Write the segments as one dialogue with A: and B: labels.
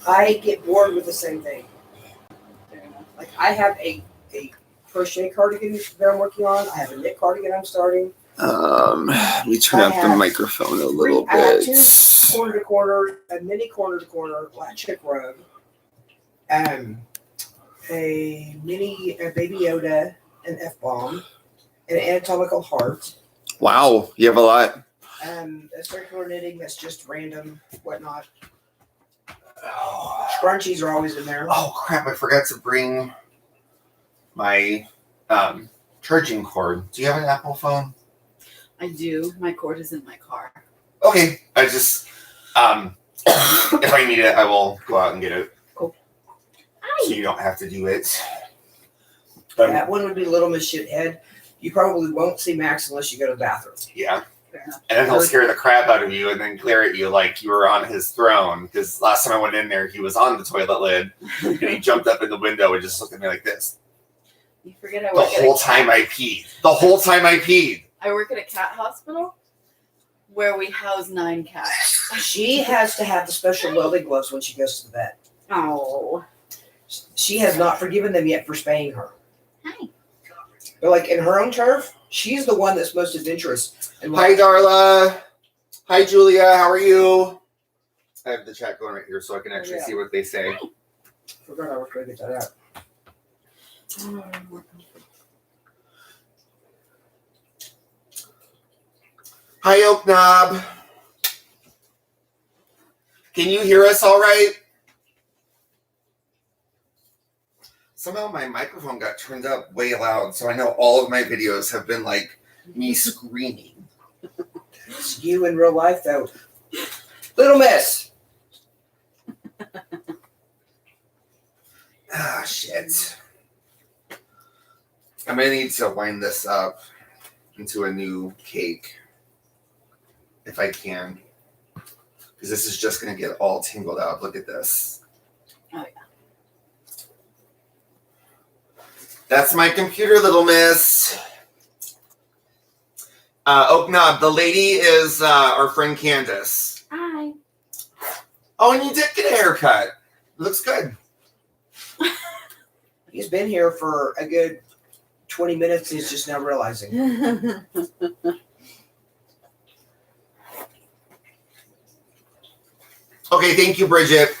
A: I get bored with the same thing. Like I have a crochet cardigan that I'm working on. I have a knit cardigan I'm starting.
B: Let me turn up the microphone a little bit.
A: I have 2 corner to corner, a mini corner to corner chick rug, a mini Baby Yoda, an F-bomb, and an anatomical heart.
B: Wow, you have a lot.
A: A circular knitting that's just random, whatnot. Scrunchies are always in there.
B: Oh crap! I forgot to bring my charging cord. Do you have an Apple phone?
C: I do. My cord is in my car.
B: Okay, I just if I need it, I will go out and get it.
A: Cool.
B: So you don't have to do it.
A: That one would be Little Miss Shithead. You probably won't see Max unless you go to the bathroom.
B: Yeah. And then he'll scare the crap out of you and then glare at you like you were on his throne. Because last time I went in there, he was on the toilet lid. And he jumped up in the window and just looked at me like this.
C: You forget I
B: work the whole time I peed. The whole time I peed.
C: I work at a cat hospital where we house 9 cats.
A: She has to have the special welding gloves when she goes to the vet.
C: Oh.
A: She has not forgiven them yet for spaying her.
C: Hi.
A: But like in her own turf, she's the one that's most adventurous. And
B: hi, Darla. Hi, Julia. How are you? I have the chat going right here so I can actually see what they say.
A: I forgot I was going to get that out.
B: Hi, Oak Knob. Can you hear us all right? Somehow my microphone got turned up way loud, so I know all of my videos have been like me screaming.
A: It's you in real life, though. Little Miss.
B: Ah, shit. I'm going to need to wind this up into a new cake. If I can. Because this is just going to get all tangled up. Look at this.
C: Oh, yeah.
B: That's my computer, Little Miss. Oak Knob, the lady is our friend Candace.
C: Hi.
B: Oh, and you did get a haircut. Looks good.
A: He's been here for a good 20 minutes. He's just now realizing.
B: Okay, thank you, Bridget.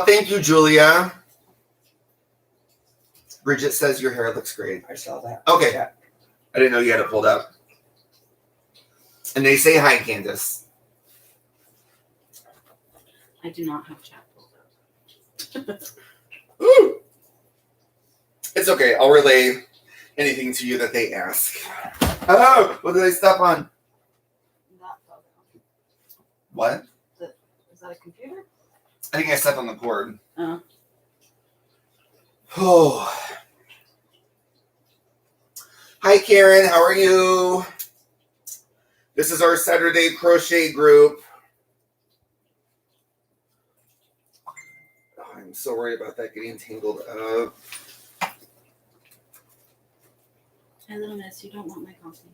B: Thank you, Julia. Bridget says your hair looks great.
A: I saw that.
B: Okay.
A: Yeah.
B: I didn't know you had it pulled up. And they say hi, Candace.
C: I do not have chat pulled up.
B: It's okay. I'll relay anything to you that they ask. Oh, what did I step on?
C: That fell down.
B: What?
C: Is that a computer?
B: I think I stepped on the cord.
C: Oh.
B: Hi, Karen. How are you? This is our Saturday crochet group. Oh, I'm so worried about that getting tangled up.
C: Hey, Little Miss, you don't want my coffee.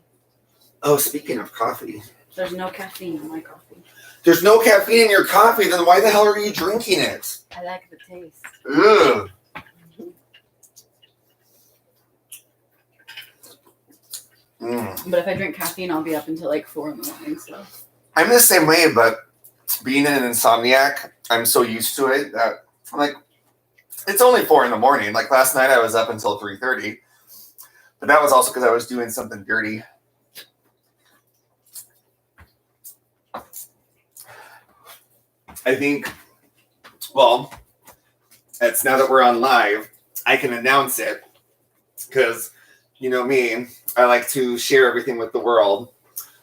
B: Oh, speaking of coffee.
C: There's no caffeine in my coffee.
B: There's no caffeine in your coffee, then why the hell are you drinking it?
C: I like the taste.
B: Ugh.
C: But if I drink caffeine, I'll be up until like 4 in the morning. So
B: I'm the same way, but being an insomniac, I'm so used to it that I'm like, it's only 4 in the morning. Like last night, I was up until 3:30, but that was also because I was doing something dirty. I think, well, it's now that we're on live, I can announce it because, you know me, I like to share everything with the world.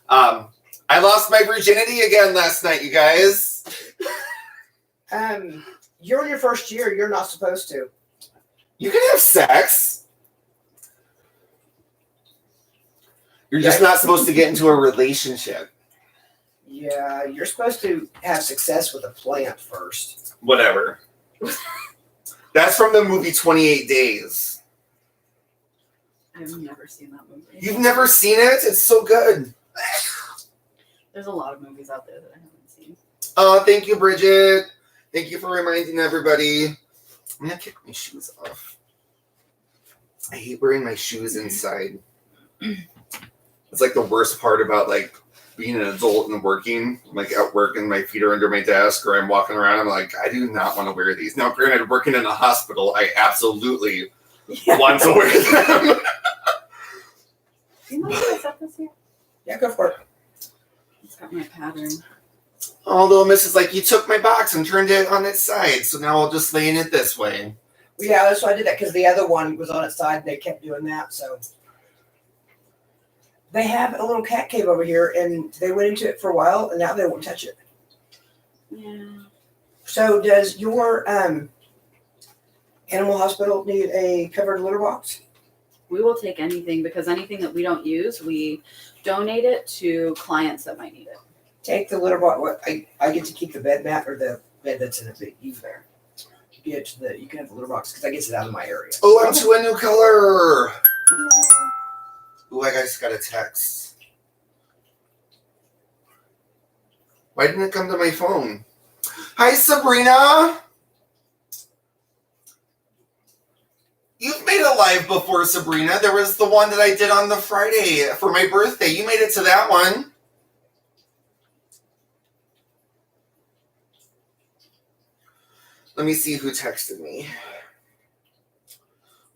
B: I lost my virginity again last night, you guys.
A: You're in your first year. You're not supposed to.
B: You can have sex. You're just not supposed to get into a relationship.
A: Yeah, you're supposed to have success with a plant first.
B: Whatever. That's from the movie 28 Days.
C: I've never seen that movie.
B: You've never seen it? It's so good.
C: There's a lot of movies out there that I haven't seen.
B: Oh, thank you, Bridget. Thank you for reminding everybody. I'm gonna kick my shoes off. I hate wearing my shoes inside. It's like the worst part about like being an adult and working. I'm like at work and my feet are under my desk, or I'm walking around. I'm like, I do not want to wear these. Now, granted, working in a hospital, I absolutely want to wear them.
C: Do you mind if I set this here?
A: Yeah, go for it.
C: It's got my pattern.
B: Although Mrs. like, you took my box and turned it on its side, so now I'll just lay in it this way.
A: Well, yeah, that's why I did that, because the other one was on its side. They kept doing that, so. They have a little cat cave over here, and they went into it for a while, and now they won't touch it.
C: Yeah.
A: So does your animal hospital need a covered litter box?
C: We will take anything, because anything that we don't use, we donate it to clients that might need it.
A: Take the litter box. I get to keep the bed mat, or the bed that's in it, but you there. You can have the litter box, because I get it out of my area.
B: Oh, I'm to a new color. Ooh, I just got a text. Why didn't it come to my phone? Hi, Sabrina. You've made a live before, Sabrina. There was the one that I did on the Friday for my birthday. You made it to that one. Let me see who texted me.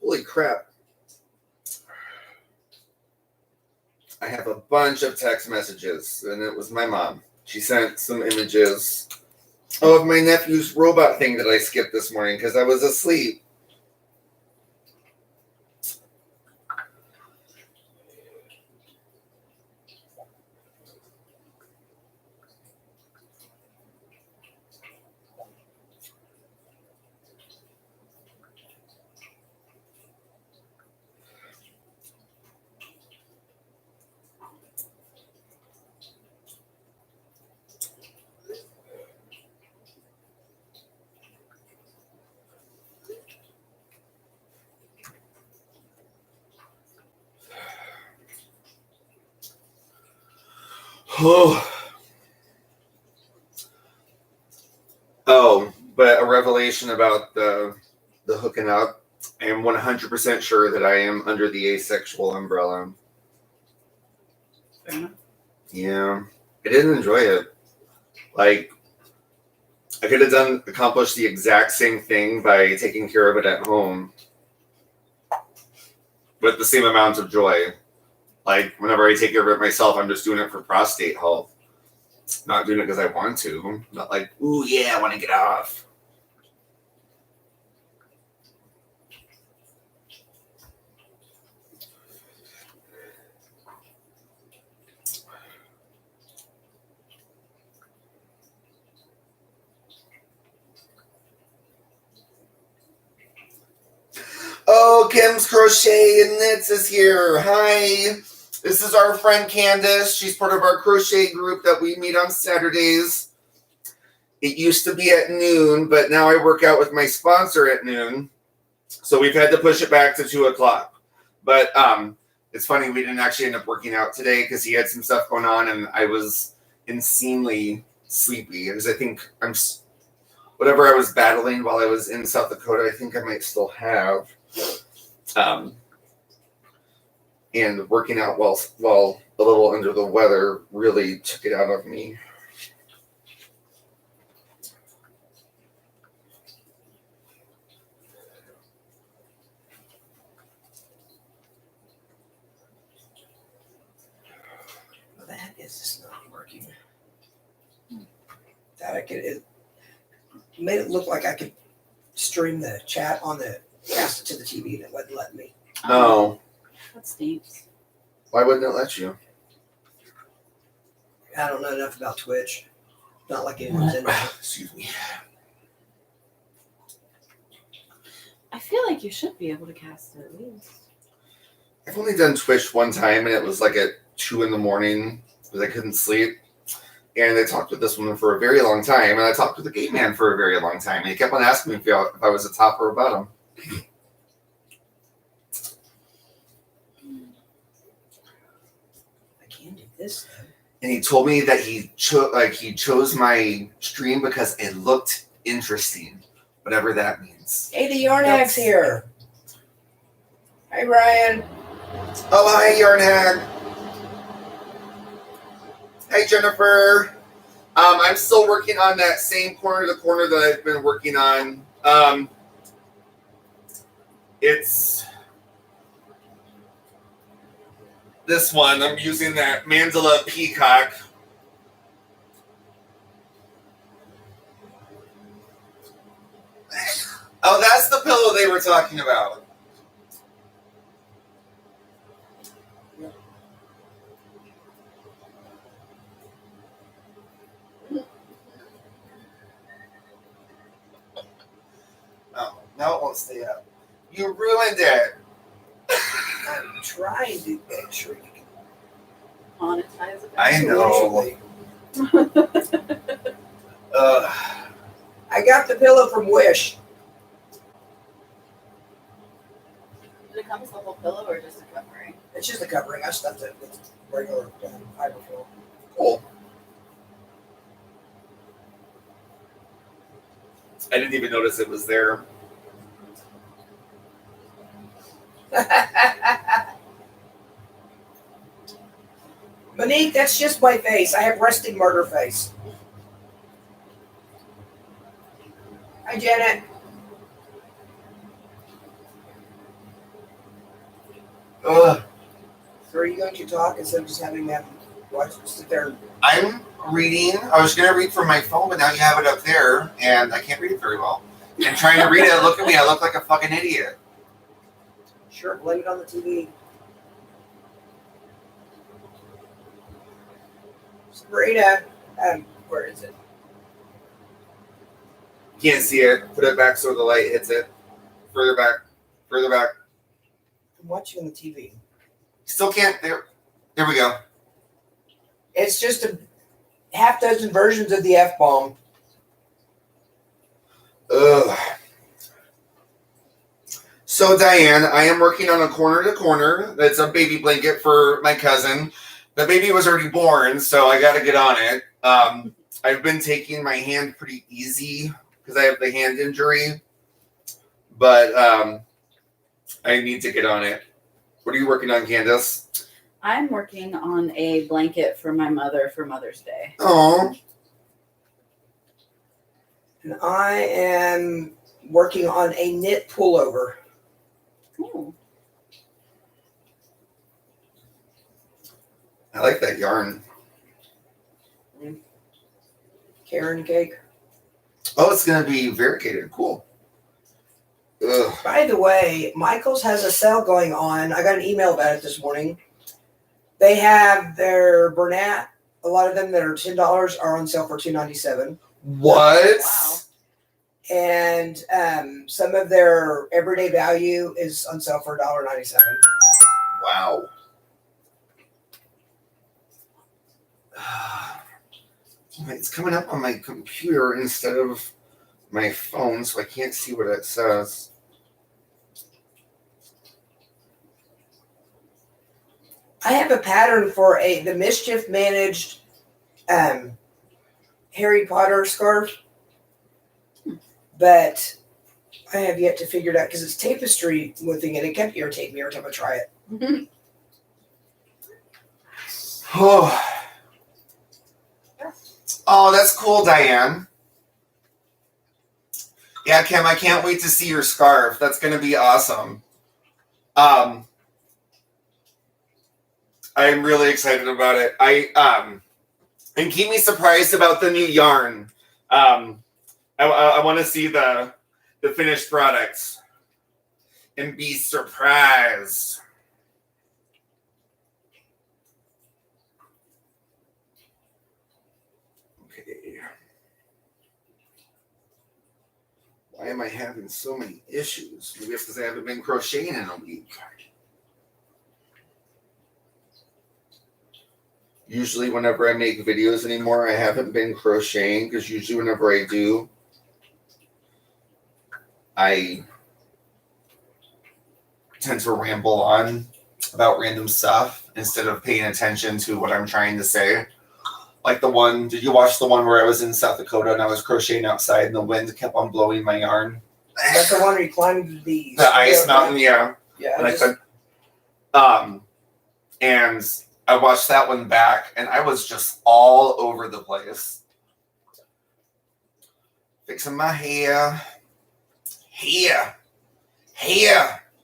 B: Holy crap. I have a bunch of text messages, and it was my mom. She sent some images of my nephew's robot thing that I skipped this morning because I was asleep. Oh, but a revelation about the hooking up. I am 100% sure that I am under the asexual umbrella.
C: Fair enough.
B: Yeah, I didn't enjoy it. Like, I could have accomplished the exact same thing by taking care of it at home with the same amount of joy. Like, whenever I take care of it myself, I'm just doing it for prostate health. Not doing it because I want to. Not like, ooh, yeah, I want to get off. Oh, Kim's Crochet and Knits is here. Hi. This is our friend Candace. She's part of our crochet group that we meet on Saturdays. It used to be at noon, but now I work out with my sponsor at noon. So we've had to push it back to 2 o'clock. But it's funny, we didn't actually end up working out today because he had some stuff going on and I was insanely sleepy. Because I think whatever I was battling while I was in South Dakota, I think I might still have. And working out while a little under the weather really took it out of me.
A: What the heck is this not working? That I could, it made it look like I could stream the chat on the cast it to the TV and it wouldn't let me.
B: Oh.
C: That stinks.
B: Why wouldn't it let you?
A: I don't know enough about Twitch. Not like anyone's in there.
B: Excuse me.
C: I feel like you should be able to cast it at least.
B: I've only done Twitch one time, and it was like at 2 a.m. because I couldn't sleep. And I talked with this woman for a very long time, and I talked with the gay man for a very long time. And he kept on asking me if I was a top or a bottom.
A: I can do this though.
B: and he told me that he chose my stream because it looked interesting, whatever that means.
A: Hey, the Yarn Hack's here. Hi, Ryan.
B: Oh, hi, Yarn Hack. Hi, Jennifer. I'm still working on that same corner to corner that I've been working on. It's this one. I'm using that Mandala Peacock. Oh, that's the pillow they were talking about. Oh, now it won't stay up. You ruined it.
A: I'm trying to make sure you can
C: Monetize it.
B: I know.
A: I got the pillow from Wish.
C: Did it come with the whole pillow or just a covering?
A: It's just a covering. I stuffed it with regular fiber foam.
B: Cool. I didn't even notice it was there.
A: Monique, that's just my face. I have resting murder face. Hi, Janet.
B: Ugh.
A: So are you going to talk instead of just having them sit there?
B: I'm reading. I was going to read from my phone, but now you have it up there, and I can't read it very well. And trying to read it, look at me. I look like a fucking idiot.
A: Sure, blame it on the TV. Sabrina, where is it?
B: Can't see it. Put it back so the light hits it. Further back. Further back.
A: I'm watching on the TV.
B: Still can't. There we go.
A: It's just a half dozen versions of the F-bomb.
B: Ugh. So, Diane, I am working on a corner to corner. It's a baby blanket for my cousin. The baby was already born, so I got to get on it. I've been taking my hand pretty easy because I have the hand injury, but I need to get on it. What are you working on, Candace?
C: I'm working on a blanket for my mother for Mother's Day.
B: Oh.
A: And I am working on a knit pullover.
C: Ooh.
B: I like that yarn.
A: Karen cake.
B: Oh, it's going to be variegated. Cool. Ugh.
A: By the way, Michael's has a sale going on. I got an email about it this morning. They have their Bernat. A lot of them that are $10 are on sale for $2.97.
B: What?
C: Wow.
A: And some of their everyday value is on sale for $1.97.
B: Wow. It's coming up on my computer instead of my phone, so I can't see what it says.
A: I have a pattern for the Mischief managed Harry Potter scarf, but I have yet to figure it out because it's tapestry one thing, and it kept irritating me every time I try it.
B: Oh, that's cool, Diane. Yeah, Kim, I can't wait to see your scarf. That's going to be awesome. I'm really excited about it. And keep me surprised about the new yarn. I want to see the finished products and be surprised. Okay. Why am I having so many issues? Maybe it's because I haven't been crocheting in a week. Usually whenever I make videos anymore, I haven't been crocheting because usually whenever I do, I tend to ramble on about random stuff instead of paying attention to what I'm trying to say. Like the one, did you watch the one where I was in South Dakota and I was crocheting outside and the wind kept on blowing my yarn?
A: That's the one where you climbed the
B: ice mountain, yeah.
A: Yeah.
B: And I watched that one back and I was just all over the place. Fixing my hair. Hair.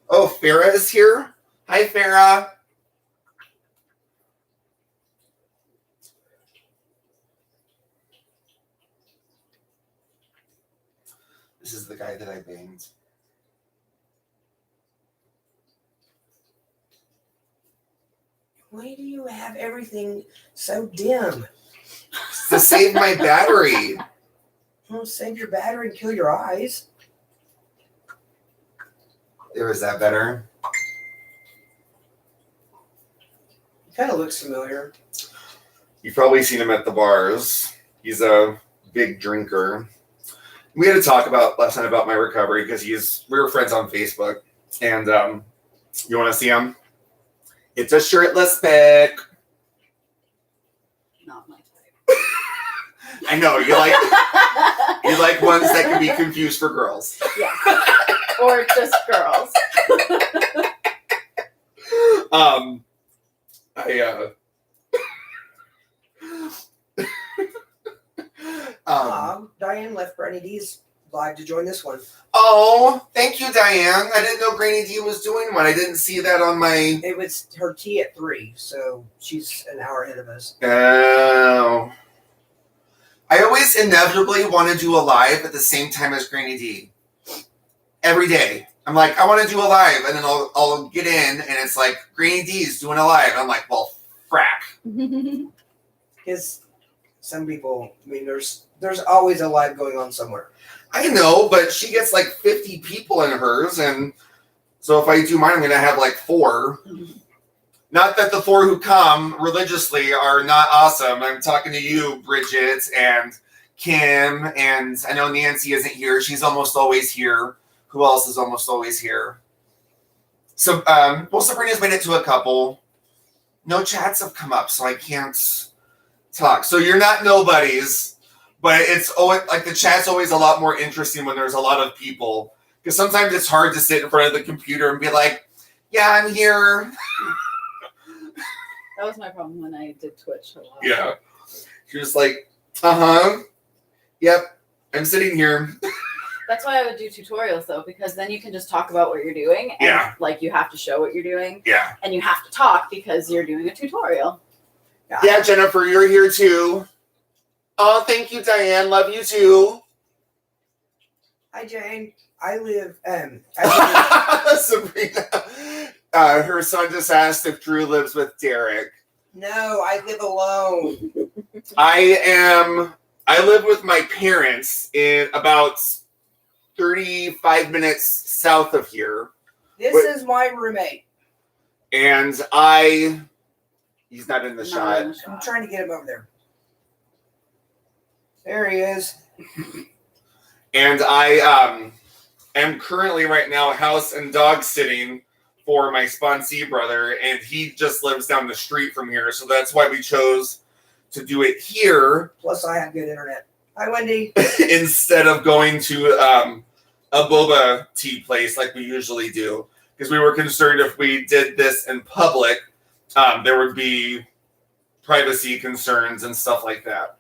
B: Oh, Farah is here. Hi, Farah. This is the guy that I banged.
A: Why do you have everything so dim?
B: To save my battery.
A: Well, save your battery and kill your eyes.
B: There, is that better?
A: He kind of looks familiar.
B: You've probably seen him at the bars. He's a big drinker. We had to talk about last night about my recovery because we were friends on Facebook. And you want to see him? It's a shirtless pic.
C: Not my type.
B: I know you like ones that can be confused for girls.
C: Yeah. Or just girls.
A: Diane left Granny D's live to join this one.
B: Oh, thank you, Diane. I didn't know Granny D was doing one. I didn't see that on my...
A: It was her tea at 3, so she's an hour ahead of us.
B: Oh. I always inevitably want to do a live at the same time as Granny D. Every day. I'm like, I want to do a live, and then I'll get in, and it's like, Granny D's doing a live. I'm like, well, frack.
A: Because some people, I mean, there's always a live going on somewhere.
B: I know, but she gets like 50 people in hers, and so if I do mine, I'm going to have like 4. Not that the 4 who come religiously are not awesome. I'm talking to you, Bridget, and Kim, and I know Nancy isn't here. She's almost always here. Who else is almost always here? So, Sabrina's made it to a couple. No chats have come up, so I can't talk. So you're not nobodies. But it's always like the chat's always a lot more interesting when there's a lot of people. Because sometimes it's hard to sit in front of the computer and be like, yeah, I'm here.
C: That was my problem when I did Twitch a lot.
B: Yeah. She was like, yep, I'm sitting here.
C: That's why I would do tutorials though, because then you can just talk about what you're doing. And,
B: yeah.
C: Like you have to show what you're doing.
B: Yeah.
C: And you have to talk because you're doing a tutorial.
B: Yeah, Jennifer, you're here too. Oh, thank you, Diane. Love you too.
A: Hi, Jane. I live.
B: Sabrina. Her son just asked if Drew lives with Derek.
A: No, I live alone.
B: I live with my parents in about 35 minutes south of here.
A: This is my roommate.
B: And he's not in the shot.
A: I'm trying to get him over there. There he is.
B: And I am currently right now house and dog sitting for my sponsee brother, and he just lives down the street from here, so that's why we chose to do it here.
A: Plus, I have good internet. Hi, Wendy.
B: Instead of going to a boba tea place like we usually do, because we were concerned if we did this in public, there would be privacy concerns and stuff like that.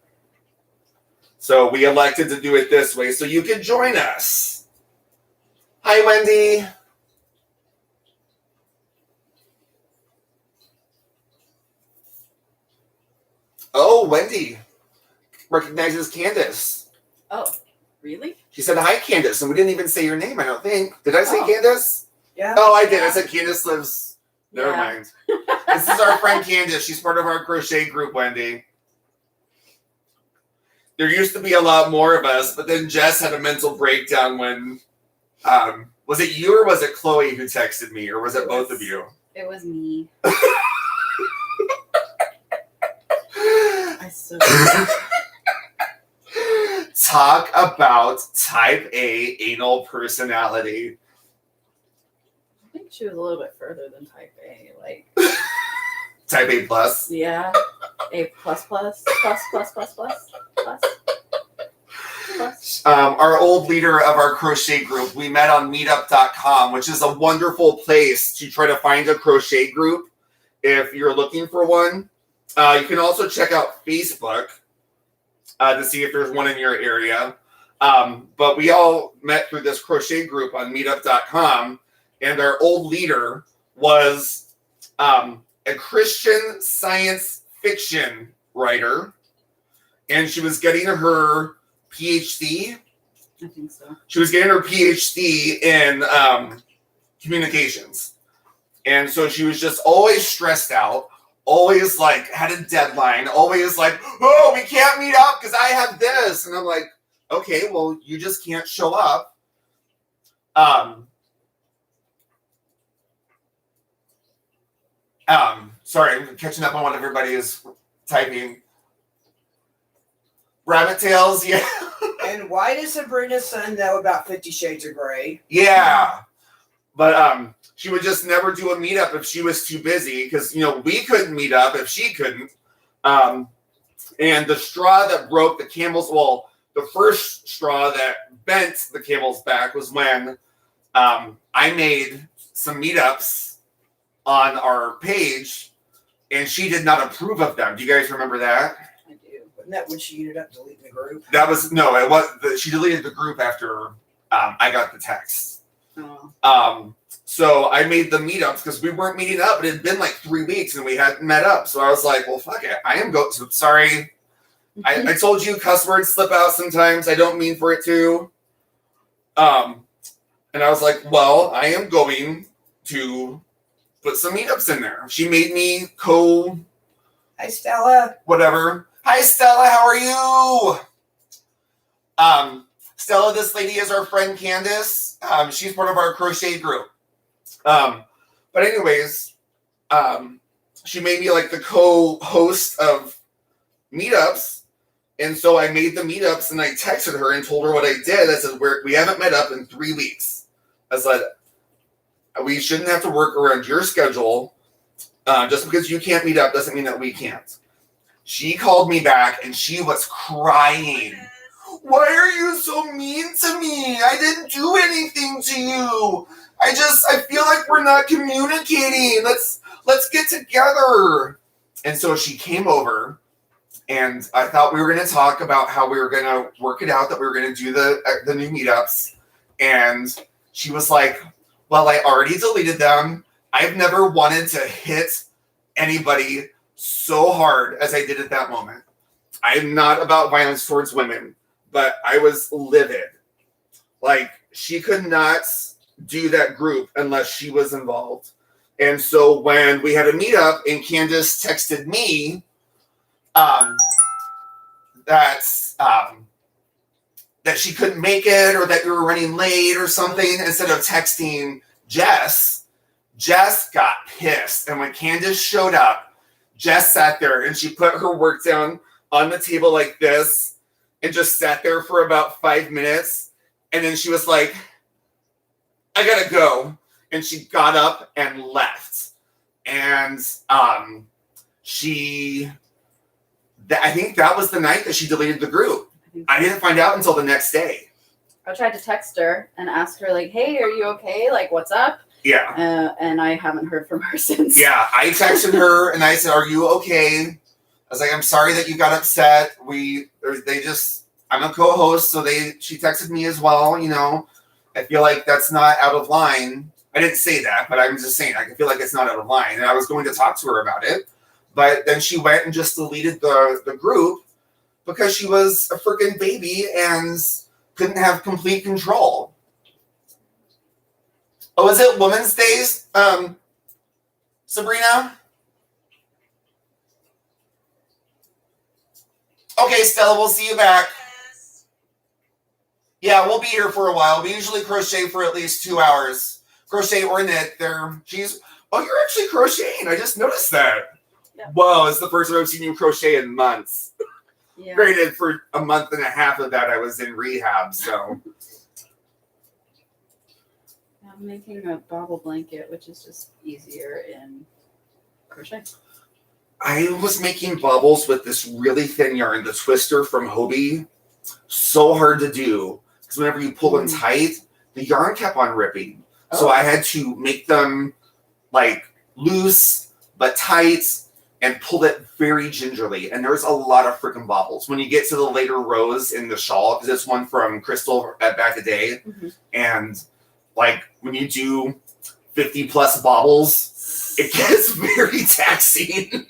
B: So we elected to do it this way so you could join us. Hi, Wendy. Oh, Wendy recognizes Candace.
C: Oh, really?
B: She said, hi, Candace, and we didn't even say your name, I don't think. Did I say Candace?
A: Yeah.
B: Oh, I did. I said Candace lives... Never mind. This is our friend Candace. She's part of our crochet group, Wendy. There used to be a lot more of us, but then Jess had a mental breakdown when... was it you or was it Chloe who texted me, or was it both of you?
C: It was me. I so
B: Talk about type A anal personality.
C: I think she was a little bit further than type A. Like
B: Type A plus.
C: Yeah. A plus plus plus plus plus plus plus plus.
B: Our old leader of our crochet group, we met on meetup.com, which is a wonderful place to try to find a crochet group if you're looking for one. You can also check out Facebook to see if there's one in your area. But we all met through this crochet group on meetup.com, and our old leader was a Christian science fiction writer, and she was getting her PhD.
C: I think so.
B: She was getting her PhD in communications. And so she was just always stressed out, always like had a deadline, always like, oh, we can't meet up because I have this. And I'm like, okay, well, you just can't show up. Sorry, I'm catching up on what everybody is typing. Rabbit tails, yeah.
A: And why does Sabrina's son know about 50 Shades of Grey?
B: Yeah. But she would just never do a meetup if she was too busy because, you know, we couldn't meet up if she couldn't. And the straw that broke the camel's, well, the first straw that bent the camel's back was when I made some meetups on our page and she did not approve of them. Do you guys remember that?
A: I do. Wasn't that when she ended up deleting the group?
B: That was, no, it was, she deleted the group after I got the text.
C: Oh.
B: So I made the meetups because we weren't meeting up. It had been like 3 weeks and we hadn't met up. So I was like, well, fuck it. I am going to, sorry. I told you cuss words slip out sometimes. I don't mean for it to. And I was like, well, I am going to put some meetups in there. She made me
A: Hi, Stella.
B: whatever. Hi, Stella. How are you? Stella, this lady is our friend Candace. She's part of our crochet group. But anyways, she made me like the co-host of meetups. And so I made the meetups and I texted her and told her what I did. I said, we haven't met up in 3 weeks. I said, we shouldn't have to work around your schedule. Just because you can't meet up doesn't mean that we can't. She called me back and she was crying. Why are you so mean to me? I didn't do anything to you. I feel like we're not communicating. Let's get together. And so she came over and I thought we were going to talk about how we were going to work it out, that we were going to do the new meetups. And she was like, well, I already deleted them. I've never wanted to hit anybody so hard as I did at that moment. I'm not about violence towards women, but I was livid. Like, she could not do that group unless she was involved. And so when we had a meetup and Candace texted me that she couldn't make it or that you were running late or something, instead of texting Jess got pissed. And when Candace showed up, Jess sat there and she put her work down on the table like this and just sat there for about 5 minutes. And then she was like, I gotta go. And she got up and left. And I think that was the night that she deleted the group. I didn't find out until the next day.
C: I tried to text her and ask her, like, hey, are you okay? Like, what's up?
B: Yeah.
C: And I haven't heard from her since.
B: Yeah, I texted her and I said, are you okay? I was like, I'm sorry that you got upset. I'm a co-host, so she texted me as well, you know. I feel like that's not out of line. I didn't say that, but I'm just saying, I feel like it's not out of line. And I was going to talk to her about it. But then she went and just deleted the group because she was a freaking baby and couldn't have complete control. Oh, is it Women's Days, Sabrina? Okay, Stella, we'll see you back. Yeah, we'll be here for a while. We usually crochet for at least 2 hours. Crochet or knit. Oh, you're actually crocheting. I just noticed that.
C: Yeah.
B: Whoa, it's the first time I've seen you crochet in months.
C: Yeah.
B: Granted, for a month and a half of that, I was in rehab, so.
C: I'm making a bobble blanket, which is just easier in crochet.
B: I was making bubbles with this really thin yarn, the twister from Hobie. So hard to do because whenever you pull them tight, the yarn kept on ripping. So I had to make them like loose but tight and pull it very gingerly. And there's a lot of freaking bobbles when you get to the later rows in the shawl, because it's one from Crystal at Back a Day. And like when you do 50 plus bobbles, it gets very taxing.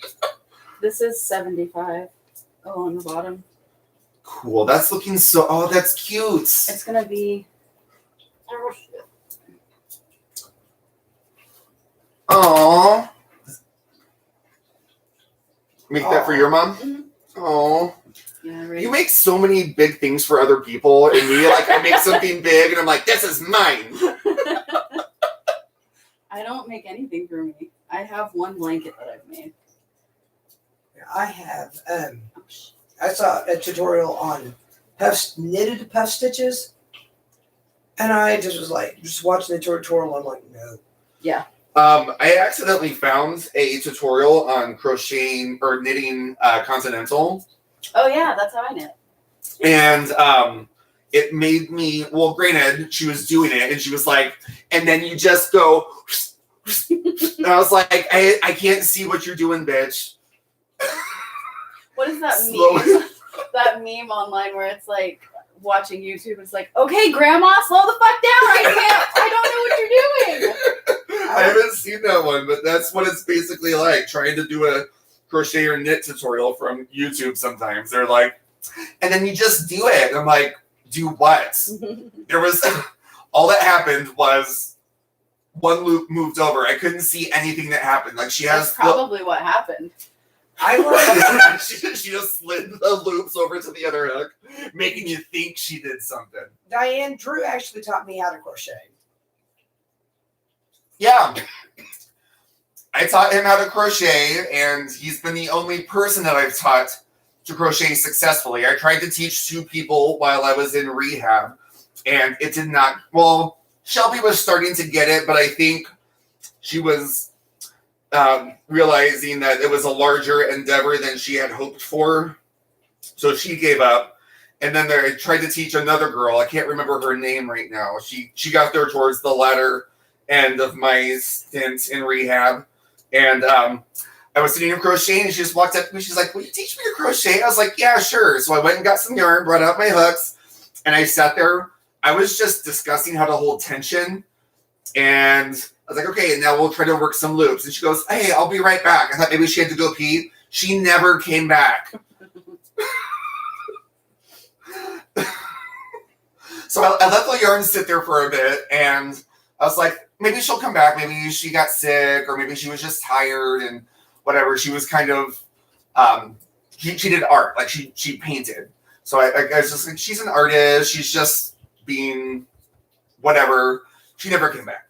C: This is 75. Oh, on the bottom.
B: Cool. That's looking so. Oh, that's cute.
C: It's gonna be.
B: Oh. Make that for your mom? Oh.
C: Yeah, right.
B: You make so many big things for other people, and me, like, I make something big, and I'm like, this is mine.
C: I don't make anything for me. I have one blanket that I've made.
A: I have. I saw a tutorial on knitted puff stitches, and I just was like, just watching the tutorial. I'm like, no.
C: Yeah.
B: I accidentally found a tutorial on crocheting or knitting Continental.
C: Oh yeah, that's how I knit.
B: And it made me, well, granted, she was doing it, and she was like, and then you just go, and I was like, I can't see what you're doing, bitch.
C: What is that
B: Slowly.
C: meme? That meme online where it's like watching YouTube. It's like, okay, Grandma, slow the fuck down. I don't know what you're doing.
B: I haven't seen that one, but that's what it's basically like, trying to do a crochet or knit tutorial from YouTube sometimes. They're like, and then you just do it. I'm like, do what? There was, all that happened was one loop moved over. I couldn't see anything that happened. Like she has.
C: That's probably what happened.
B: She just slid the loops over to the other hook, making you think she did something.
A: Diane, Drew actually taught me how to crochet.
B: Yeah. I taught him how to crochet, and he's been the only person that I've taught to crochet successfully. I tried to teach 2 people while I was in rehab, and it did not. Well, Shelby was starting to get it, but I think she was realizing that it was a larger endeavor than she had hoped for. So she gave up. And then I tried to teach another girl. I can't remember her name right now. She got there towards the latter end of my stint in rehab. And I was sitting in crocheting, and she just walked up to me. She's like, will you teach me to crochet? I was like, yeah, sure. So I went and got some yarn, brought out my hooks, and I sat there. I was just discussing how to hold tension. And I was like, okay, and now we'll try to work some loops. And she goes, hey, I'll be right back. I thought maybe she had to go pee. She never came back. So I let the yarn sit there for a bit, and I was like, maybe she'll come back. Maybe she got sick, or maybe she was just tired and whatever. She was kind of, she did art. Like she painted. So I was just like, she's an artist. She's just being whatever. She never came back.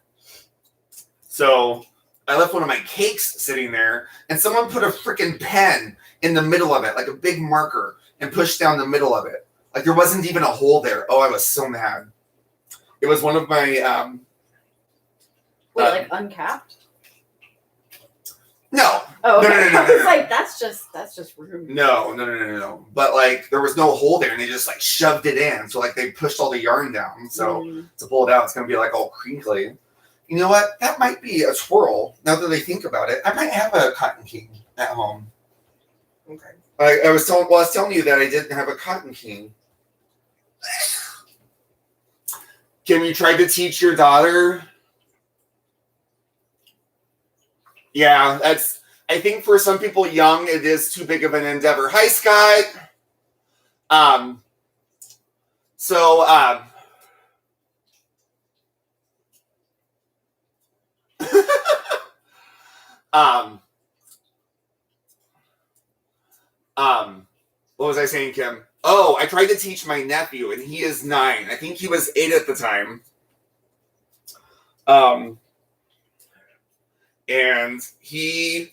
B: So I left one of my cakes sitting there, and someone put a freaking pen in the middle of it, like a big marker, and pushed down the middle of it. Like there wasn't even a hole there. Oh, I was so mad. It was one of my
C: like uncapped?
B: No.
C: Oh, okay.
B: No.
C: I was like, that's just rude.
B: No. But like there was no hole there, and they just like shoved it in. So like they pushed all the yarn down. So to pull it out, it's gonna be like all crinkly. You know what? That might be a twirl. Now that I think about it, I might have a cotton king at home.
A: Okay.
B: I was telling you that I didn't have a cotton king. Kim, you tried to teach your daughter? Yeah, I think for some people young, it is too big of an endeavor. Hi, Scott. What was I saying, Kim? Oh, I tried to teach my nephew, and he is 9. I think he was 8 at the time. And he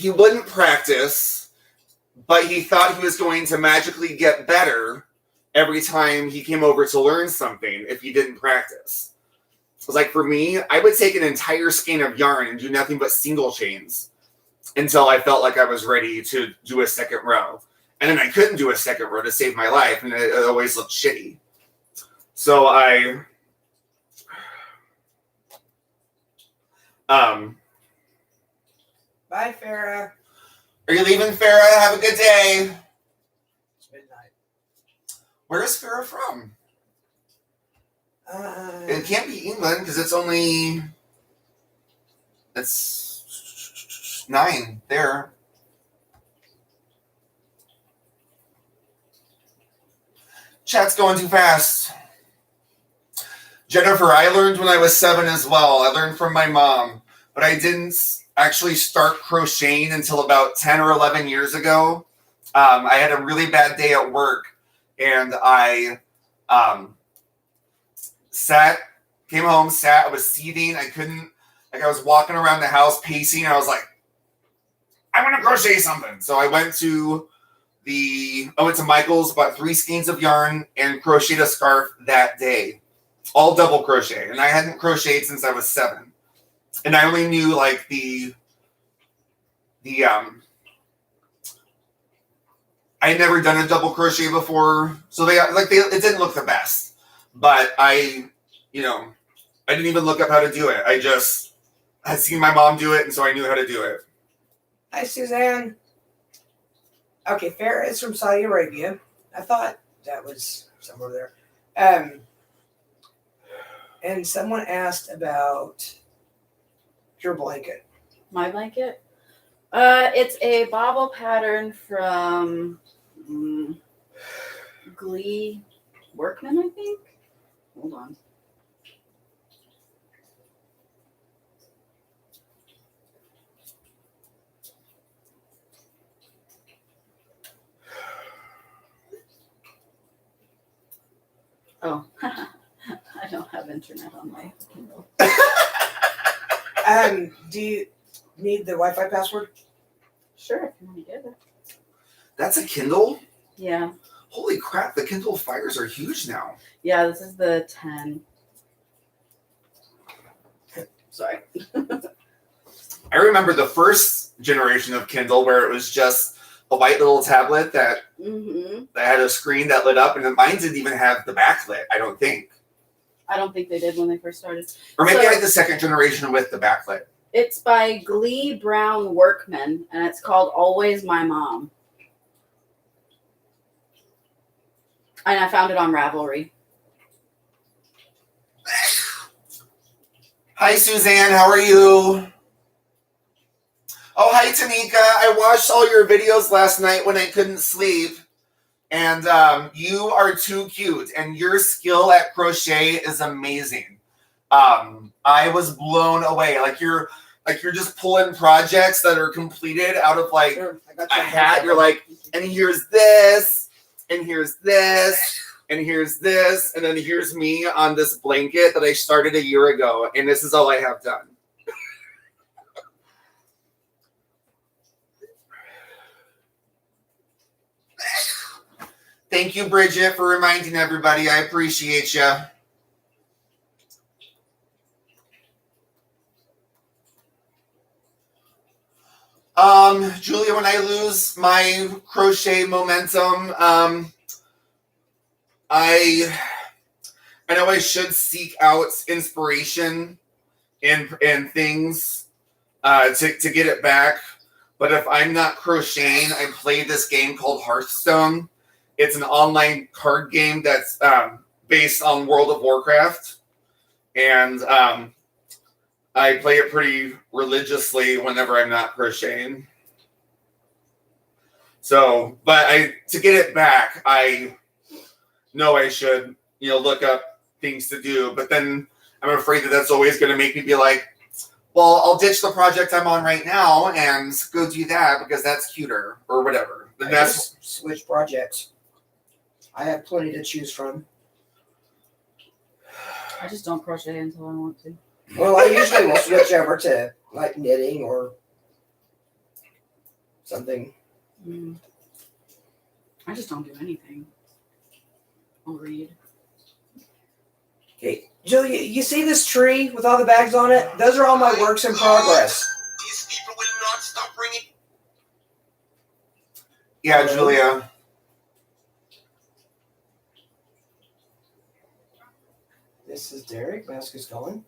B: wouldn't practice, but he thought he was going to magically get better every time he came over to learn something if he didn't practice. was like, for me, I would take an entire skein of yarn and do nothing but single chains until I felt like I was ready to do a second row. And then I couldn't do a second row to save my life, and it always looked shitty. So I
A: Bye, Farah.
B: Are you leaving, Farah? Have a good day.
A: It's midnight.
B: Where is Farah from?
A: Uh,
B: It can't be England because it's 9 there. Chat's going too fast. Jennifer, I learned when I was 7 as well. I learned from my mom, but I didn't actually start crocheting until about 10 or 11 years ago. I had a really bad day at work, and I came home, I was seething. I was walking around the house pacing, and I was like, I want to crochet something. So I went to Michael's, bought 3 skeins of yarn, and crocheted a scarf that day. All double crochet. And I hadn't crocheted since I was 7. And I only knew like I had never done a double crochet before. So it didn't look the best. But I didn't even look up how to do it. I just had seen my mom do it, and so I knew how to do it.
A: Hi, Suzanne. Okay, Farah is from Saudi Arabia. I thought that was somewhere there. And someone asked about your blanket.
C: My blanket? It's a bobble pattern from Glee Workman, I think. Hold on. Oh, I don't have internet on my Kindle.
A: Do you need the Wi-Fi password?
C: Sure, if you want to give it.
B: That's a Kindle?
C: Yeah.
B: Holy crap, the Kindle Fires are huge now.
C: Yeah, this is the 10. Sorry.
B: I remember the first generation of Kindle where it was just a white little tablet that had a screen that lit up, and mine didn't even have the backlit, I don't think.
C: I don't think they did when they first started.
B: Or maybe I had the second generation with the backlit.
C: It's by Glee Brown Workman, and it's called Always My Mom. And I found it on Ravelry.
B: Hi, Suzanne. How are you? Oh, hi, Tanika. I watched all your videos last night when I couldn't sleep. And you are too cute. And your skill at crochet is amazing. I was blown away. Like you're just pulling projects that are completed out of like
A: Sure,
B: a hat. You're like, and here's this, and here's this, and here's this, and then here's me on this blanket that I started a year ago, and this is all I have done. Thank you, Bridget, for reminding everybody. I appreciate you. Julia, when I lose my crochet momentum, I know I should seek out inspiration and things to get it back. But if I'm not crocheting, I play this game called Hearthstone. It's an online card game that's based on World of Warcraft. And I play it pretty religiously whenever I'm not crocheting. So, but to get it back, I know I should, look up things to do. But then I'm afraid that that's always going to make me be like, well, I'll ditch the project I'm on right now and go do that because that's cuter or whatever.
A: I just switch projects. I have plenty to choose from.
C: I just don't crochet until I want to.
A: Well, I usually will switch over to like knitting or something.
C: I just don't do anything. I'll read.
A: Hey, Julia, you see this tree with all the bags on it? Those are all my works in progress.
D: These people will not stop bringing.
B: Yeah, Julia.
A: This is Derek. Mask is going.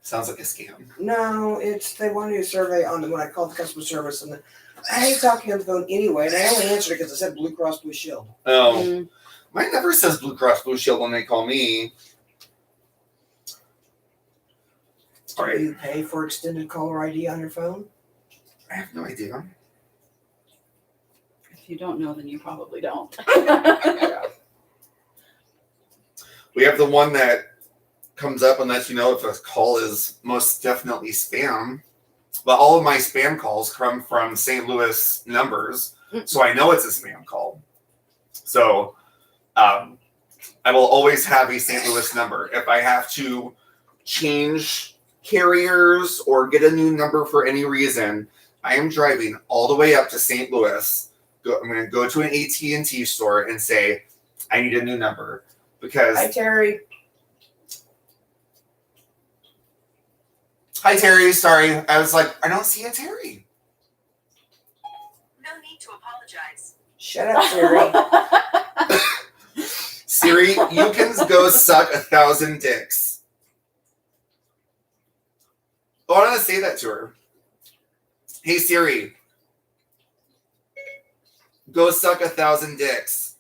B: Sounds like a scam.
A: No, they wanted a survey on when I called the customer service, and I hate talking on the phone anyway, and I only answered it because I said Blue Cross Blue Shield.
B: Oh.
C: Mm.
B: Mine never says Blue Cross Blue Shield when they call me. All
A: Do
B: right.
A: you pay for extended caller ID on your phone?
B: I have no idea.
C: If you don't know, then you probably don't.
A: Yeah.
B: We have the one that comes up and lets you know if a call is most definitely spam. But all of my spam calls come from St. Louis numbers, so I know it's a spam call. So I will always have a St. Louis number. If I have to change carriers or get a new number for any reason, I am driving all the way up to St. Louis. I'm going to go to an AT&T store and say, I need a new number. Because
A: Hi, Terry.
B: Hi, Terry. Sorry. I was like, I don't see a Terry.
D: No need to apologize.
A: Shut up, Terry.
B: Siri, you can go suck 1,000 dicks. Oh, I want to say that to her. Hey, Siri. Go suck 1,000 dicks.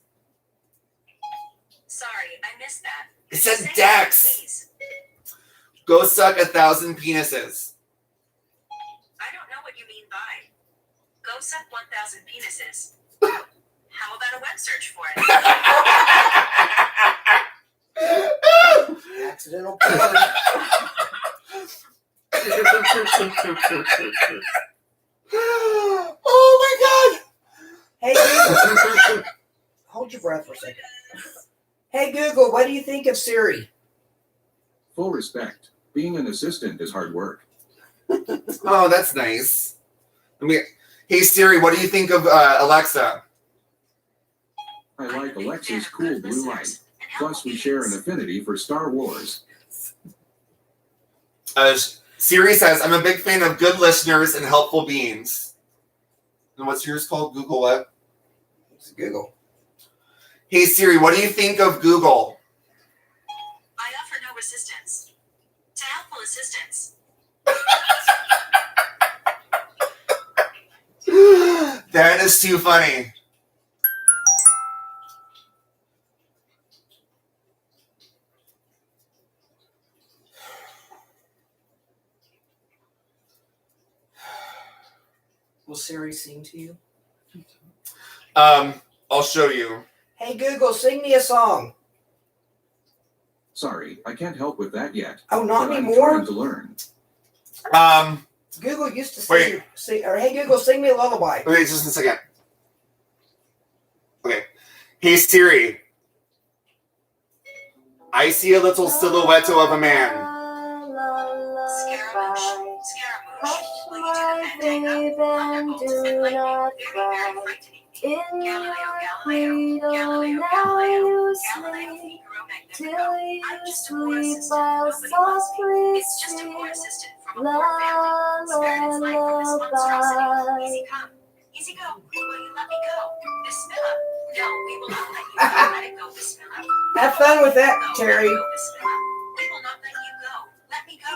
D: Sorry, I missed that.
B: It said Dex.
D: Please.
B: Go suck 1,000 penises.
D: I don't know what you mean by. Go suck 1,000 penises. How about a web search for it?
A: Accidental porn.
B: Oh my god!
A: Hey, Google. Hold your breath for a second. Hey, Google, what do you think of Siri?
E: Full respect. Being an assistant is hard work.
B: Oh, that's nice. Hey Siri, what do you think of Alexa?
E: I like Alexa's cool blue light. Plus, we share an affinity for Star Wars.
B: Siri says, I'm a big fan of good listeners and helpful beings. And what's yours called? Google what?
A: It's Google.
B: Hey Siri, what do you think of Google?
D: I offer no resistance to helpful assistance.
B: That is too funny.
A: Will Siri sing to you?
B: I'll show you.
A: Hey, Google, sing me a song.
E: Sorry, I can't help with that yet.
A: Oh, not
E: but I'm
A: anymore?
E: trying to learn.
A: Google used to
B: Wait.
A: sing, or hey, Google, sing me a lullaby.
B: Wait just a second. Okay. Hey Siri. I see a little silhouette of a man.
D: Scaramouche, Scaramouche, will you do the Fandango? Thunderbolts and lightning, very, very frightening. Galileo, Galileo, Galileo, Galileo, Galileo, Figaro, Magnifico. I'm just a poor assistant. Nobody loves me. It's just a poor assistant from a poor family. Spared its life from this monstrosity. Easy come, easy go. Will you let me go? Bismillah. No, we will not let you go. Let it go, Bismillah.
A: Have fun with that, Terry.
D: Let it go, Bismillah. We will not let you go. Let me go.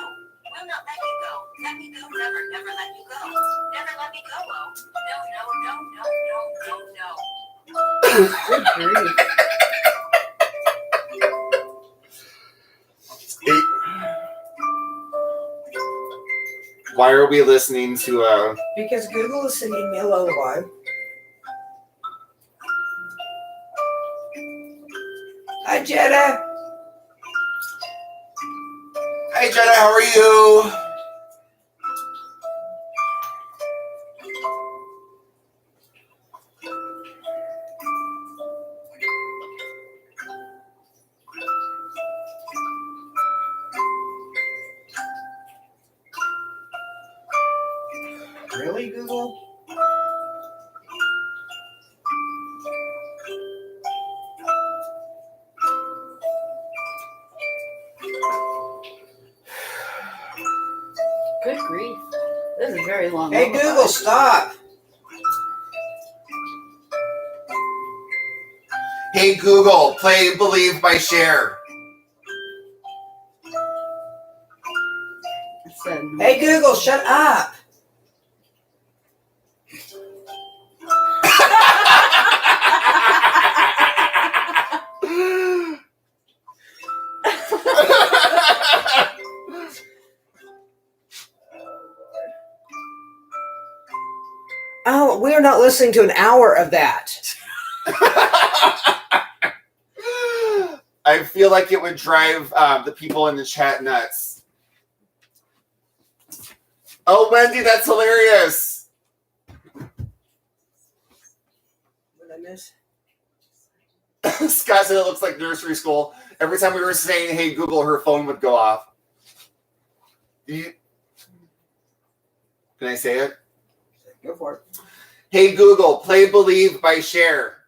D: We'll not let you go. Let me go. Never, never let you go. Never let me go. Oh, no, no, no, no, no, no, no.
A: Good grief.
B: Why are we listening to
A: Because Google is singing me a lullaby. Hi, Jetta.
B: Hey Jenna, how are you?
A: Hey Google.
C: Good grief. This is very long.
A: Hey Google, stop.
B: Hey Google, play Believe by Cher.
A: Hey Google, shut up. Oh, we are not listening to an hour of that.
B: I feel like it would drive the people in the chat nuts. Oh, Wendy, that's hilarious.
A: What did I miss?
B: Scott said it looks like nursery school. Every time we were saying, hey, Google, her phone would go off. Can I say it?
A: Go for it.
B: Hey, Google, play Believe by Cher.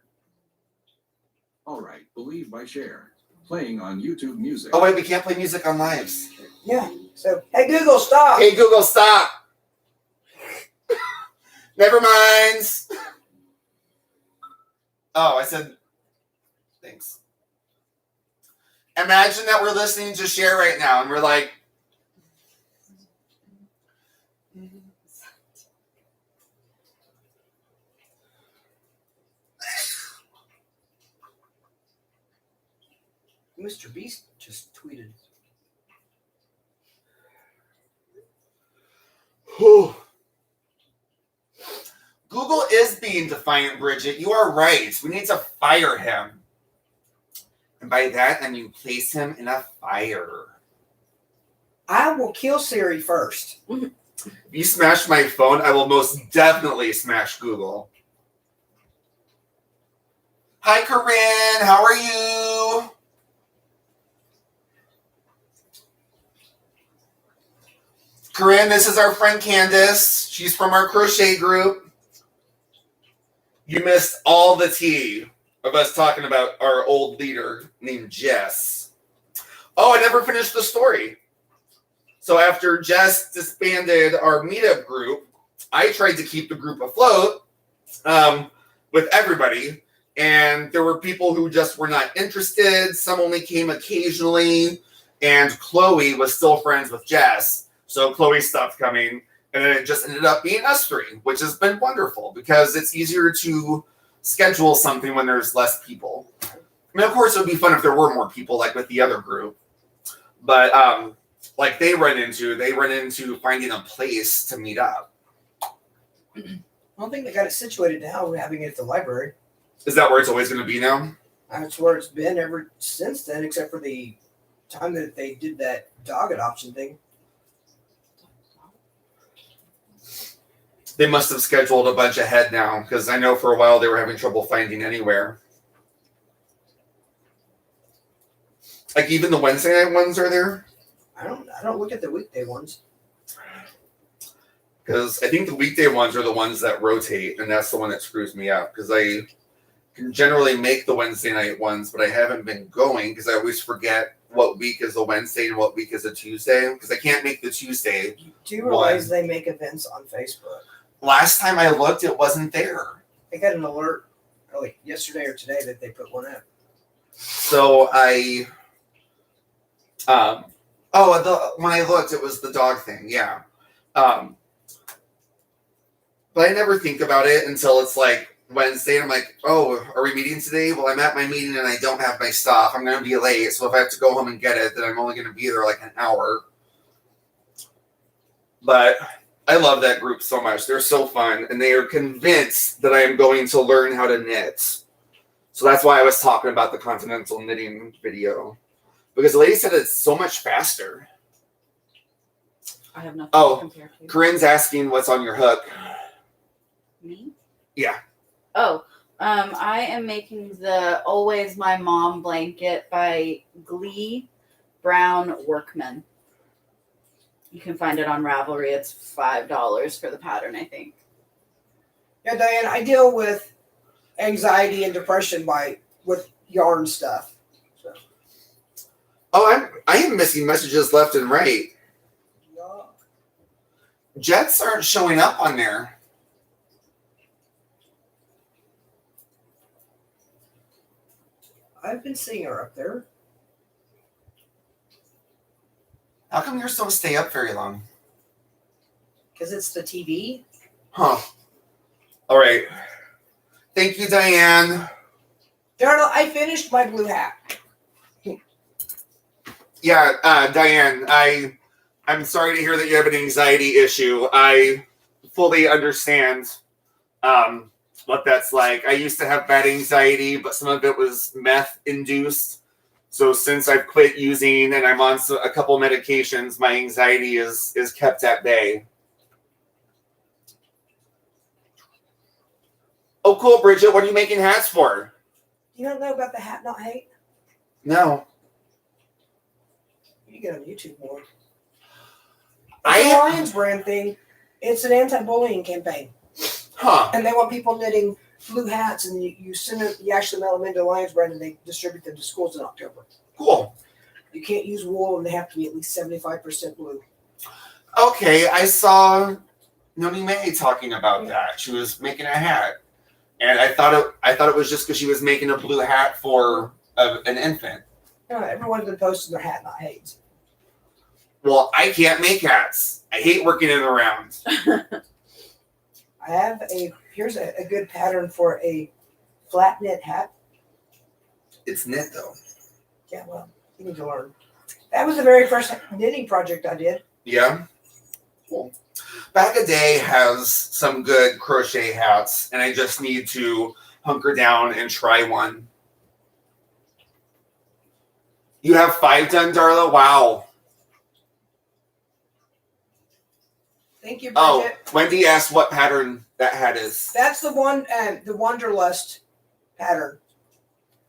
E: All right, Believe by Cher. Playing on YouTube Music.
B: Oh, wait, we can't play music on lives.
A: Yeah. So, hey Google, stop.
B: Hey, Google, stop. Never mind. Oh, I said thanks. Imagine that we're listening to Cher right now and we're like,
A: Mr. Beast just tweeted.
B: whew. Google is being defiant, Bridget. You are right. We need to fire him. And by that, I mean place him in a fire.
A: I will kill Siri first.
B: If you smash my phone, I will most definitely smash Google. Hi, Corinne. How are you? Corinne, this is our friend Candace. She's from our crochet group. You missed all the tea of us talking about our old leader named Jess. Oh, I never finished the story. So after Jess disbanded our meetup group, I tried to keep the group afloat with everybody. And there were people who just were not interested. Some only came occasionally. And Chloe was still friends with Jess. So Chloe stopped coming. And then it just ended up being us three, which has been wonderful because it's easier to schedule something when there's less people. I mean, of course, it would be fun if there were more people, like with the other group. But like they run into finding a place to meet up.
A: I don't think they got it situated now. We're having it at the library.
B: Is that where it's always going to be now?
A: That's where it's been ever since then, except for the time that they did that dog adoption thing.
B: They must have scheduled a bunch ahead now, because I know for a while they were having trouble finding anywhere. Like even the Wednesday night ones are there?
A: I don't look at the weekday ones.
B: Because I think the weekday ones are the ones that rotate, and that's the one that screws me up. Because I can generally make the Wednesday night ones, but I haven't been going because I always forget what week is a Wednesday and what week is a Tuesday. Because I can't make the Tuesday.
A: Do you realize they make events on Facebook?
B: Last time I looked, it wasn't there.
A: I got an alert like yesterday or today that they put one up.
B: So when I looked, it was the dog thing, yeah. But I never think about it until it's like Wednesday, and I'm like, oh, are we meeting today? Well, I'm at my meeting and I don't have my stuff. I'm going to be late, so if I have to go home and get it, then I'm only going to be there like an hour. But I love that group so much. They're so fun, and they are convinced that I am going to learn how to knit. So that's why I was talking about the continental knitting video. Because the lady said it's so much faster.
C: I have nothing
B: Oh,
C: to compare to.
B: Corinne's asking what's on your hook.
C: Me?
B: Yeah.
C: Oh, I am making the Always My Mom blanket by Glee Brown Workman. You can find it on Ravelry. It's $5 for the pattern, I think.
A: Yeah, Diane, I deal with anxiety and depression with yarn stuff. So.
B: Oh, I am missing messages left and right.
A: Yeah.
B: Jets aren't showing up on there.
A: I've been seeing her up there.
B: How come yours don't stay up very long?
A: Because it's the TV.
B: Huh. All right. Thank you, Diane.
A: Darla, I finished my blue hat.
B: Yeah, Diane, I'm sorry to hear that you have an anxiety issue. I fully understand what that's like. I used to have bad anxiety, but some of it was meth induced. So since I've quit using and I'm on a couple medications, my anxiety is kept at bay. Oh, cool, Bridget. What are you making hats for?
A: You don't know about the Hat Not Hate?
B: No.
A: You get on YouTube more. It's
B: I-
A: a Lions brand thing. It's an anti-bullying campaign.
B: Huh.
A: And they want people knitting blue hats, and you send them, you actually mail them into Lions brand, and they distribute them to schools in October.
B: Cool.
A: You can't use wool, and they have to be at least 75% blue.
B: Okay, I saw Noni May talking about that. She was making a hat, and I thought it was just because she was making a blue hat for an infant.
A: Everyone's been posting their Hat Not Hates.
B: Well, I can't make hats. I hate working in the round.
A: I have here's a good pattern for a flat knit hat.
B: It's knit though.
A: Yeah, well, you need to learn. That was the very first knitting project I did.
B: Yeah. Cool. Back a Day has some good crochet hats, and I just need to hunker down and try one. You have 5 done, Darla? Wow.
A: Thank you,
B: Oh,
A: Bridget.
B: Wendy asked what pattern that hat is.
A: That's the one, the Wanderlust pattern.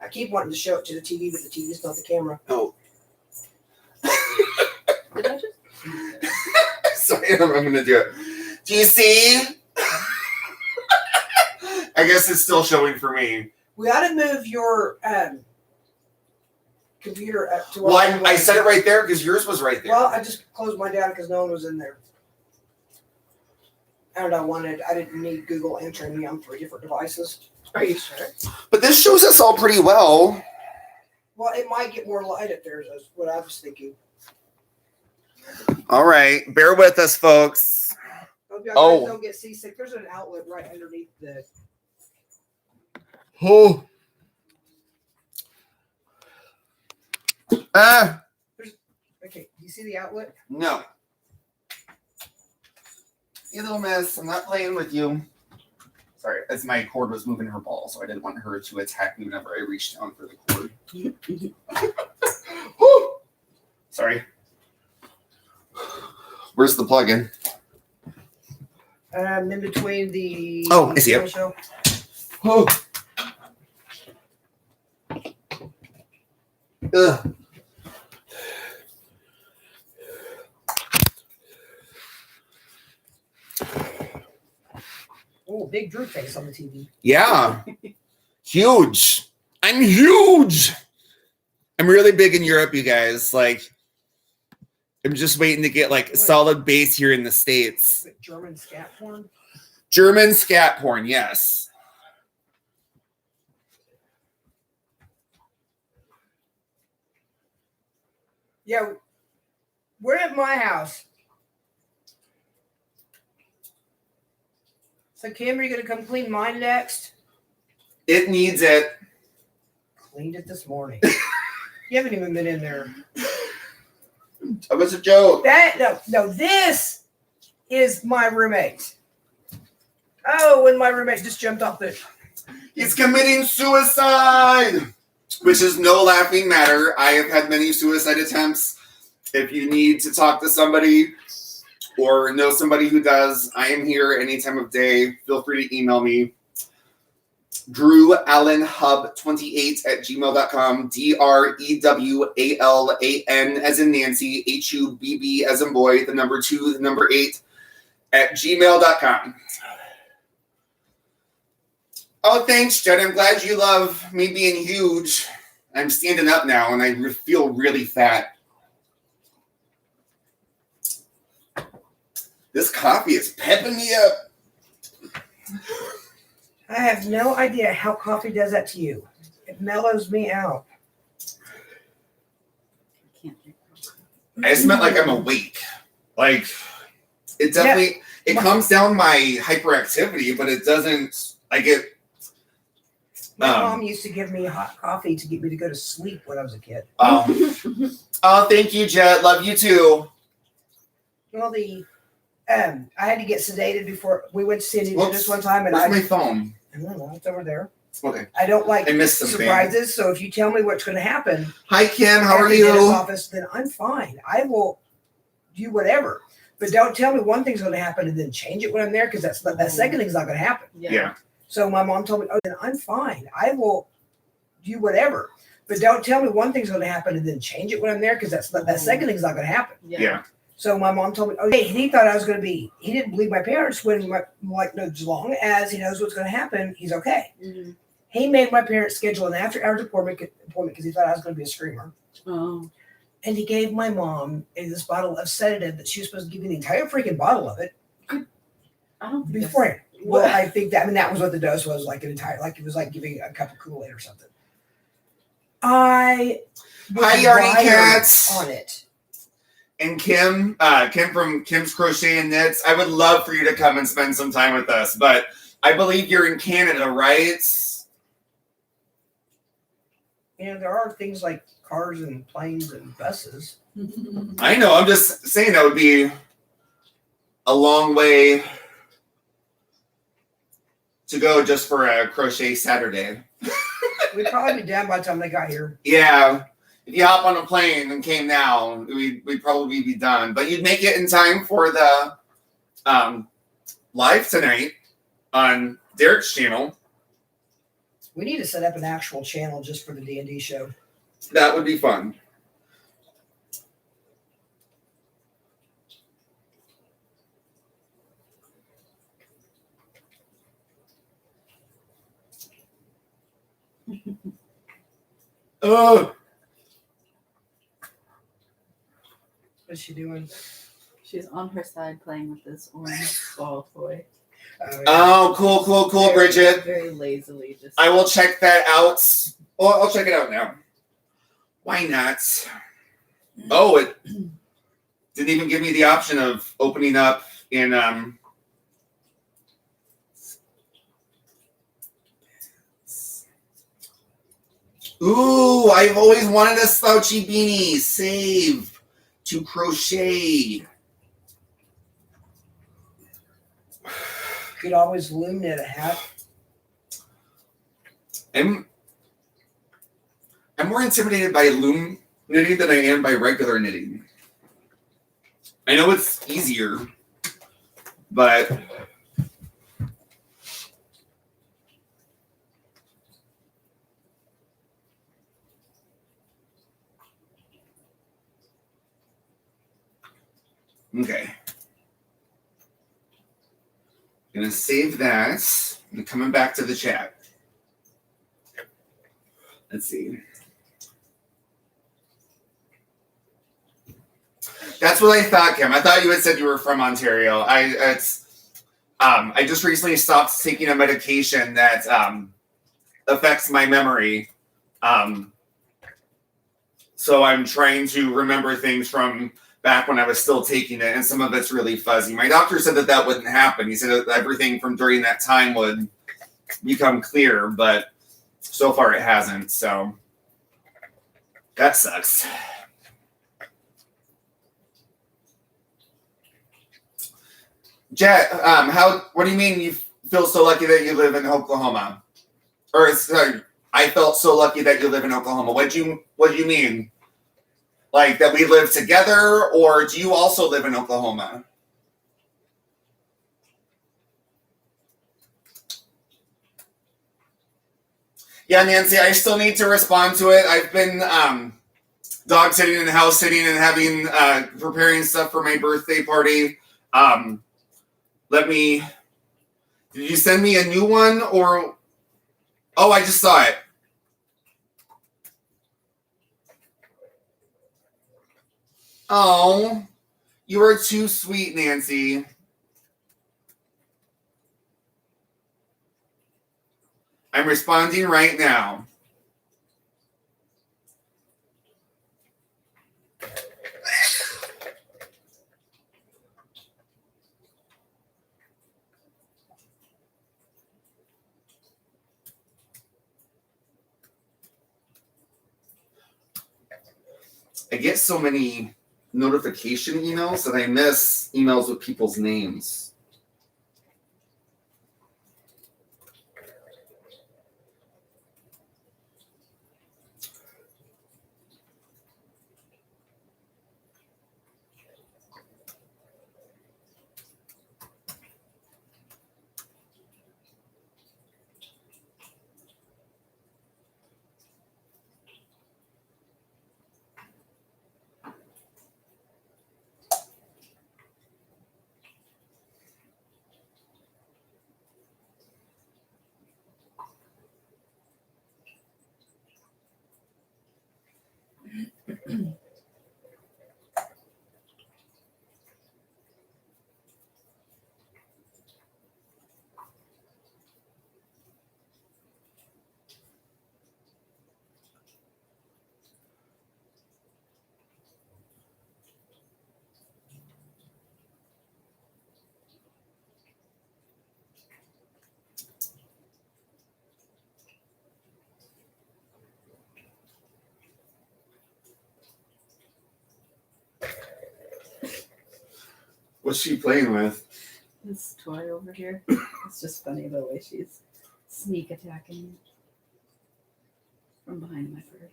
A: I keep wanting to show it to the TV, but the TV's not the camera.
B: Oh.
C: Did I just?
B: Sorry, I'm going to do it. Do you see? I guess it's still showing for me.
A: We ought to move your computer up to.
B: Well, I said it right there because yours was right there.
A: Well, I just closed mine down because no one was in there. And I didn't need Google answering me on 3 different devices.
C: Are you sure?
B: But this shows us all pretty well.
A: Well, it might get more light up there, is what I was thinking.
B: All right. Bear with us, folks.
A: Hope y'all
B: Oh.
A: guys don't get seasick. There's an outlet right underneath the.
B: Oh.
A: Okay, you see the outlet?
B: No. You little miss, I'm not playing with you. Sorry, as my cord was moving her ball, so I didn't want her to attack me whenever I reached down for the cord. Woo! Sorry. Where's the plug-in?
A: In between the.
B: Oh, I see it.
A: Show.
B: Oh. Ugh.
A: Oh, big Drew face on the TV.
B: Yeah. Huge. I'm huge. I'm really big in Europe, you guys. Like, I'm just waiting to get like solid base here in the States.
A: German scat porn.
B: German scat porn, yes.
A: Yeah, we're at my house. So, Kim, are you going to come clean mine next?
B: It needs it.
A: Cleaned it this morning. You haven't even been in there.
B: That was a joke.
A: No, this is my roommate. Oh, when my roommate just jumped off the.
B: He's committing suicide, which is no laughing matter. I have had many suicide attempts. If you need to talk to somebody or know somebody who does, I am here any time of day. Feel free to email me. DrewAllenHub28@gmail.com. DrEWALAN as in Nancy, HUBB as in boy, the number 2, the number 8 @gmail.com. Oh, thanks, Jen. I'm glad you love me being huge. I'm standing up now, and I feel really fat. This coffee is pepping me up.
A: I have no idea how coffee does that to you. It mellows me out.
B: I just meant like I'm awake. Like, it definitely, it calms down my hyperactivity, but it doesn't, I get...
A: My mom used to give me hot coffee to get me to go to sleep when I was a kid.
B: Oh, thank you, Jet. Love you too.
A: Well, I had to get sedated before we went to see a dentist one time, and
B: where's my phone?
A: I don't know, it's over there.
B: Okay.
A: I don't like
B: I missed something.
A: surprises, so if you tell me what's going to happen,
B: hi Kim, how
A: at
B: are
A: the
B: you?
A: dentist's office, then I'm fine. I will do whatever, but don't tell me one thing's going to happen and then change it when I'm there, because that second thing's not going to happen.
B: Yeah.
A: So my mom told me, "Oh, then I'm fine. I will do whatever, but don't tell me one thing's going to happen and then change it when I'm there, because that second thing's not going to happen."
B: Yeah.
A: So my mom told me, "Oh, hey," he thought I was going to be. He didn't believe my parents when, as long as he knows what's going to happen, he's okay.
C: Mm-hmm.
A: He made my parents schedule an after-hours appointment because he thought I was going to be a screamer.
C: Oh.
A: And he gave my mom this bottle of sedative that she was supposed to give me the entire freaking bottle of it
C: I don't think
A: beforehand. Well, I think that was what the dose was, like an entire, like it was like giving a cup of Kool-Aid or something. I was
B: Hi, Yarny
A: wired
B: Cats.
A: on it.
B: And Kim from Kim's Crochet and Knits, I would love for you to come and spend some time with us, but I believe you're in Canada, right?
A: You know, there are things like cars and planes and buses.
B: I know, I'm just saying that would be a long way to go just for a crochet Saturday.
A: We'd probably be done by the time they got here.
B: Yeah, if you hop on a plane and came now, we'd probably be done. But you'd make it in time for the live tonight on Derek's channel.
A: We need to set up an actual channel just for the D&D show.
B: That would be fun. Oh,
A: What's she doing?
C: She's on her side playing with this orange ball toy.
B: oh, cool, Bridget.
C: Very lazily, just.
B: I will check that out. Well, I'll check it out now. Why not? Oh, it didn't even give me the option of opening up in Ooh, I've always wanted a slouchy beanie. Save to crochet.
A: Could always loom knit a hat.
B: I'm more intimidated by loom knitting than I am by regular knitting. I know it's easier, but okay. Gonna save that. I'm coming back to the chat. Let's see. That's what I thought, Kim. I thought you had said you were from Ontario. I just recently stopped taking a medication that affects my memory. So I'm trying to remember things from back when I was still taking it, and some of it's really fuzzy. My doctor said that wouldn't happen. He said that everything from during that time would become clear, but so far it hasn't. So that sucks. Jet, what do you mean you feel so lucky that you live in Oklahoma? Or sorry, I felt so lucky that you live in Oklahoma. What do you mean? Like that we live together, or do you also live in Oklahoma? Yeah, Nancy, I still need to respond to it. I've been dog sitting and house sitting and having preparing stuff for my birthday party. Did you send me a new one, or Oh, I just saw it. Oh, you are too sweet, Nancy. I'm responding right now. I get so many notification emails that I miss emails with people's names. What's she playing with?
C: This toy over here. It's just funny the way she's sneak attacking me from behind my fur.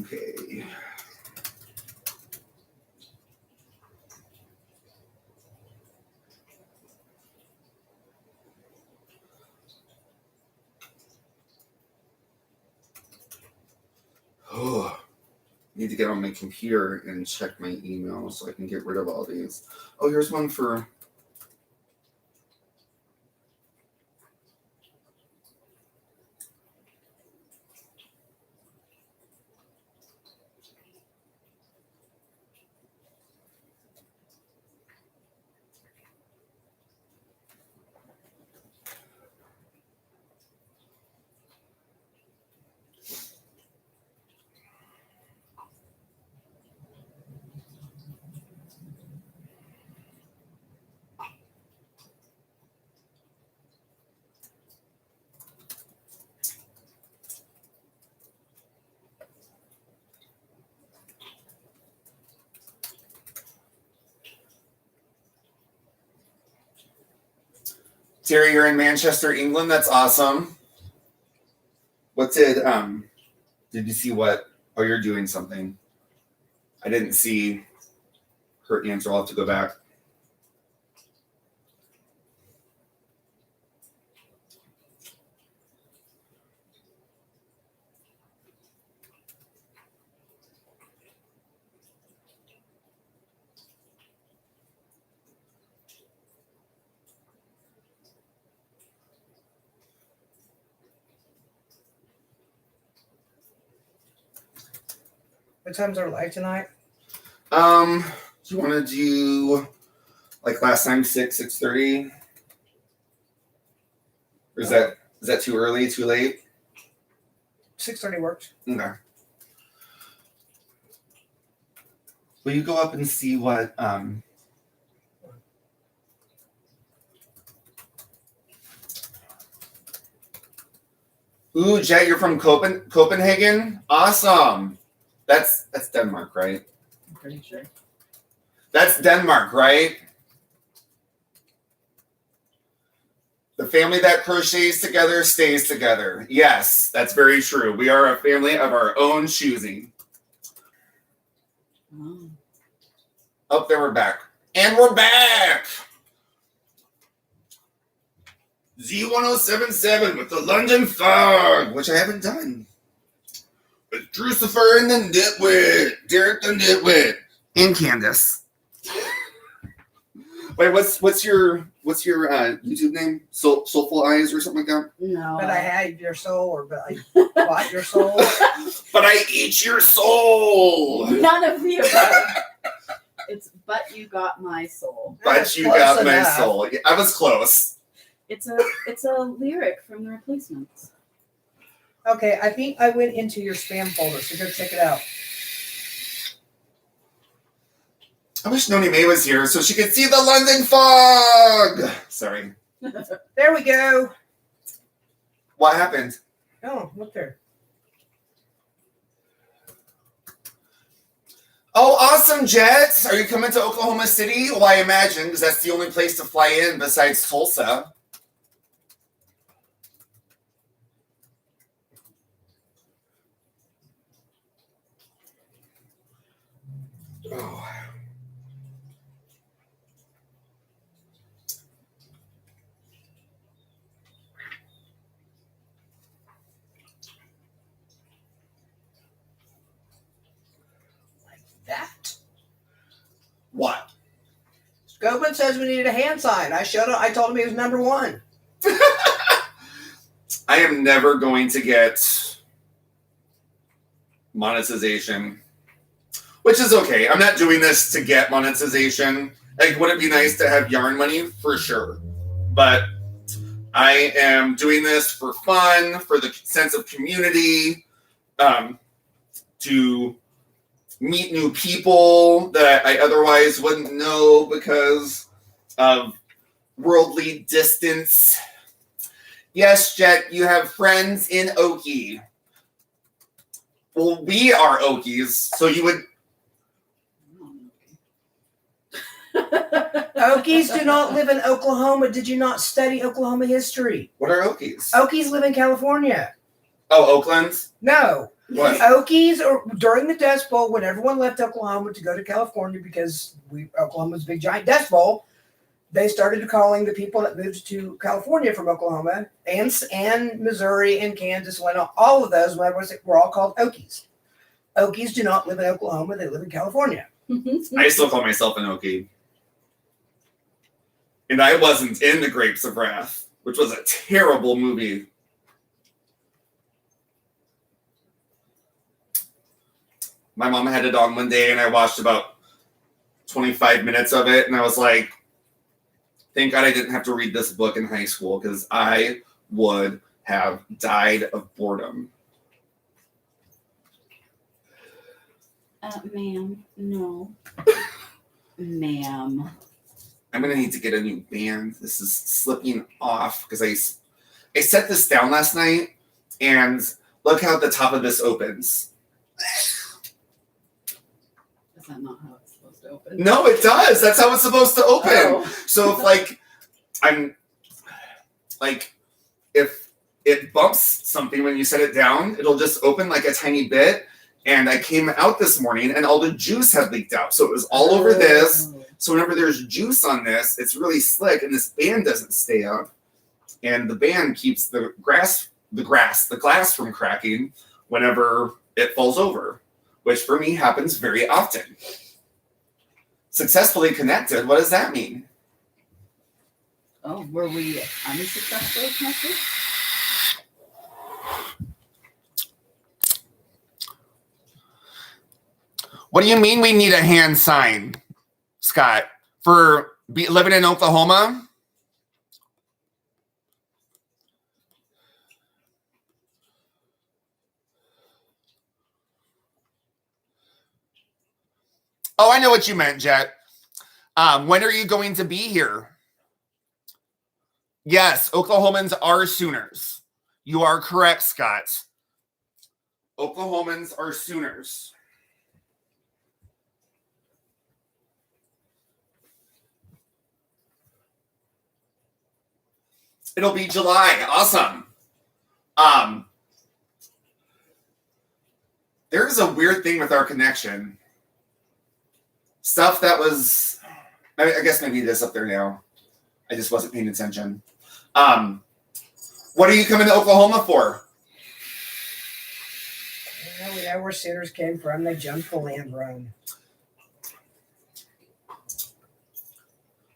B: Okay. Oh, need to get on my computer and check my email so I can get rid of all these. Oh, here's one for... Terry, you're in Manchester, England. That's awesome. What did you see what? Oh, you're doing something. I didn't see her answer. I'll have to go back.
A: What time's our live tonight?
B: Do you want to do like last time 6:30? Or is that too early, too late?
A: 6:30 works.
B: Okay. Will you go up and see what Ooh, Jet, you're from Copenhagen? Awesome. That's Denmark, right?
C: I'm pretty sure.
B: That's Denmark, right? The family that crochets together stays together. Yes, that's very true. We are a family of our own choosing.
C: Oh.
B: Oh, there we're back. And we're back! Z1077 with the London Fog, which I haven't done. With Drucifer and the Nitwit, Derek the Nitwit, and Candace. Wait, what's your YouTube name? Soulful Eyes or something like that?
C: No.
A: But I had your soul, or but I bought your soul.
B: But I eat your soul.
C: None of the above. It's but you got my soul.
B: But you
A: Close
B: got my
A: enough.
B: soul. Yeah, I was close.
C: It's a lyric from The Replacements.
A: Okay, I think I went into your spam folder, so go check it out.
B: I wish Noni May was here so she could see the London Fog. Sorry.
A: There we go.
B: What happened?
A: Oh, look there.
B: Oh, awesome, Jets. Are you coming to Oklahoma City? Well, I imagine, because that's the only place to fly in besides Tulsa. Oh.
A: That.
B: What?
A: Scobin says we needed a hand sign. I told him he was number one.
B: I am never going to get monetization, which is okay. I'm not doing this to get monetization. Like, would it be nice to have yarn money? For sure. But I am doing this for fun, for the sense of community, to meet new people that I otherwise wouldn't know because of worldly distance. Yes, Jet, you have friends in Okie. Well, we are Okies, so you would...
A: Okies do not live in Oklahoma. Did you not study Oklahoma history?
B: What are Okies?
A: Okies live in California.
B: Oh, Oakland?
A: No.
B: What?
A: Okies, or during the Dust Bowl, when everyone left Oklahoma to go to California because Oklahoma's a big giant Dust Bowl, they started calling the people that moved to California from Oklahoma and Missouri and Kansas, all of those were all called Okies. Okies do not live in Oklahoma; they live in California.
B: I still call myself an Okie. And I wasn't in The Grapes of Wrath, which was a terrible movie. My mom had it on one day, and I watched about 25 minutes of it, and I was like, thank God I didn't have to read this book in high school, because I would have died of boredom.
C: Ma'am, no. Ma'am.
B: I'm going to need to get a new band. This is slipping off, because I set this down last night, and look how the top of this opens.
C: Is that not how it's supposed to open?
B: No, it does. That's how it's supposed to open.
C: Oh.
B: So if it bumps something when you set it down, it'll just open like a tiny bit. And I came out this morning and all the juice had leaked out. So it was all over this. So whenever there's juice on this, it's really slick and this band doesn't stay up. And the band keeps the glass from cracking whenever it falls over, which for me happens very often. Successfully connected, what does that mean?
C: Oh, were we unsuccessfully connected?
B: What do you mean we need a hand sign, Scott, for living in Oklahoma? Oh, I know what you meant, Jet. When are you going to be here? Yes, Oklahomans are Sooners. You are correct, Scott. Oklahomans are Sooners. It'll be July. Awesome. There's a weird thing with our connection. stuff that was, I guess maybe it is up there now. I just wasn't paying attention. What are you coming to Oklahoma for?
A: Well, we know where Sooners came from. They jumped the land run.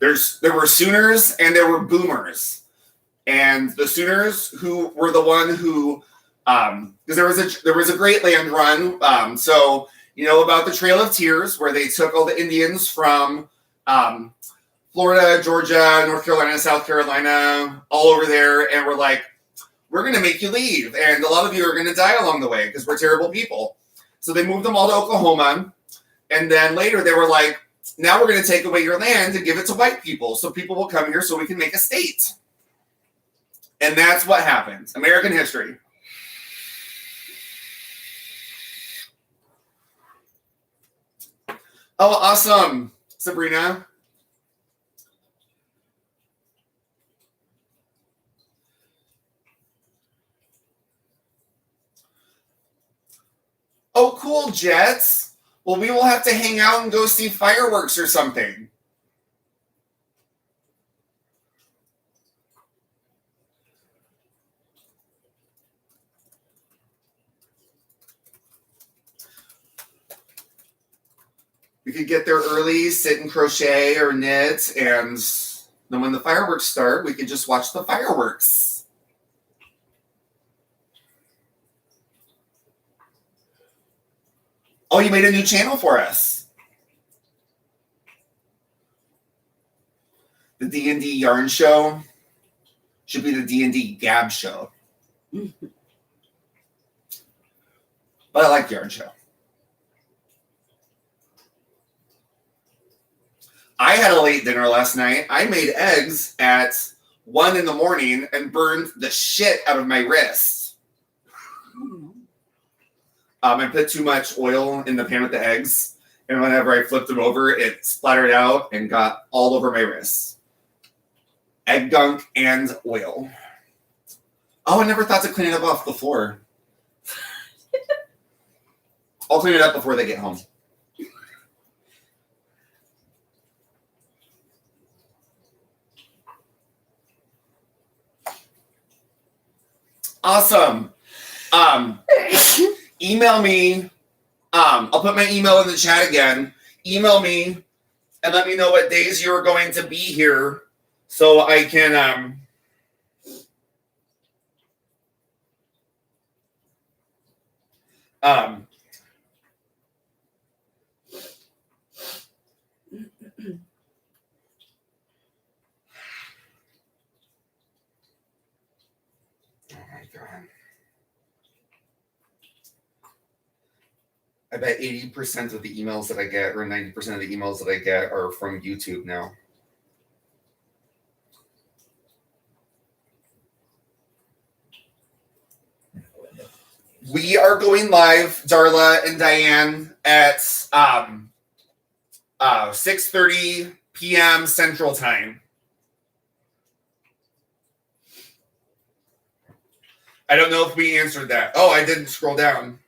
B: There were Sooners and there were Boomers. And the Sooners who were the one who, because there was a great land run. So you know about the Trail of Tears, where they took all the Indians from Florida, Georgia, North Carolina, South Carolina, all over there, and we're like, we're going to make you leave, and a lot of you are going to die along the way because we're terrible people. So they moved them all to Oklahoma, and then later they were like, now we're going to take away your land and give it to white people, so people will come here so we can make a state. And that's what happened. American history. Oh, awesome, Sabrina. Oh, cool, Jets. Well, we will have to hang out and go see fireworks or something. We could get there early, sit and crochet or knit, and then when the fireworks start, we could just watch the fireworks. Oh, you made a new channel for us. The D&D Yarn Show should be the D&D Gab Show. But I like Yarn Show. I had a late dinner last night. I made eggs at 1 a.m. and burned the shit out of my wrist. I put too much oil in the pan with the eggs, and whenever I flipped them over, it splattered out and got all over my wrists. Egg gunk and oil. Oh, I never thought to clean it up off the floor. I'll clean it up before they get home. Awesome. Email me. I'll put my email in the chat again. Email me and let me know what days you're going to be here so I can I bet 80% of the emails that I get, or 90% of the emails that I get, are from YouTube now. We are going live, Darla and Diane, at 6:30 p.m. Central Time. I don't know if we answered that. Oh, I didn't scroll down.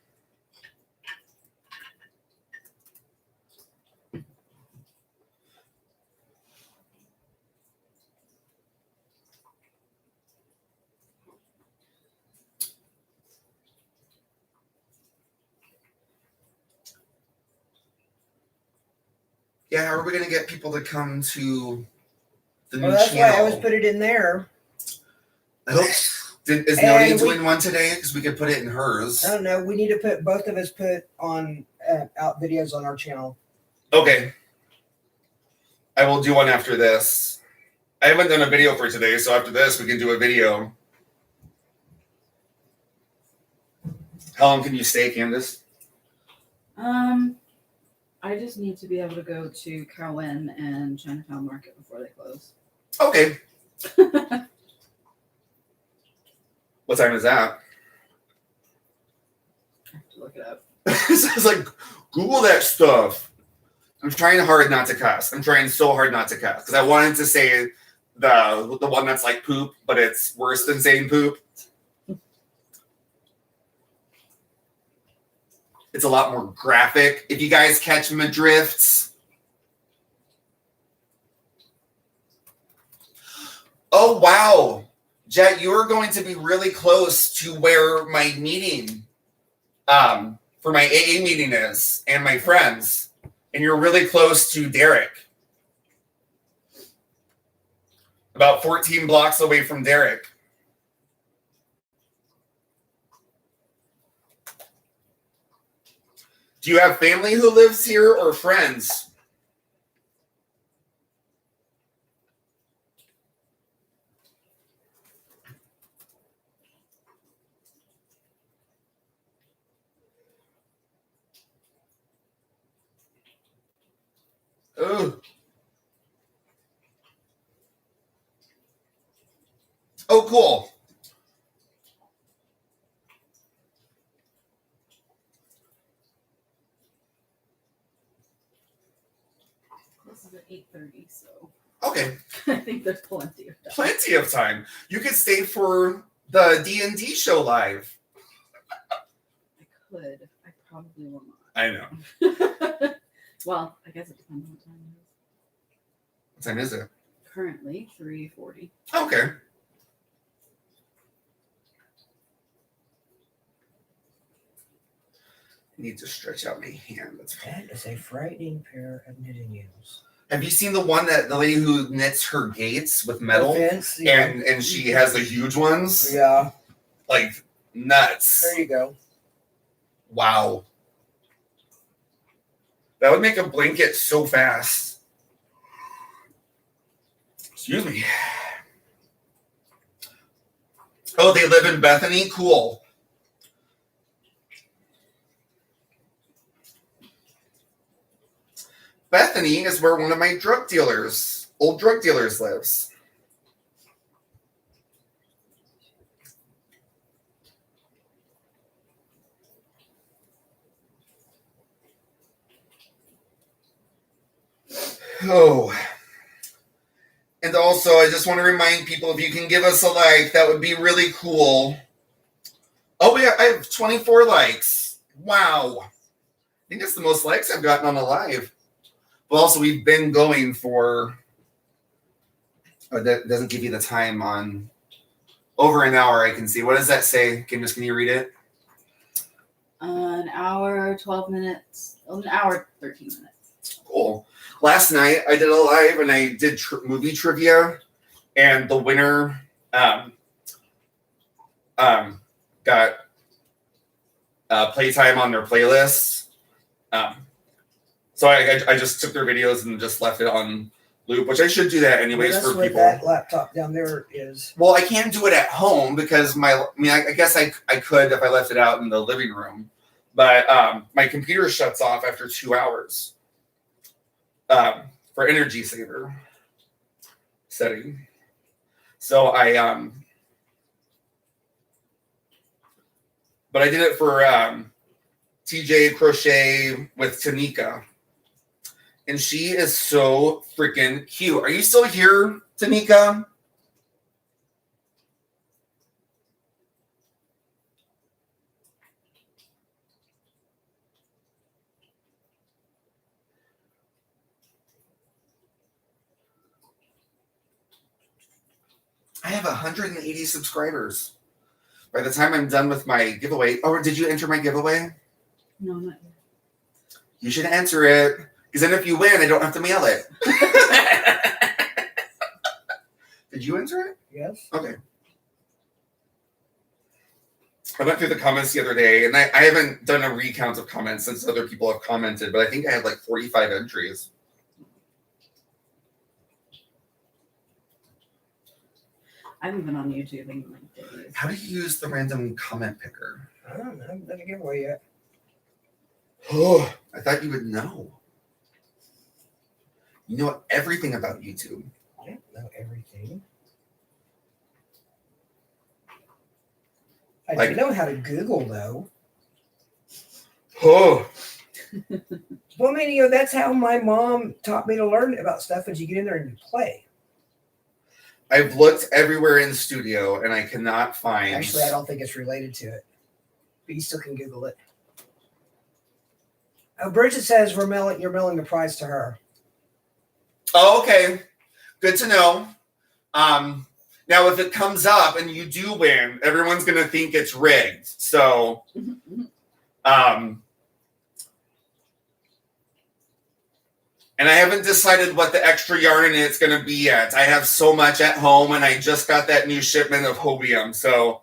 B: Yeah, how are we going to get people to come to the new
A: That's
B: channel?
A: why I always put it in there.
B: I hope. Is Noni doing one today? Because we could put it in hers.
A: I don't know. We need to put both of us put on out videos on our channel.
B: Okay. I will do one after this. I haven't done a video for today, so after this we can do a video. How long can you stay, Candace?
C: I just need to be able to go to Cowan and Chinatown Market before they close.
B: Okay. What time is that?
C: I have to look it up.
B: It's like, Google that stuff. I'm trying hard not to cuss. I'm trying so hard not to cuss because I wanted to say the one that's like poop, but it's worse than saying poop. It's a lot more graphic. If you guys catch my drifts, Oh, wow. Jet, you are going to be really close to where my meeting for my AA meeting is and my friends. And you're really close to Derek. About 14 blocks away from Derek. Do you have family who lives here or friends? Oh. Oh, cool.
C: This is at 8:30, so
B: Okay.
C: I think there's plenty of time.
B: Plenty of time. You could stay for the D&D show live.
C: I could. I probably will not.
B: I know.
C: Well, I guess it depends on what time it is.
B: What time is it?
C: Currently 3:40.
B: Okay. I need to stretch out my hand. That's
A: That is a frightening pair of knitting needles.
B: Have you seen the one that the lady who knits her gates with metal?
A: Fence, yeah.
B: And she has the huge ones?
A: Yeah.
B: Like nuts.
A: There you go.
B: Wow. That would make a blanket so fast. Excuse me. Oh, they live in Bethany? Cool. Bethany is where one of my old drug dealers lives. Oh. And also, I just want to remind people, if you can give us a like, that would be really cool. Oh, I have 24 likes. Wow. I think that's the most likes I've gotten on a live. But also, we've been going for, that doesn't give you the time on, over an hour, I can see. What does that say? Can you read it?
C: An hour, 12 minutes. An hour, 13 minutes.
B: Cool. Last night, I did a live, and I did movie trivia, and the winner got playtime on their playlist. So I just took their videos and just left it on loop, which I should do that anyways
A: That's
B: for
A: what
B: people.
A: that laptop down there is.
B: Well, I can't do it at home because I guess I could if I left it out in the living room, but my computer shuts off after 2 hours for energy saver setting. So but I did it for TJ Crochet with Tanika. And she is so freaking cute. Are you still here, Tanika? I have 180 subscribers. By the time I'm done with my giveaway, did you enter my giveaway?
C: No, not yet.
B: You should answer it. Because then if you win, I don't have to mail it. Did you enter it?
A: Yes.
B: Okay. I went through the comments the other day, and I haven't done a recount of comments since other people have commented, but I think I had like 45 entries.
C: I haven't been on YouTube in like days.
B: How do you use the random comment picker?
A: I don't know. I haven't done a giveaway yet.
B: Oh, I thought you would know. You know everything about YouTube.
A: I don't know everything. I do know how to Google, though.
B: Oh.
A: Well, I mean, that's how my mom taught me to learn about stuff. As you get in there and you play.
B: I've looked everywhere in studio, and I cannot find...
A: Actually, I don't think it's related to it. But you still can Google it. Bridget says you're mailing the prize to her.
B: Oh, okay. Good to know. Now, if it comes up and you do win, everyone's going to think it's rigged. So, and I haven't decided what the extra yarn in it's going to be yet. I have so much at home, and I just got that new shipment of hobium. So,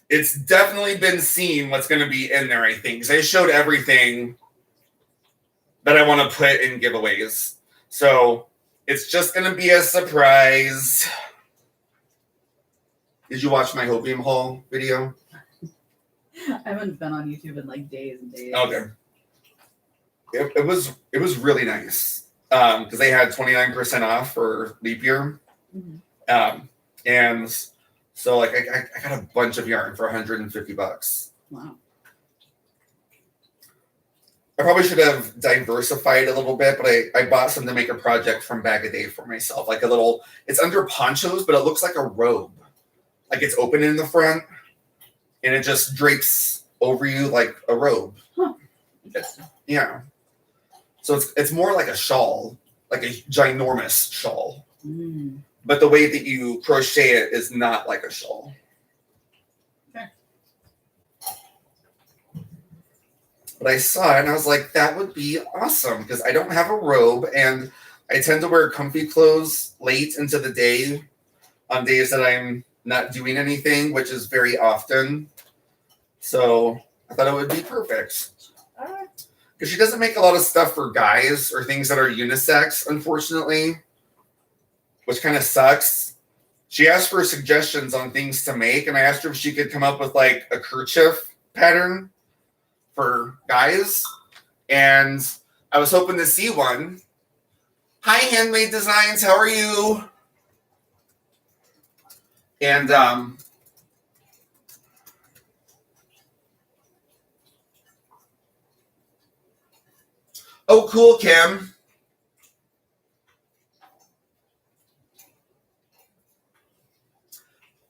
B: it's definitely been seen what's going to be in there, I think. Because I showed everything that I want to put in giveaways. So, it's just going to be a surprise. Did you watch my hopium haul video?
C: I haven't been on YouTube in like days and days.
B: Okay. It was really nice because they had 29% off for leap year.
C: Mm-hmm.
B: And so like I got a bunch of yarn for $150.
C: Wow.
B: I probably should have diversified a little bit, but I bought some to make a project from Bag a Day for myself. Like a little, it's under ponchos, but it looks like a robe. Like it's open in the front and it just drapes over you like a robe.
C: Huh.
B: Yeah. So it's more like a shawl, like a ginormous shawl.
C: Mm.
B: But the way that you crochet it is not like a shawl.
C: Okay.
B: But I saw it and I was like, that would be awesome because I don't have a robe and I tend to wear comfy clothes late into the day on days that I'm not doing anything, which is very often. So I thought it would be perfect. Because she doesn't make a lot of stuff for guys or things that are unisex, unfortunately, which kind of sucks. She asked for suggestions on things to make, and I asked her if she could come up with like a kerchief pattern for guys. And I was hoping to see one. Hi, Handmade Designs. How are you? And oh, cool, Kim.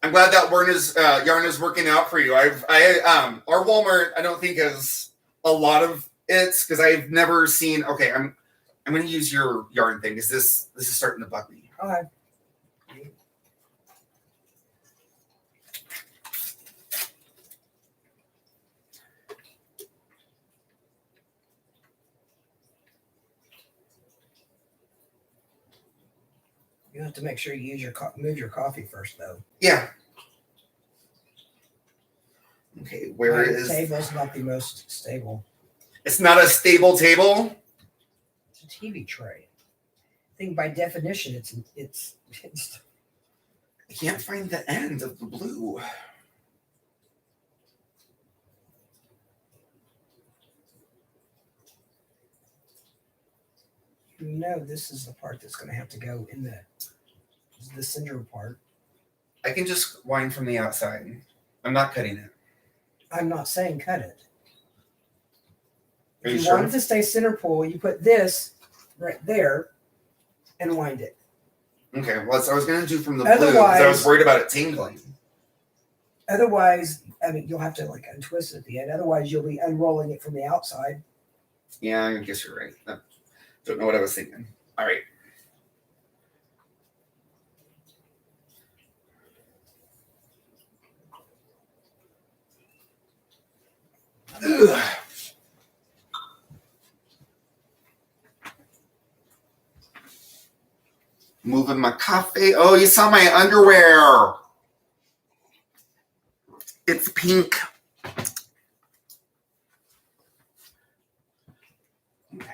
B: I'm glad that yarn is working out for you. Our Walmart I don't think has a lot of it because I've never seen. Okay, I'm going to use your yarn thing. This is starting to bug me.
A: Okay. You have to make sure you use move your coffee first, though.
B: Yeah. Okay, where is
A: the table's not the most stable.
B: It's not a stable table.
A: It's a TV tray. I think by definition, it's.
B: I can't find the end of the blue.
A: No, this is the part that's going to have to go in the center part.
B: I can just wind from the outside. I'm not cutting it.
A: I'm not saying cut it.
B: Are
A: If
B: you
A: you
B: sure?
A: want it to stay center pull, you put this right there and wind it.
B: Okay, well, that's what I was going to do from the blue because I was worried about it tingling.
A: Otherwise, I mean, you'll have to like untwist it at the end. Otherwise, you'll be unrolling it from the outside.
B: Yeah, I guess you're right. I don't know what I was thinking. All right. Ugh. Moving my coffee. Oh, you saw my underwear. It's pink. Okay.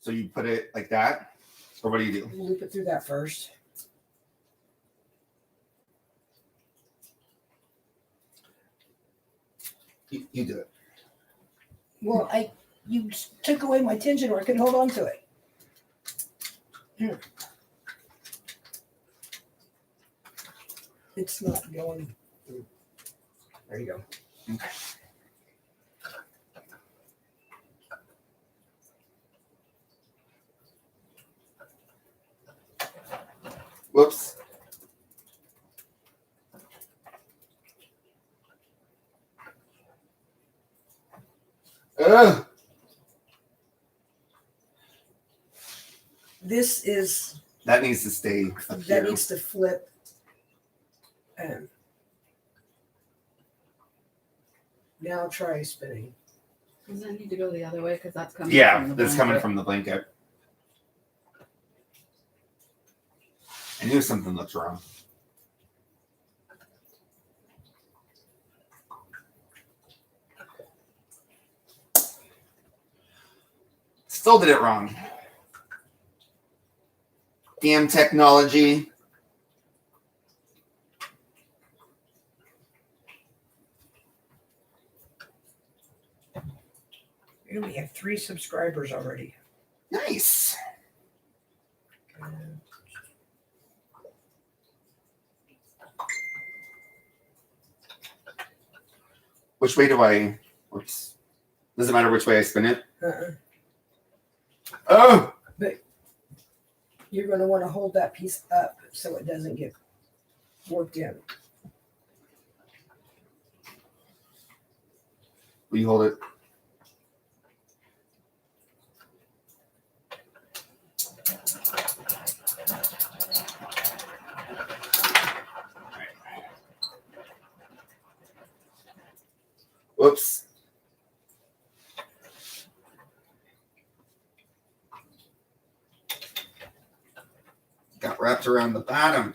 B: So you put it like that? Or what do you do?
A: Loop it through that first.
B: You do it.
A: Well, you took away my tension or I couldn't hold on to it. Here. It's not going through. There you go.
B: Okay. Whoops. Ugh.
A: This is
B: That needs to stay up
A: that
B: here.
A: needs to flip. Now try spinning.
C: Does that need to go the other way? Because that's coming
B: Yeah,
C: from the
B: that's coming
C: blanket.
B: from the blanket. I knew something looked wrong. Still did it wrong. Damn technology.
A: And we have 3 subscribers already.
B: Nice. Which way do I? Whoops. Doesn't matter which way I spin it. Oh!
A: You're going to want to hold that piece up so it doesn't get warped in.
B: Will you hold it? Whoops. Got wrapped around the bottom.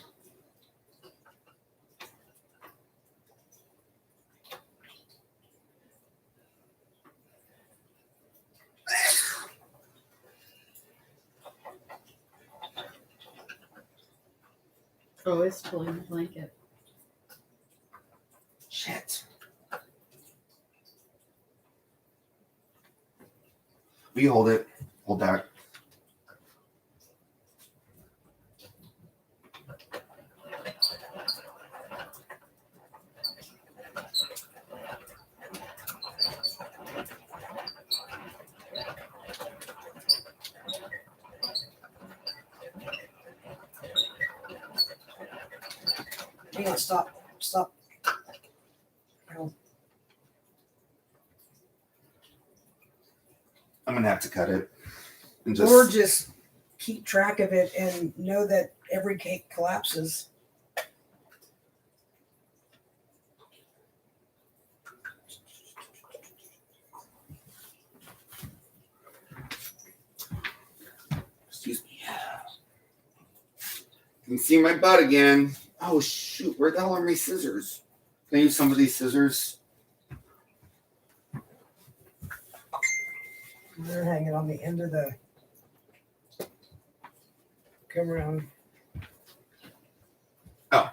C: Oh, it's pulling the blanket.
B: Shit. Will you hold it? Hold that.
A: Hang on, stop. No.
B: I'm gonna have to cut it. And
A: Or just keep track of it and know that every cake collapses.
B: excuse me. You can see my butt again. Oh shoot, where the hell are my scissors? Can I use some of these scissors?
A: They're hanging on the end of the. Come around.
B: Oh.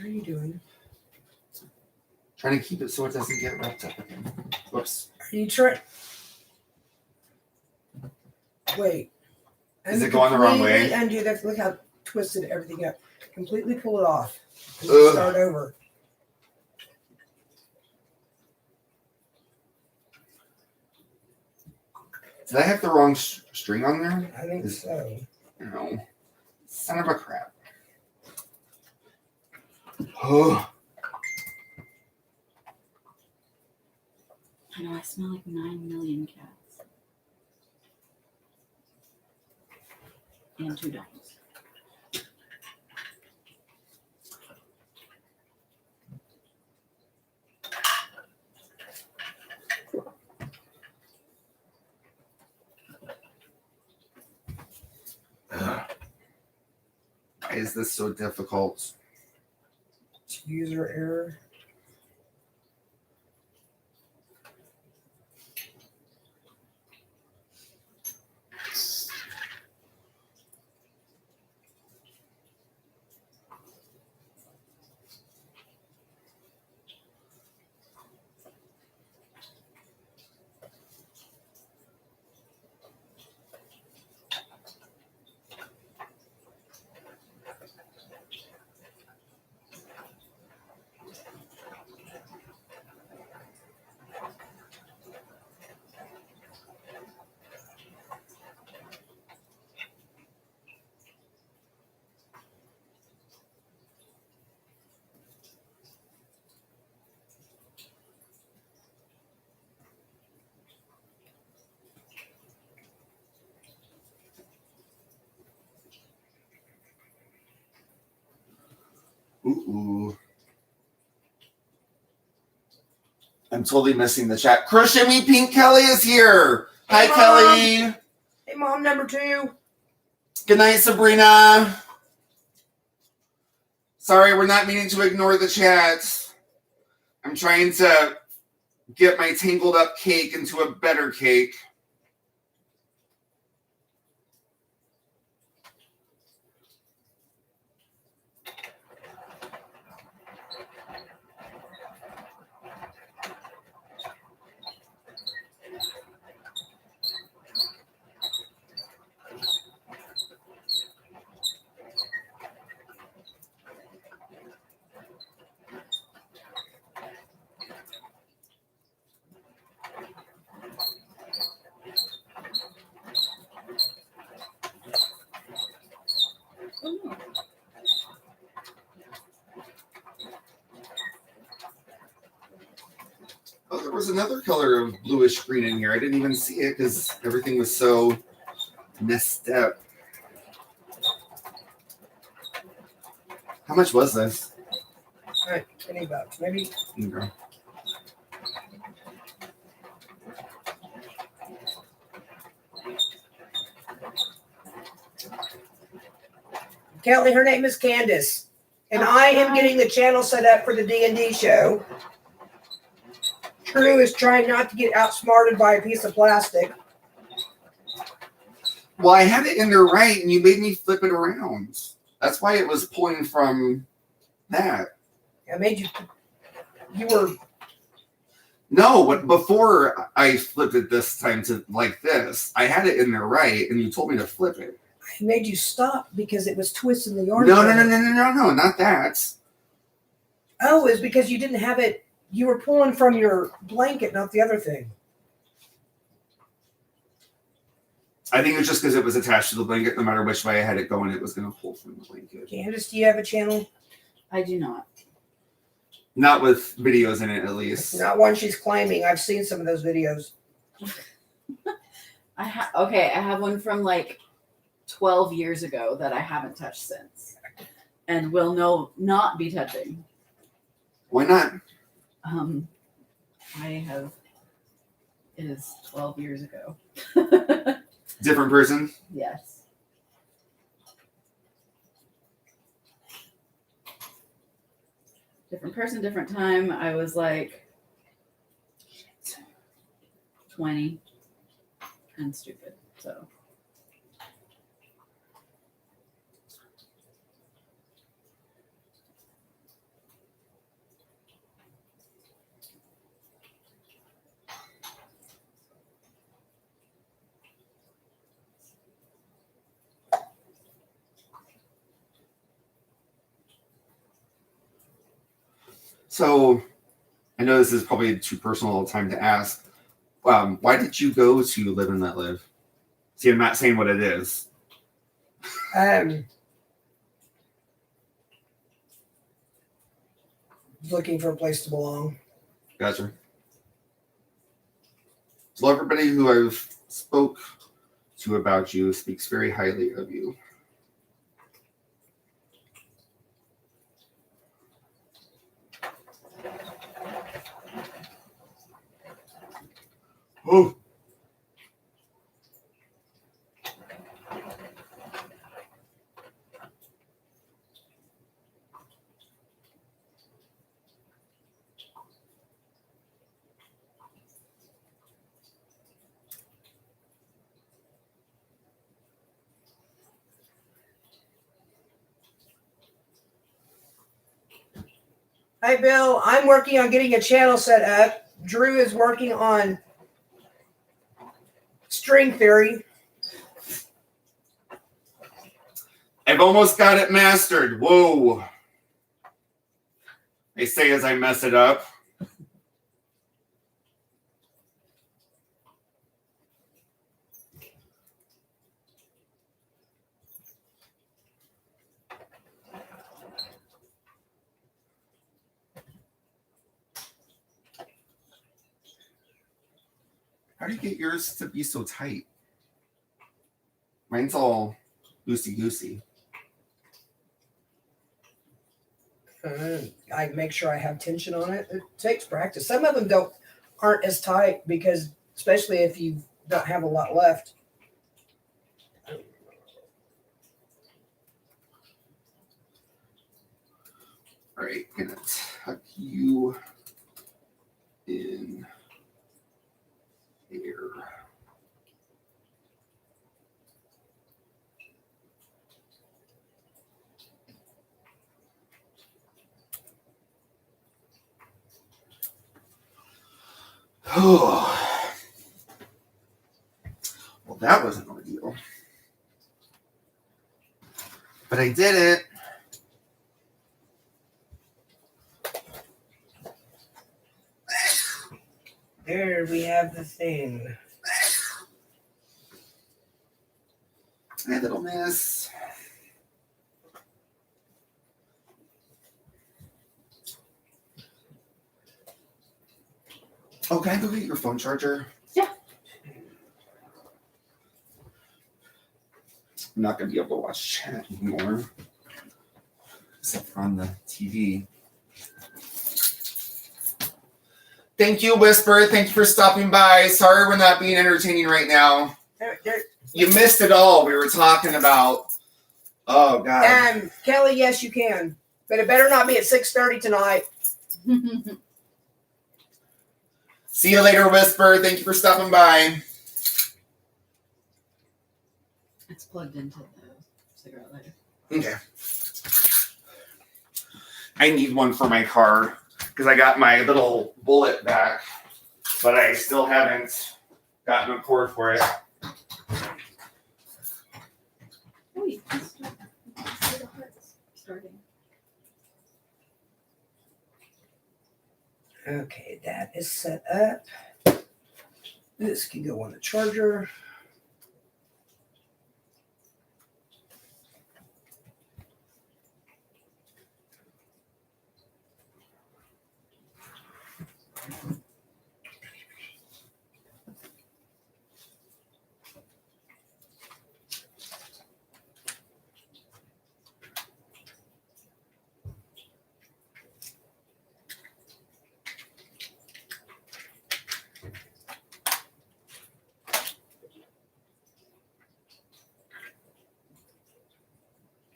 A: What are you doing?
B: Trying to keep it so it doesn't get wrapped up again. Whoops.
A: Are you trying? Wait.
B: Is it going the wrong way?
A: Completely undo that. Look how twisted everything up. Completely pull it off. And
B: Ugh.
A: start over.
B: Did I have the wrong string on there?
A: I think so.
B: No. Son of a crap. Oh.
C: I know, I smell like 9 million cats. And 2 dogs.
B: Why is this so difficult?
A: It's user error.
B: Ooh. I'm totally missing the chat. Crochet Me Pink Kelly is here. Hi,
A: Hey, Mom.
B: Kelly.
A: Hey, Mom number 2.
B: Good night, Sabrina. Sorry, we're not meaning to ignore the chat. I'm trying to get my tangled up cake into a better cake. Oh, there was another color of bluish green in here. I didn't even see it because everything was so messed up. How much was this?
A: All right, $20, maybe.
B: Okay.
A: Kelly, her name is Candace. And I am getting the channel set up for the D&D show. Drew is trying not to get outsmarted by a piece of plastic.
B: Well, I had it in there right, and you made me flip it around. That's why it was pulling from that.
A: I made you. You were.
B: No, but before I flipped it this time to like this, I had it in there right, and you told me to flip it.
A: I made you stop because it was twisting the yarn.
B: No, not that.
A: Oh, it's because you didn't have it. You were pulling from your blanket, not the other thing.
B: I think it's just because it was attached to the blanket. No matter which way I had it going, it was going to pull from the blanket.
A: Candace, do you have a channel?
C: I do not.
B: Not with videos in it, at least.
A: Not one she's claiming. I've seen some of those videos.
C: I have one from like 12 years ago that I haven't touched since, and will not be touching.
B: Why not?
C: I have. It is 12 years ago.
B: Different person?
C: Yes. Different person, different time. I was like 20 and stupid. So.
B: So, I know this is probably too personal a time to ask. Why did you go to Live and Let Live? See, I'm not saying what it is.
A: Looking for a place to belong.
B: Gotcha. So everybody who I've spoke to about you speaks very highly of you. Oh.
A: Hi, Bill. I'm working on getting a channel set up. Drew is working on string theory.
B: I've almost got it mastered. Whoa. They say as I mess it up. How do you get yours to be so tight? Mine's all loosey-goosey.
A: I make sure I have tension on it. It takes practice. Some of them aren't as tight because, especially if you don't have a lot left.
B: All right, gonna tuck you in here. Oh, well, that was an ordeal, but I did it.
A: There we have the thing.
B: Hi, little miss. Oh, can I go get your phone charger?
C: Yeah.
B: I'm not going to be able to watch chat anymore, except for on the TV. Thank you, Whisper. Thank you for stopping by. Sorry we're not being entertaining right now. You missed it all. We were talking about. Oh God.
A: Kelly, yes, you can, but it better not be at 6:30 tonight.
B: See you later, Whisper. Thank you for stopping by.
C: It's plugged into the cigarette lighter.
B: Okay. I need one for my car because I got my little bullet back, but I still haven't gotten a cord for it.
C: Oh, you can start. You can see the hearts starting.
A: Okay, that is set up. This can go on the charger.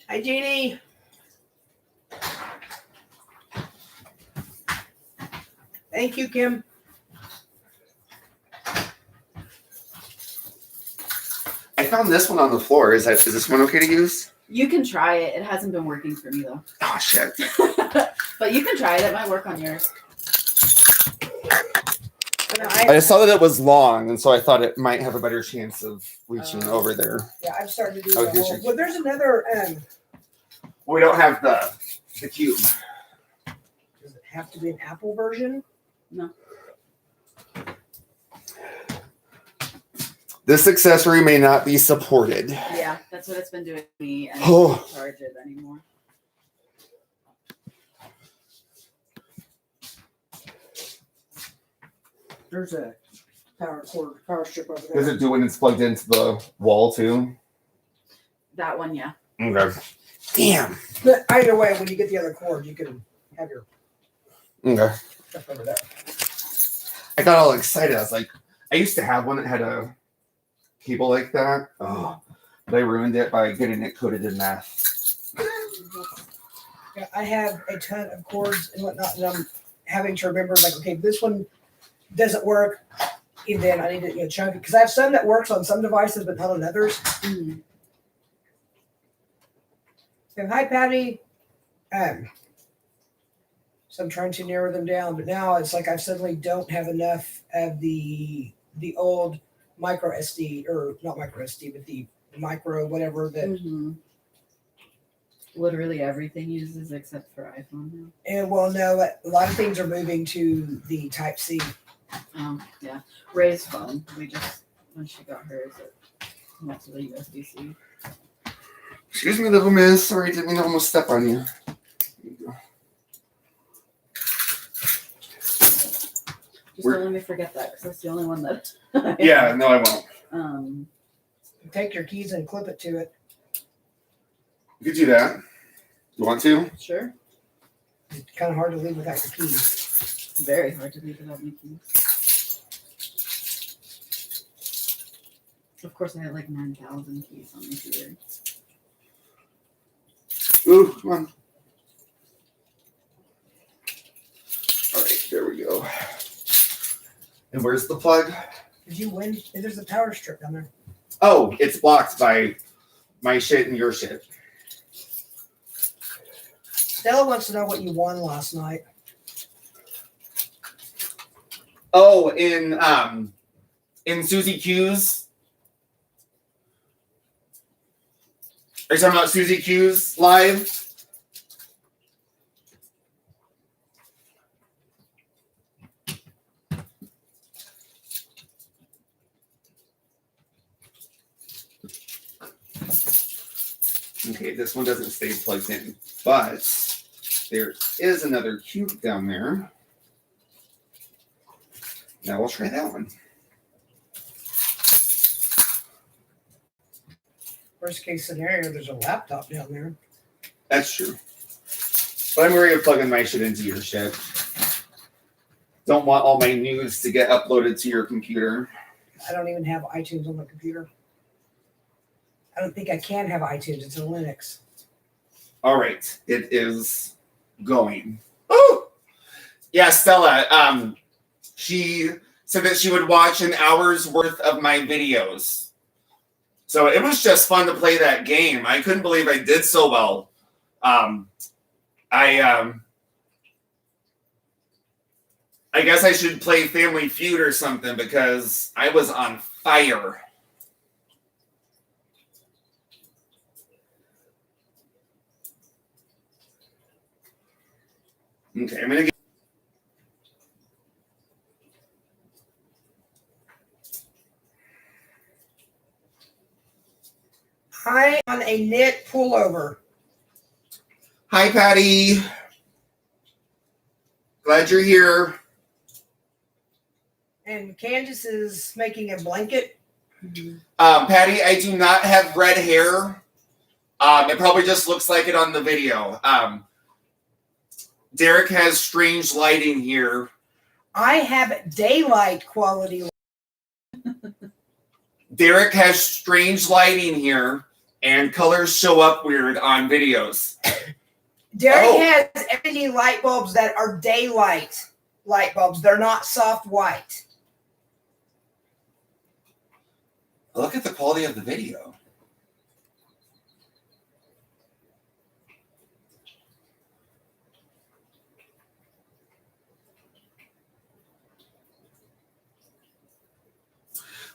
A: Hi, Jeannie. Thank you, Kim.
B: I found this one on the floor. Is this one okay to use?
C: You can try it. It hasn't been working for me though.
B: Oh shit.
C: But you can try it. It might work on yours.
B: I saw that it was long, and so I thought it might have a better chance of reaching over there.
A: Yeah, I've started to do
B: Oh,
A: the
B: here's
A: whole.
B: your-
A: Well, there's another.
B: We don't have the cube.
A: Does it have to be an Apple version?
C: No.
B: This accessory may not be supported.
C: Yeah, that's what it's been doing to me, and
B: Oh.
C: I can't charge it anymore.
A: There's a power strip over there.
B: Does it do when it's plugged into the wall too?
C: That one, yeah.
B: Okay. Damn.
A: But either way, when you get the other cord, you can have your
B: Okay.
A: stuff over there.
B: I got all excited. I was like, I used to have one that had a cable like that. Oh, but I ruined it by getting it coated in meth.
A: Yeah, I have a ton of cords and whatnot, and I'm having to remember, like, okay, this one doesn't work, and then I need to chunk it because I have some that works on some devices, but not on others.
C: Mm.
A: So, hi, Patty. So I'm trying to narrow them down, but now it's like I suddenly don't have enough of the old micro SD, or not micro SD, but the micro whatever that.
C: Mm-hmm. Literally everything uses except for iPhone now.
A: And well, no, a lot of things are moving to the Type C.
C: Yeah. Ray's phone. We just, when she got hers, it went to the USB-C.
B: Excuse me, little miss. Sorry, didn't mean to almost step on you. There you go.
C: Just don't let me forget that, because that's the only one that.
B: Yeah, no, I won't.
A: Take your keys and clip it to it.
B: You could do that. You want to?
C: Sure.
A: It's kind of hard to leave without the keys.
C: Very hard to leave without my keys. Of course, I have like 9,000 keys on my computer.
B: Ooh, come on. All right, there we go. And where's the plug?
A: Did you win? There's a power strip down there.
B: Oh, it's blocked by my shit and your shit.
A: Stella wants to know what you won last night.
B: Oh, in Susie Q's. Are you talking about Susie Q's live? Okay, this one doesn't stay plugged in, but there is another cube down there. Now we'll try that one.
A: Worst case scenario, there's a laptop down there.
B: That's true. But I'm worried of plugging my shit into your shit. Don't want all my news to get uploaded to your computer.
A: I don't even have iTunes on my computer. I don't think I can have iTunes. It's a Linux.
B: All right, it is going. Oh, yeah, Stella. She said that she would watch an hour's worth of my videos. So it was just fun to play that game. I couldn't believe I did so well. I guess I should play Family Feud or something because I was on fire. Okay, I'm gonna get.
A: I'm on a knit pullover.
B: Hi, Patty. Glad you're here.
A: And Candace is making a blanket.
B: Patty, I do not have red hair. It probably just looks like it on the video. Derek has strange lighting here.
A: I have daylight quality.
B: Derek has strange lighting here, and colors show up weird on videos.
A: Derek has LED light bulbs that are daylight light bulbs. They're not soft white.
B: Look at the quality of the video.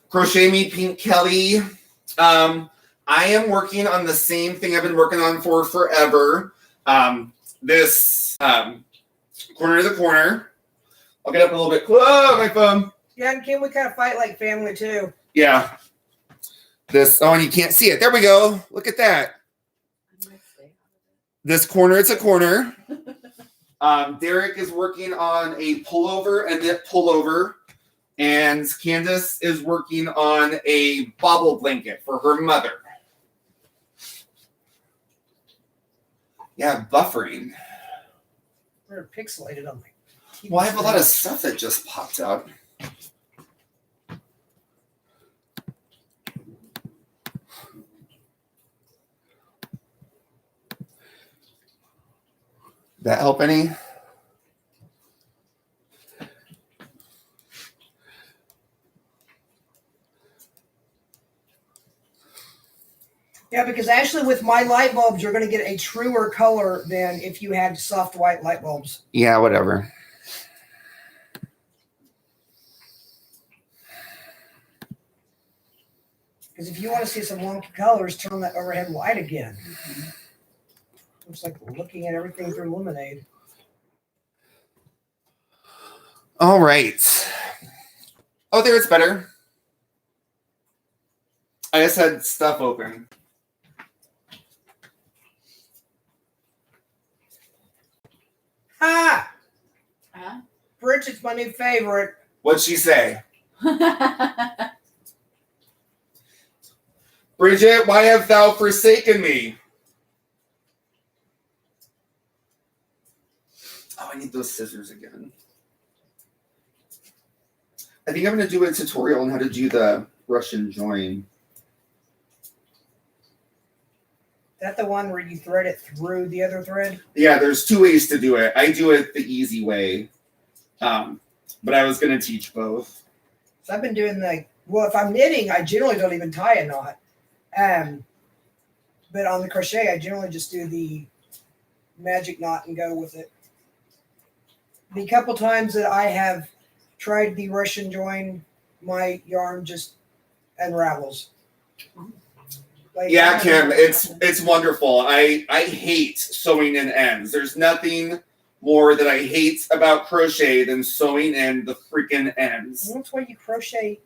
B: Crochet Me Pink Kelly. I am working on the same thing I've been working on for forever. This corner to the corner. I'll get up a little bit. Whoa, my phone.
A: Yeah, and can we kind of fight like family too?
B: Yeah. This, oh, and you can't see it. There we go. Look at that. This corner, it's a corner. Derek is working on a pullover, a knit pullover. And Candace is working on a bobble blanket for her mother. Yeah, buffering.
A: We're pixelated on my TV.
B: Well, I have a lot of stuff that just popped out. That help any?
A: Yeah, because actually with my light bulbs, you're going to get a truer color than if you had soft white light bulbs.
B: Yeah, whatever.
A: Because if you want to see some wonky colors, turn on that overhead light again. Mm-hmm. Looks like we're looking at everything through Lemonade.
B: All right. Oh, there it's better. I just had stuff open.
A: Ah!
C: Huh?
A: Bridget's my new favorite.
B: What'd she say? Bridget, why have thou forsaken me? need those scissors again. I think I'm going to do a tutorial on how to do the Russian join.
A: Is that the one where you thread it through the other thread?
B: Yeah, there's 2 ways to do it. I do it the easy way. But I was going to teach both.
A: So I've been doing if I'm knitting, I generally don't even tie a knot. But on the crochet, I generally just do the magic knot and go with it. The couple times that I have tried the Russian join, my yarn just unravels.
B: Yeah, Kim, it's wonderful. I hate sewing in ends. There's nothing more that I hate about crochet than sewing in the freaking ends.
A: Well, that's why you crochet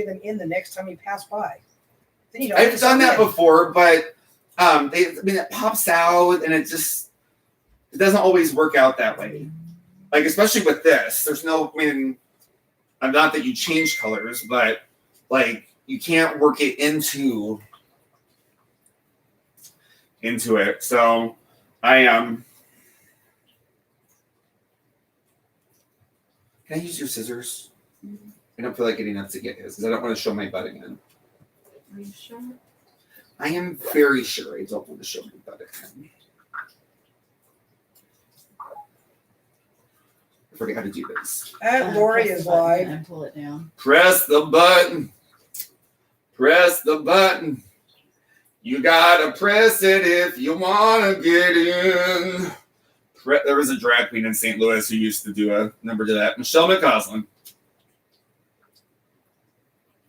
A: them in the next time you pass by. Then you don't
B: I've done that before, but it pops out and it doesn't always work out that way. Like, especially with this, there's no, not that you change colors, but like you can't work it into it. So I can I use your scissors? I don't feel like getting up to get his because I don't want to show my butt again.
C: Are you sure?
B: I am very sure I don't want to show my butt again. I forget how to do this.
A: Lori is live.
C: And pull it down.
B: Press the button. Press the button. You gotta press it if you wanna get in. There was a drag queen in St. Louis who used to do a number to that. Michelle McCausland.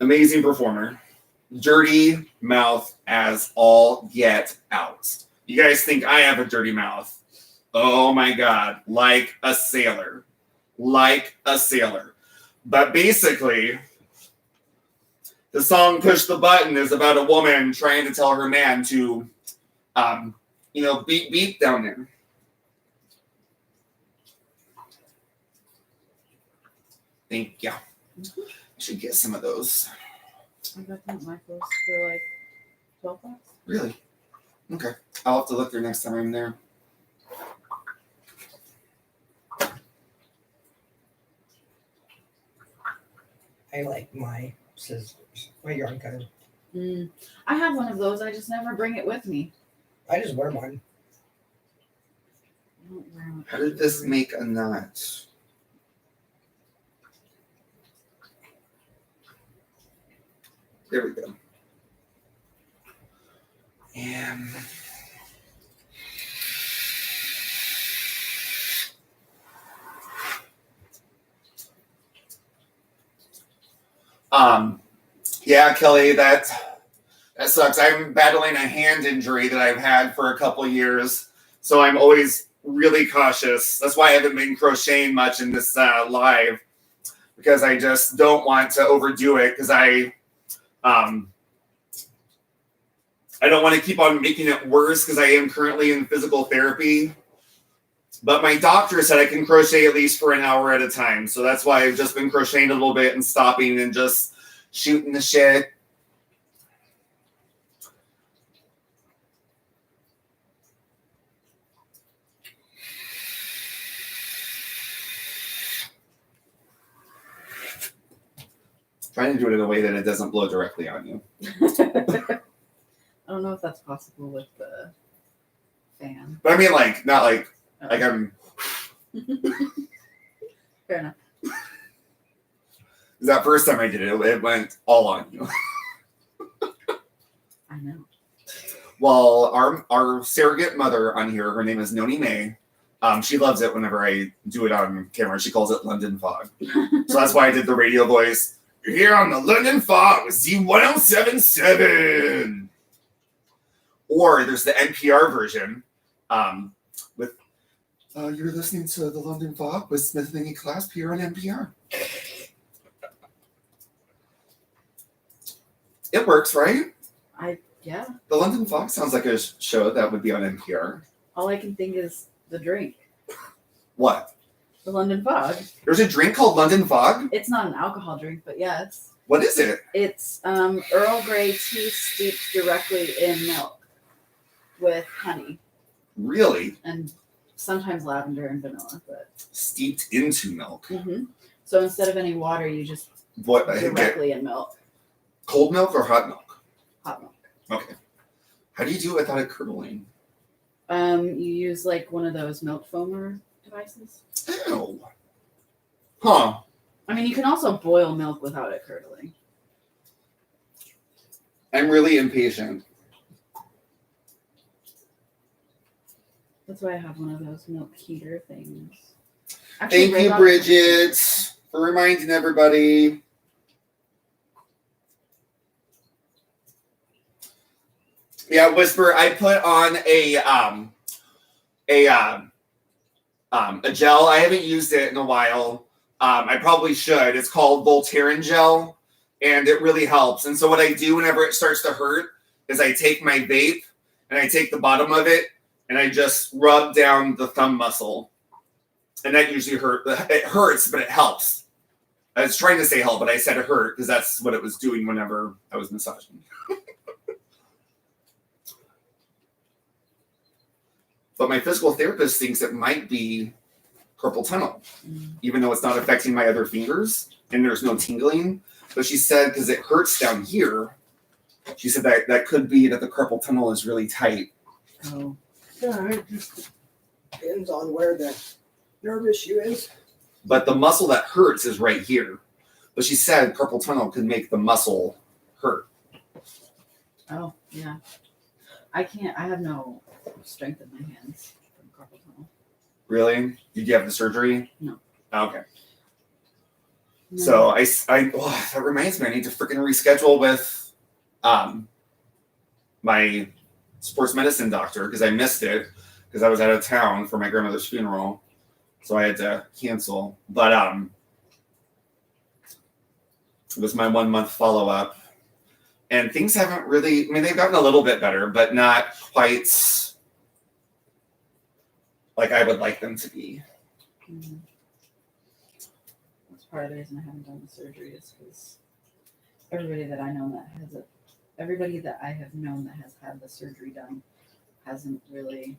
B: Amazing performer. Dirty mouth as all get out. You guys think I have a dirty mouth? Oh my God. Like a sailor. Like a sailor. But basically, the song Push the Button is about a woman trying to tell her man to, beep down there. Thank you. I should get some of those.
C: I got them at my clothes for like $12.
B: Really? Okay. I'll have to look there next time I'm there.
A: I like my scissors, my yarn cutter.
C: I have one of those. I just never bring it with me.
A: I just wear mine.
C: I don't wear them.
B: How did this make a knot? There we go. And yeah, Kelly, that sucks. I'm battling a hand injury that I've had for a couple years, so I'm always really cautious. That's why I haven't been crocheting much in this live, because I just don't want to overdo it, because I don't want to keep on making it worse, because I am currently in physical therapy. But my doctor said I can crochet at least for an hour at a time. So that's why I've just been crocheting a little bit and stopping and just shooting the shit. Trying to do it in a way that it doesn't blow directly on you.
C: I don't know if that's possible with the fan.
B: But I mean, like, not like I'm.
C: Fair enough.
B: That first time I did it, it went all on you.
C: I know.
B: Well, our surrogate mother on here, her name is Noni May. She loves it whenever I do it on camera. She calls it London Fog. So that's why I did the radio voice. You're here on the London Fog with Z1077. Or there's the NPR version with you're listening to the London Fog with Smith and Clasp here on NPR. It works, right?
C: Yeah.
B: The London Fog sounds like a show that would be on NPR.
C: All I can think is the drink.
B: What?
C: The London Fog.
B: There's a drink called London Fog?
C: It's not an alcohol drink, but yes.
B: What is it?
C: It's Earl Grey tea steeped directly in milk with honey.
B: Really?
C: And sometimes lavender and vanilla, but
B: Steeped into milk.
C: so instead of any water, you just
B: What? I get
C: directly in milk,
B: cold milk or hot milk?
C: hot milk.
B: Okay. How do you do it without it curdling?
C: You use like one of those milk foamer devices.
B: Ew. Huh.
C: I mean, you can also boil milk without it curdling.
B: I'm really impatient.
C: That's why I have one of those milk heater things. Actually,
B: Thank you, Bridget, for reminding everybody. Yeah, Whisper, I put on a gel. I haven't used it in a while. I probably should. It's called Voltaren gel, and it really helps. And so what I do whenever it starts to hurt is I take my vape and I take the bottom of it and I just rub down the thumb muscle. And that usually hurts. It hurts, but it helps. I was trying to say help, but I said it hurt because that's what it was doing whenever I was massaging. But my physical therapist thinks it might be carpal tunnel, even though it's not affecting my other fingers and there's no tingling. But she said, because it hurts down here, she said that could be that the carpal tunnel is really tight.
C: Oh.
A: Yeah, it just depends on where the nerve issue is.
B: But the muscle that hurts is right here. But she said carpal tunnel could make the muscle hurt.
C: Oh, yeah. I have no strength in my hands from carpal tunnel.
B: Really? Did you have the surgery?
C: No.
B: Oh, okay.
C: No.
B: So that reminds me, I need to freaking reschedule with my sports medicine doctor because I missed it because I was out of town for my grandmother's funeral. So I had to cancel. But it was my 1 month follow-up. And things haven't really, I mean, they've gotten a little bit better, but not quite like I would like them to be.
C: Mm-hmm. That's part of the reason I haven't done the surgery is because everybody that I know that has it, everybody that I have known that has had the surgery done hasn't really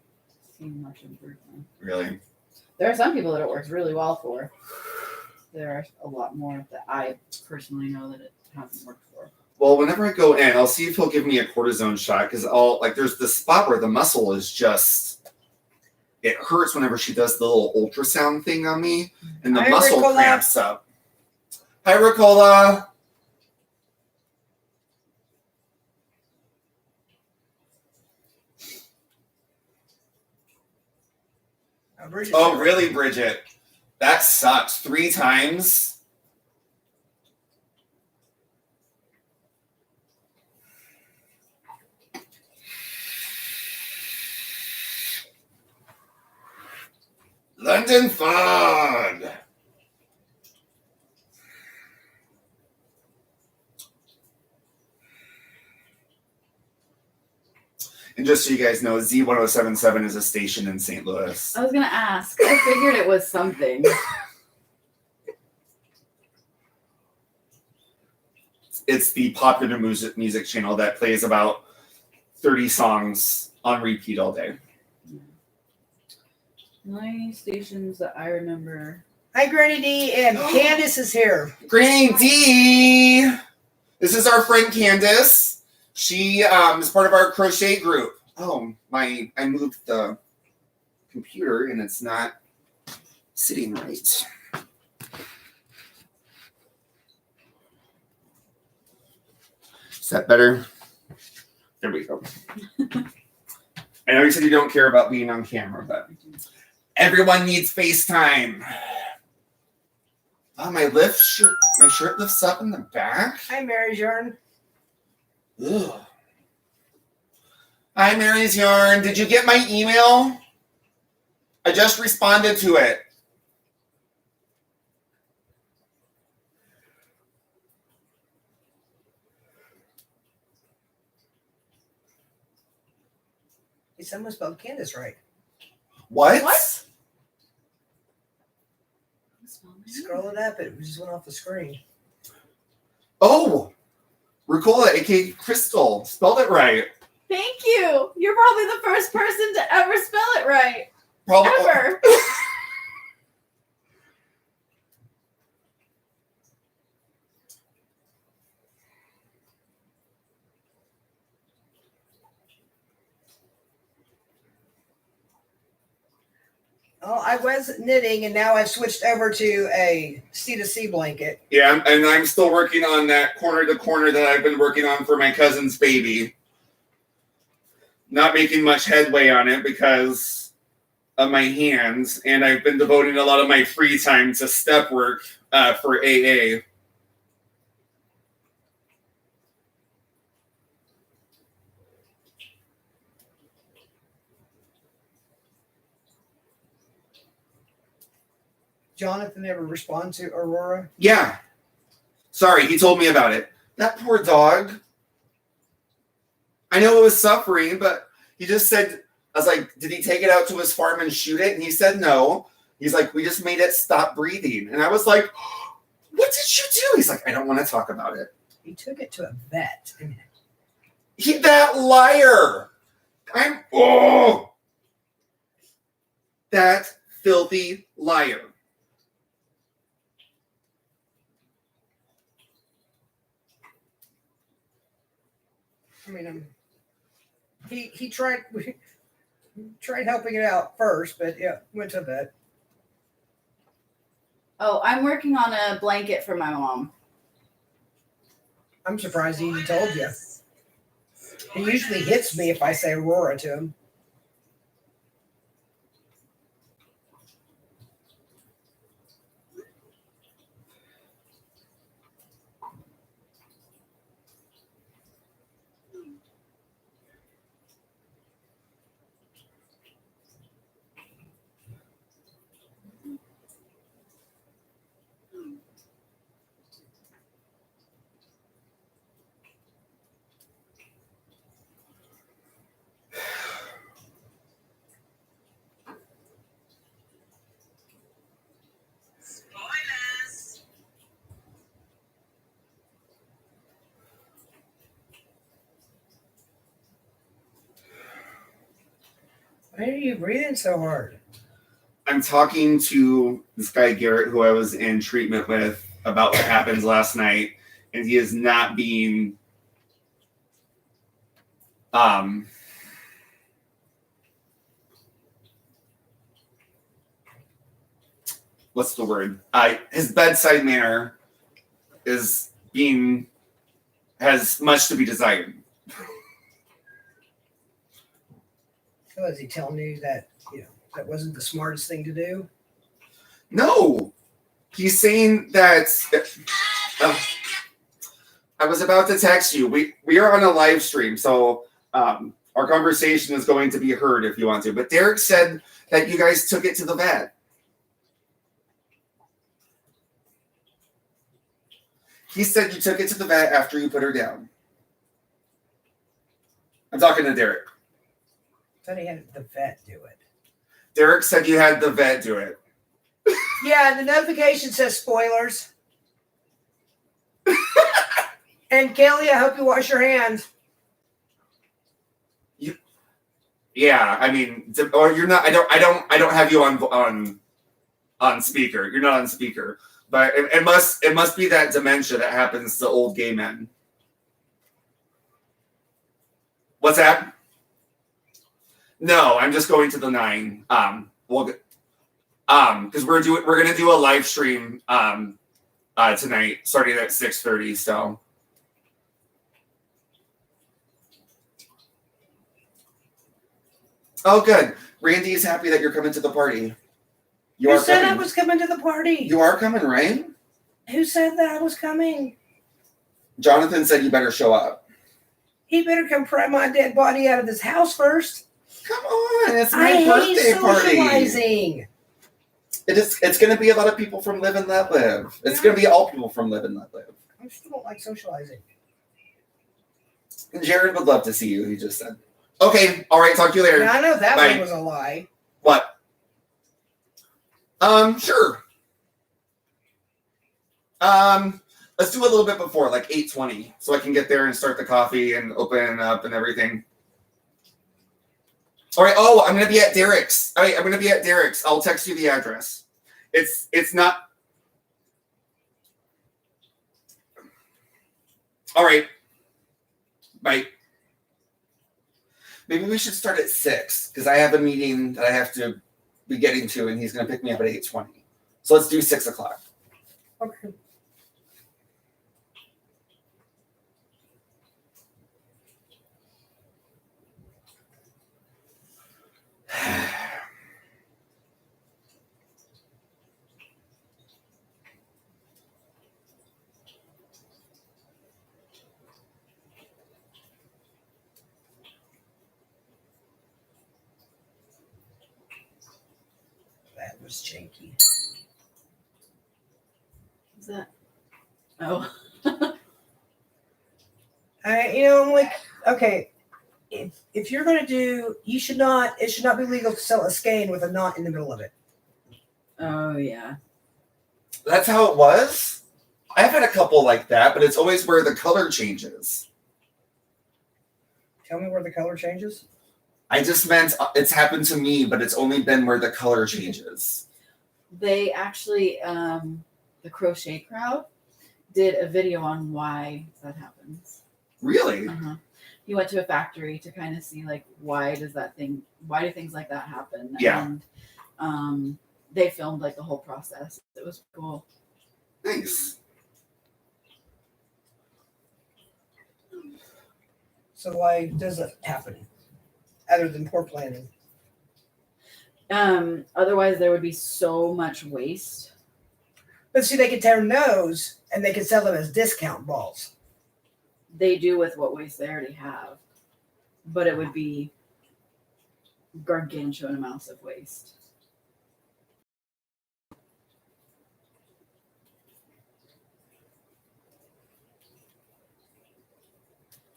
C: seen much improvement.
B: Really?
C: There are some people that it works really well for. There are a lot more that I personally know that it hasn't worked for.
B: Well, whenever I go in, I'll see if he'll give me a cortisone shot because there's the spot where the muscle is just, it hurts whenever she does the little ultrasound thing on me and the
A: Hi,
B: muscle
A: Ricola.
B: cramps up. Hi, Ricola. Oh, really, Bridget? That sucks. 3 times? London fog. And just so you guys know, Z1077 is a station in St. Louis.
C: I was gonna ask. I figured it was something.
B: It's the popular music channel that plays about 30 songs on repeat all day.
C: My stations that I remember.
A: Hi, Granny D, and Candace is here.
B: Granny D! This is our friend Candace. She is part of our crochet group. Oh, I moved the computer and it's not sitting right. Is that better? There we go. I know you said you don't care about being on camera, but everyone needs FaceTime. Oh, my shirt lifts up in the back.
A: Hi, Mary's Yarn.
B: Ugh. Hi, Mary's Yarn. Did you get my email? I just responded to it.
A: Someone spelled Candace right.
B: What?
C: What?
A: Scroll it up. It just went off the screen.
B: Oh, Ricola, aka Crystal, spelled it right.
C: Thank you. You're probably the first person to ever spell it right.
B: Probably.
C: Ever.
A: Oh, I was knitting, and now I've switched over to a C2C blanket.
B: Yeah, and I'm still working on that corner to corner that I've been working on for my cousin's baby. Not making much headway on it because of my hands, and I've been devoting a lot of my free time to step work for AA.
A: Jonathan ever respond to Aurora?
B: Yeah. Sorry, he told me about it. That poor dog. I know it was suffering, but he just said, I was like, did he take it out to his farm and shoot it? And he said no. He's like, we just made it stop breathing. And I was like, what did you do? He's like, I don't want to talk about it.
A: He took it to a vet.
B: That liar. That filthy liar.
A: I mean, he tried helping it out first, but yeah, went to vet.
C: Oh, I'm working on a blanket for my mom.
A: I'm surprised he even told you. He usually hits me if I say Aurora to him. Why are you breathing so hard?
B: I'm talking to this guy, Garrett, who I was in treatment with about what happened last night, and he is not being what's the word? His bedside manner has much to be desired.
A: So is he telling you that that wasn't the smartest thing to do?
B: No, he's saying that. I was about to text you. We are on a live stream, so our conversation is going to be heard if you want to. But Derek said that you guys took it to the vet. He said you took it to the vet after you put her down. I'm talking to Derek.
A: I thought he had the vet do it.
B: Derek said you had the vet do it.
A: Yeah, the notification says spoilers. And Kelly, I hope you wash your hands.
B: Yeah, I mean, or you're not. I don't have you on speaker. You're not on speaker, but it must be that dementia that happens to old gay men. What's that? No, I'm just going to the 9. We'll because we're gonna do a live stream tonight, starting at 6:30. So. Oh, good. Randy is happy that you're coming to the party.
A: Who said I was coming to the party?
B: You are coming, right?
A: Who said that I was coming?
B: Jonathan said you better show up.
A: He better come pry my dead body out of this house first.
B: Come on, it's my
A: I
B: birthday
A: hate
B: party.
A: socializing.
B: It's going to be a lot of people from Live and Let Live. It's going to be all people from Live and Let Live.
A: I still don't like socializing.
B: And Jared would love to see you, he just said. Okay, all right, talk to you later.
A: Now, I know that
B: Bye.
A: one was a lie.
B: What? Sure. Let's do a little bit before, like 8:20, so I can get there and start the coffee and open it up and everything. All right. Oh, I'm gonna be at Derek's. All right, I'm gonna be at Derek's. I'll text you the address. It's not. All right. Bye. Maybe we should start at 6 because I have a meeting that I have to be getting to, and he's gonna pick me up at 8:20. So let's do 6 o'clock.
A: Okay. That was janky.
C: Is that? Oh.
A: I'm like, okay, if you're gonna do, it should not be legal to sell a skein with a knot in the middle of it.
C: Oh yeah.
B: That's how it was. I've had a couple like that, but it's always where the color changes.
A: Tell me where the color changes.
B: I just meant it's happened to me, but it's only been where the color changes.
C: They actually, the crochet crowd did a video on why that happens.
B: Really?
C: Uh-huh. He went to a factory to kind of see like why do things like that happen?
B: Yeah.
C: And they filmed like the whole process. It was cool.
B: Nice.
A: So why does it happen? Other than poor planning.
C: Otherwise there would be so much waste.
A: But see, they could turn those and they could sell them as discount balls.
C: They do with what waste they already have, but it would be gargantuan amounts of waste.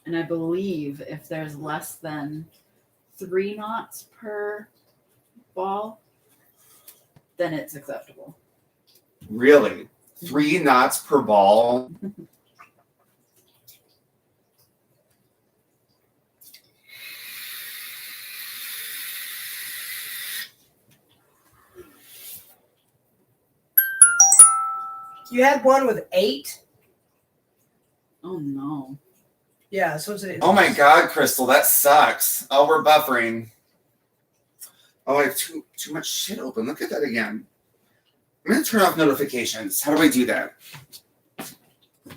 C: And I believe if there's less than 3 knots per ball, then it's acceptable.
B: Really? 3 knots per ball?
A: You had one with 8?
C: Oh no.
A: Yeah, so it's
B: Oh my God, Crystal, that sucks. Oh, we're buffering. Oh, I have too much shit open. Look at that again. I'm gonna turn off notifications. How do I do that?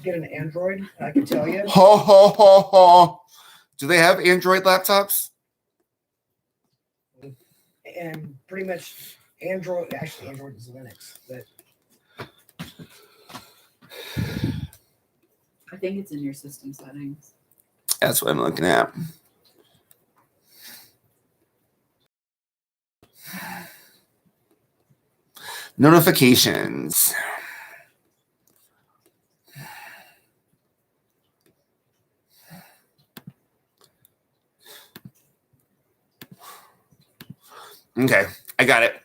A: Get an Android, I can tell you.
B: Ho ho ho ho. Do they have Android laptops?
A: And pretty much Android is Linux, but
C: I think it's in your system settings.
B: That's what I'm looking at. Notifications. Okay, I got it.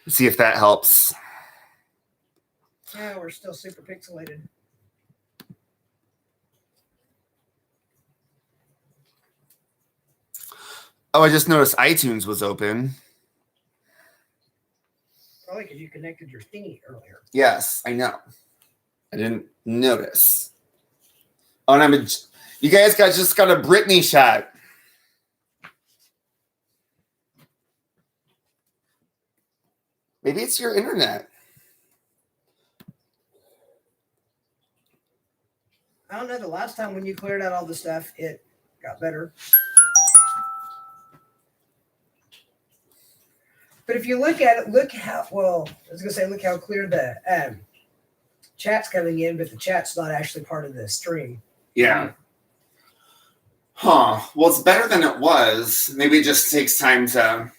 B: Let's see if that helps.
A: yeah, we're still super pixelated.
B: Oh, I just noticed iTunes was open.
A: Probably because you connected your thingy earlier.
B: Yes, I know. I didn't notice. Oh, and you guys just got a Britney shot. Maybe it's your internet.
A: I don't know. The last time when you cleared out all the stuff, it got better. But if you look at it, look how clear the chat's coming in, but the chat's not actually part of the stream.
B: Yeah. Huh. Well, it's better than it was. Maybe it just takes time to.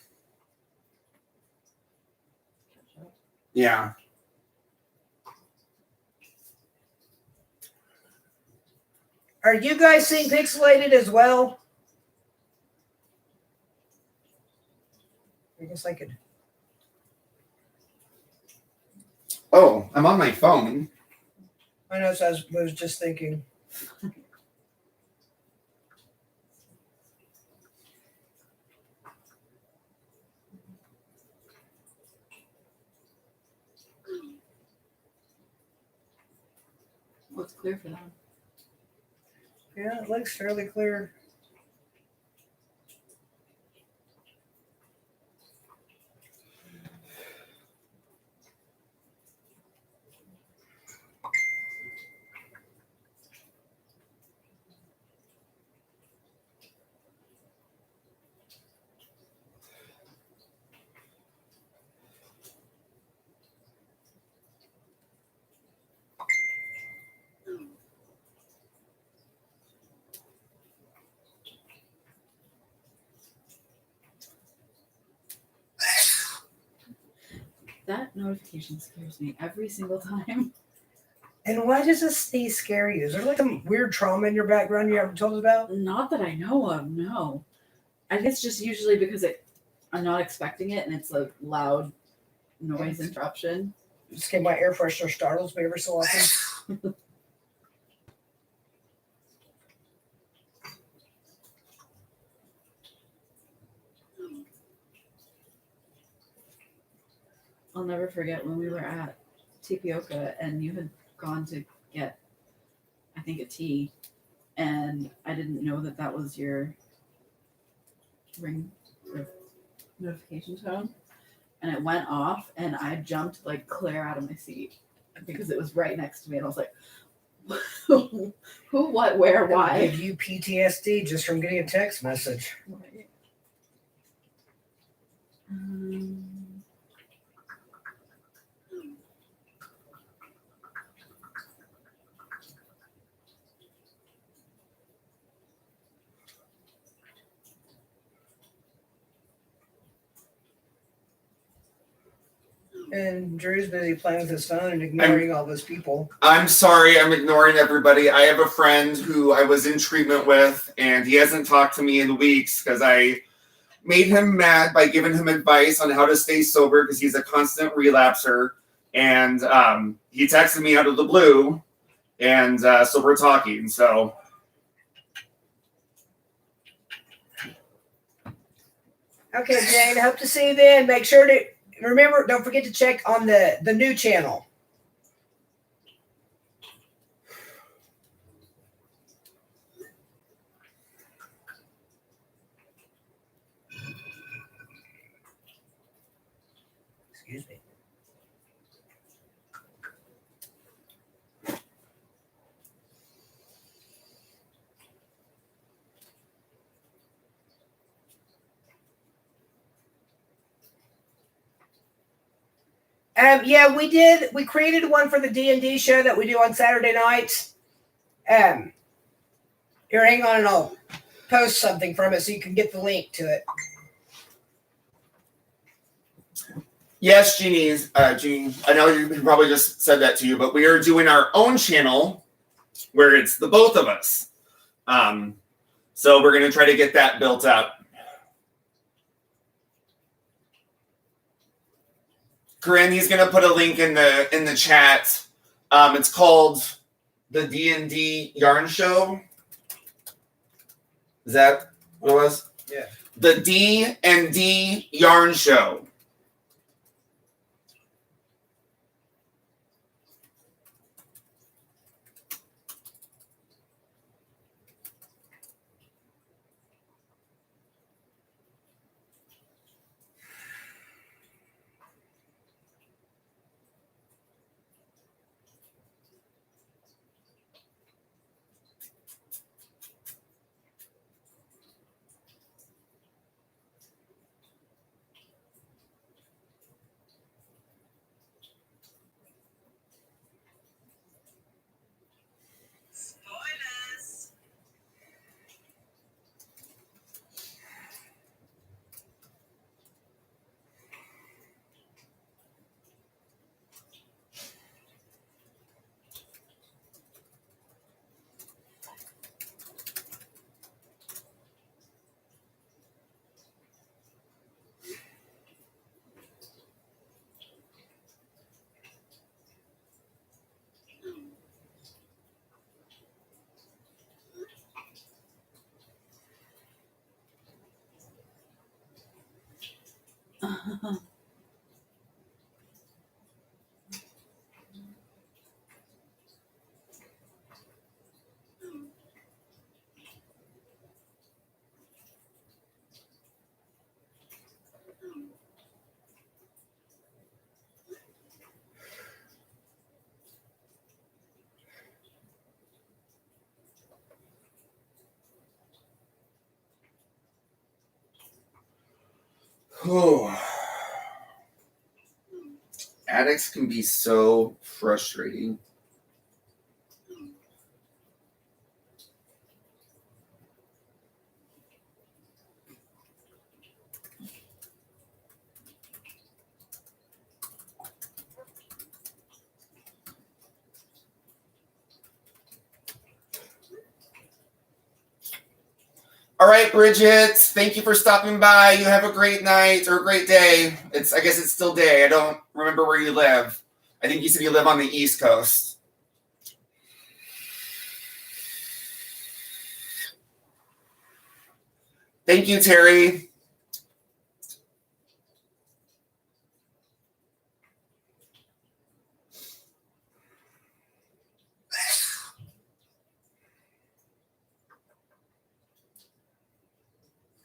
B: Yeah.
A: Are you guys seeing pixelated as well? I guess I could.
B: Oh, I'm on my phone.
A: I know, so I was just thinking.
C: clear for them.
A: Yeah, it looks fairly clear.
C: That notification scares me every single time.
A: And why does a sneeze scare you? Is there like some weird trauma in your background you haven't told us about?
C: Not that I know of, no. I think it's just usually because I'm not expecting it and it's a loud noise interruption.
A: Just get my air freshener startles me every so often.
C: I'll never forget when we were at Tapioca and you had gone to get, I think, a tea, and I didn't know that was your ring or notification tone, and it went off, and I jumped like clear out of my seat because it was right next to me, and I was like, who, what, where, why?
A: Give you PTSD just from getting a text message.
C: Right.
A: And Drew's busy playing with his phone and ignoring all those people.
B: I'm sorry, I'm ignoring everybody. I have a friend who I was in treatment with, and he hasn't talked to me in weeks because I made him mad by giving him advice on how to stay sober because he's a constant relapser. And he texted me out of the blue, and so we're talking. So.
A: Okay, Jane, hope to see you then. Make sure to remember, don't forget to check on the new channel. Excuse me. Yeah, we did. We created one for the D&D show that we do on Saturday nights. Here, hang on, and I'll post something from it so you can get the link to it.
B: Yes, Jeannie. I know you probably just said that to you, but we are doing our own channel where it's the both of us. So we're going to try to get that built up. Corinne, he's going to put a link in the chat. It's called the D&D Yarn Show. Is that what it was?
A: Yeah.
B: The D&D Yarn Show. Addicts can be so frustrating. All right, Bridget, thank you for stopping by. You have a great night or a great day. I guess it's still day. I don't remember where you live. I think you said you live on the East Coast. Thank you, Terry.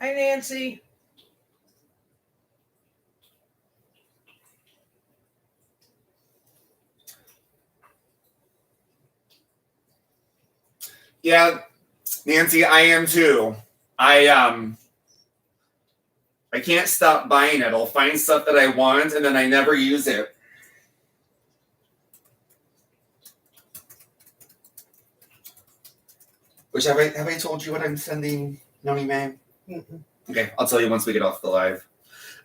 A: Hi, Nancy.
B: Yeah, Nancy, I am too. I can't stop buying it. I'll find stuff that I want and then I never use it. Which have I told you what I'm sending, Noni May?
A: Mm-mm.
B: Okay, I'll tell you once we get off the live.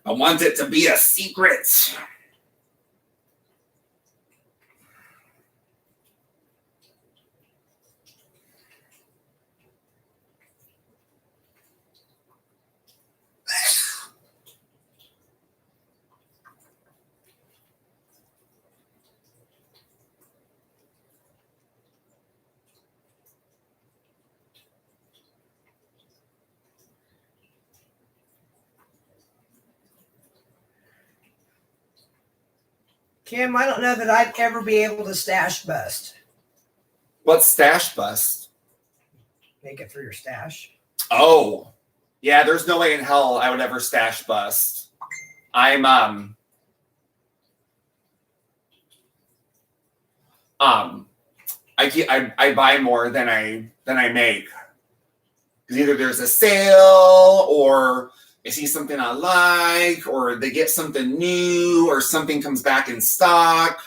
B: I want it to be a secret.
A: Kim, I don't know that I'd ever be able to stash bust.
B: What's stash bust?
A: Make it for your stash.
B: Oh, yeah. There's no way in hell I would ever stash bust. I buy more than I make. Because either there's a sale, or I see something I like, or they get something new, or something comes back in stock.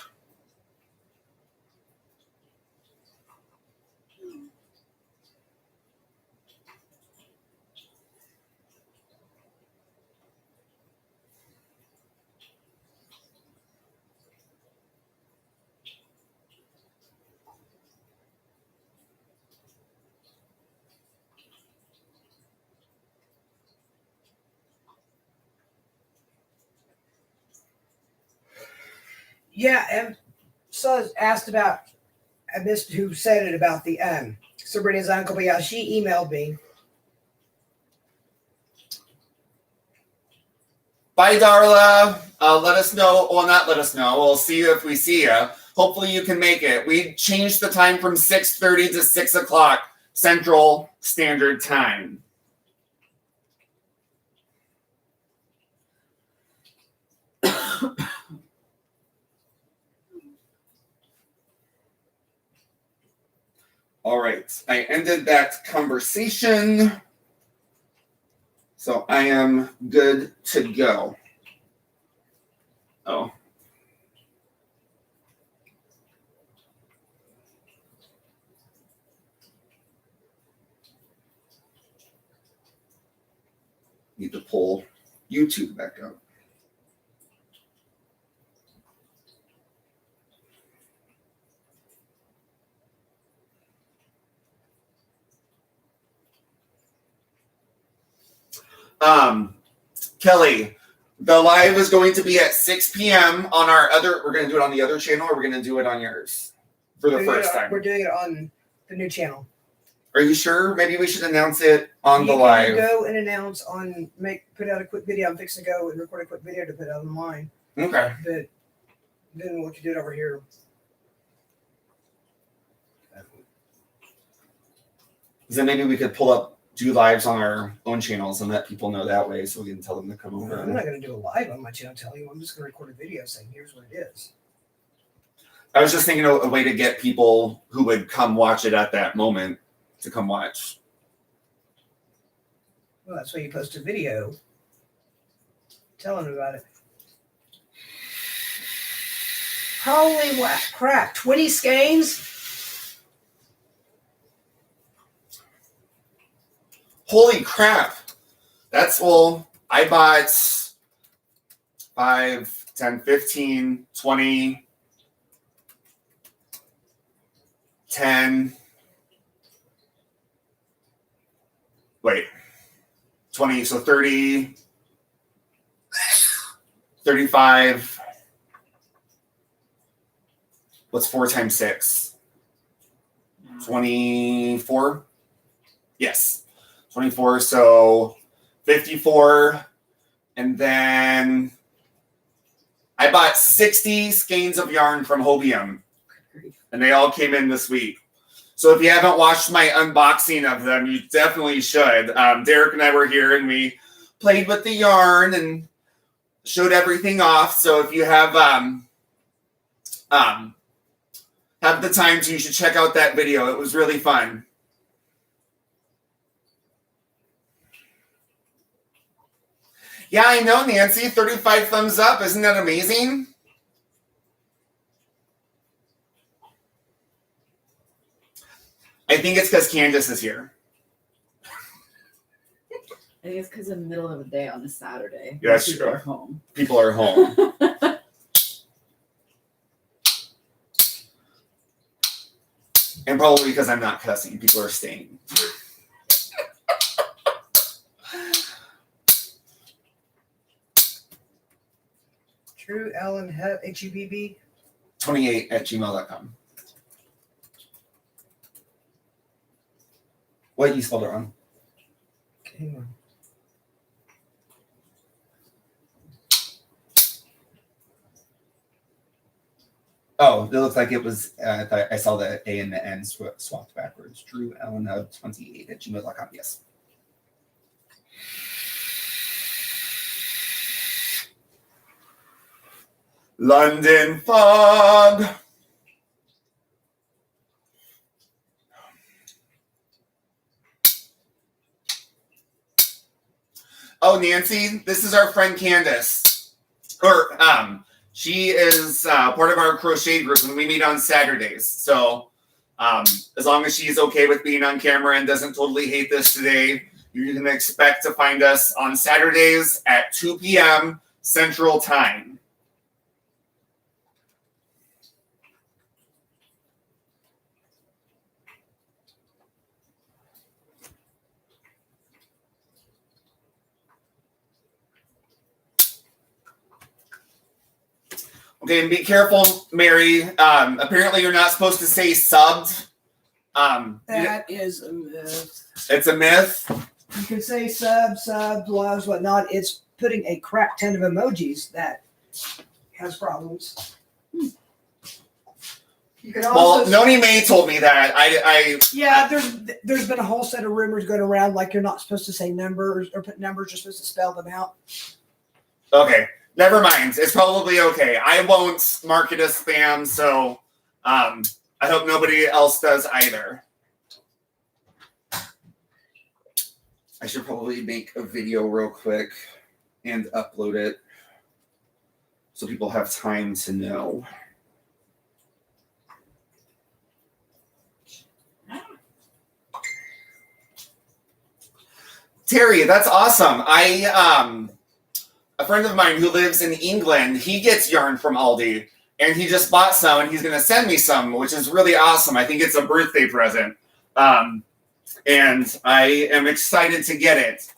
A: Yeah, and so asked about, I missed who said it about the Sabrina's uncle, but yeah, she emailed me.
B: Bye, Darla. Let us know. Well, not let us know. We'll see you if we see you. Hopefully you can make it. We changed the time from 6:30 to 6 o'clock Central Standard Time. All right. I ended that conversation. So I am good to go. Oh. Need to pull YouTube back up. Kelly, the live is going to be at 6 p.m. on our other. We're going to do it on the other channel, or we're going to do it on yours for the first time.
A: We're doing it on the new channel.
B: Are you sure? Maybe we should announce it on the
A: You
B: live.
A: can go and announce put out a quick video. I'm fixing to go and record a quick video to put out online.
B: Okay.
A: But then we can do it over here.
B: Then maybe we could do lives on our own channels and let people know that way, so we can tell them to come over.
A: I'm not going to do a live on my channel telling you. I'm just going to record a video saying, here's what it is.
B: I was just thinking of a way to get people who would come watch it at that moment to come watch.
A: Well, that's why you post a video. Tell him about it. Holy crap! 20 skeins.
B: Holy crap! That's well. I bought 5, 10, 15, 20, 10. Wait, 20. So 30, 35. What's 4 times 6? 24? Yes. 24. So 54. And then I bought 60 skeins of yarn from Hobium. And they all came in this week. So if you haven't watched my unboxing of them, you definitely should. Derek and I were here and we played with the yarn and showed everything off. So if you have the time to, you should check out that video. It was really fun. Yeah, I know, Nancy. 35 thumbs up. Isn't that amazing? I think it's because Candace is here.
C: I think it's because in the middle of the day on a Saturday.
B: Yeah, that's
C: people
B: true.
C: are home.
B: People are home. And probably because I'm not cussing. People are staying.
A: True Ellen HUBB
B: 28@gmail.com. What, you spelled it wrong?
A: Hang on.
B: Oh, it looks like it was, I thought I saw the A and the N swapped backwards. Drew Allen Hub 28@gmail.com. Yes. London fog. Oh, Nancy, this is our friend Candace. She is part of our crochet group, and we meet on Saturdays. So as long as she's okay with being on camera and doesn't totally hate this today, you can expect to find us on Saturdays at 2 p.m. Central Time. Okay, and be careful, Mary. Apparently, you're not supposed to say subbed.
A: That is a myth.
B: It's a myth.
A: You can say sub, loves, whatnot. It's putting a crap ton of emojis that has problems. You can also
B: Noni May told me that.
A: Yeah, there's been a whole set of rumors going around like you're not supposed to say numbers or put numbers, you're supposed to spell them out.
B: Okay, never mind. It's probably okay. I won't mark it as spam, so I hope nobody else does either. I should probably make a video real quick and upload it so people have time to know. Terry, that's awesome. A friend of mine who lives in England, he gets yarn from Aldi, and he just bought some, and he's going to send me some, which is really awesome. I think it's a birthday present, and I am excited to get it.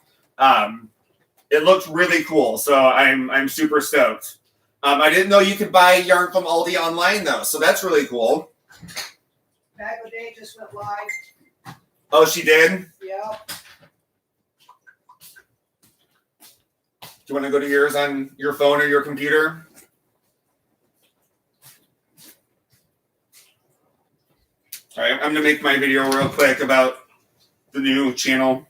B: It looked really cool, so I'm super stoked. I didn't know you could buy yarn from Aldi online, though, so that's really cool.
A: Bag of Day just went live.
B: Oh, she did?
A: Yeah.
B: Do you want to go to yours on your phone or your computer? All right, I'm going to make my video real quick about the new channel.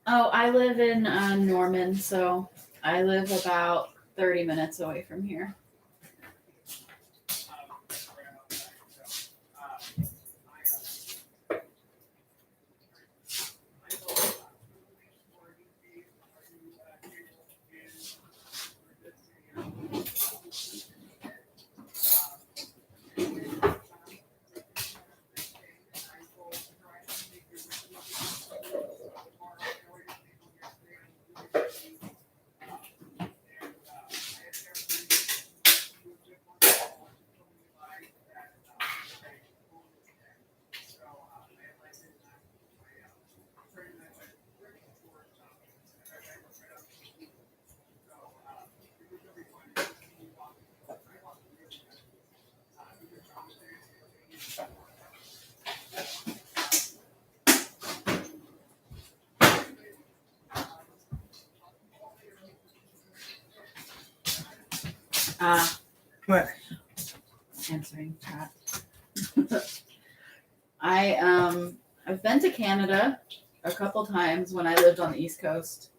C: Oh, I live in Norman, so I live about 30 minutes away from here.
A: What?
C: Answering chat. I've been to Canada a couple times when I lived on the East Coast.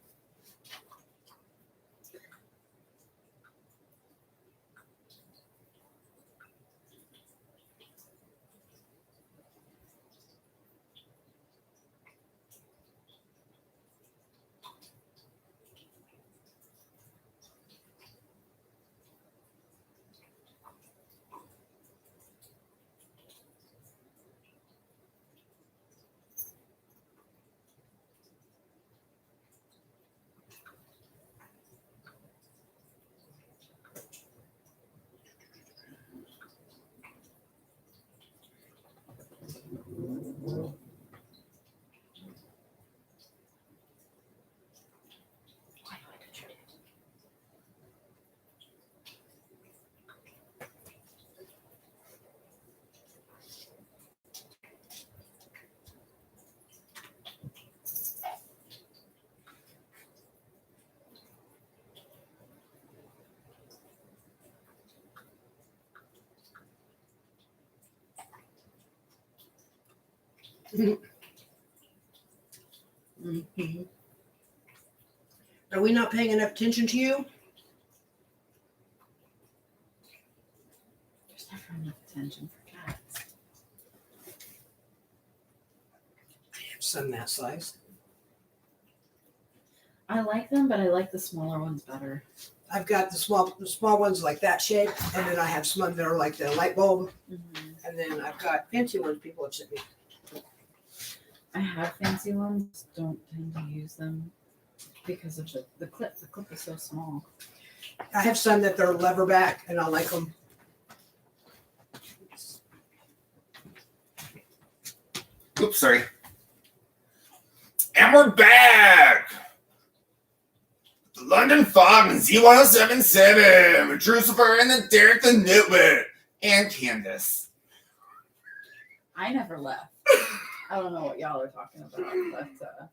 A: Mm-hmm. Are we not paying enough attention to you?
C: There's never enough attention for cats.
A: I have some that size.
C: I like them, but I like the smaller ones better.
A: I've got the small ones like that shape, and then I have some that are like the light bulb, and then I've got fancy ones people have sent me.
C: I have fancy ones, don't tend to use them because of the clip. The clip is so small.
A: I have some that they're lever back, and I like them.
B: Oops, sorry. And we're back! The London Fog and Z1077 with Drucifer and the Derek the Nitwit and Candace.
C: I never left. I don't know what y'all are talking about, but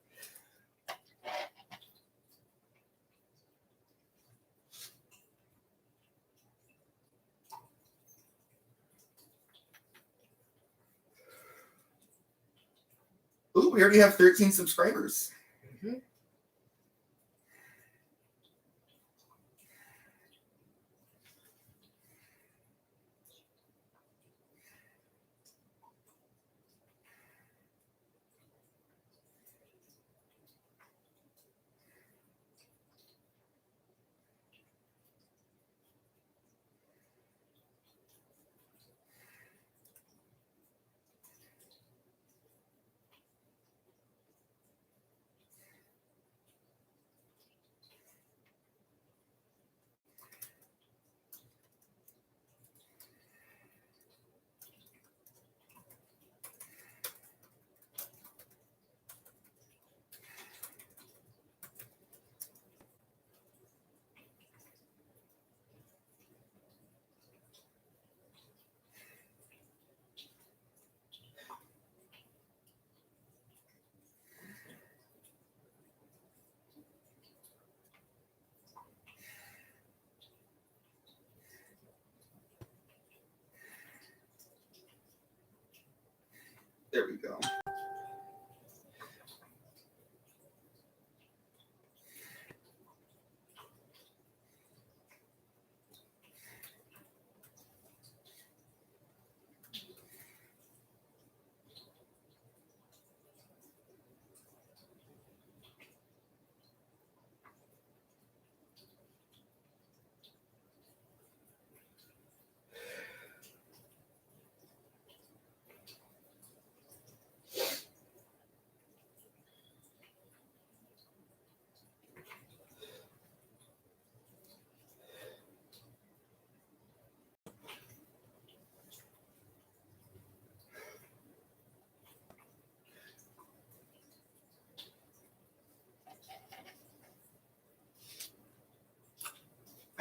B: Ooh, we already have 13 subscribers.
A: Mm-hmm.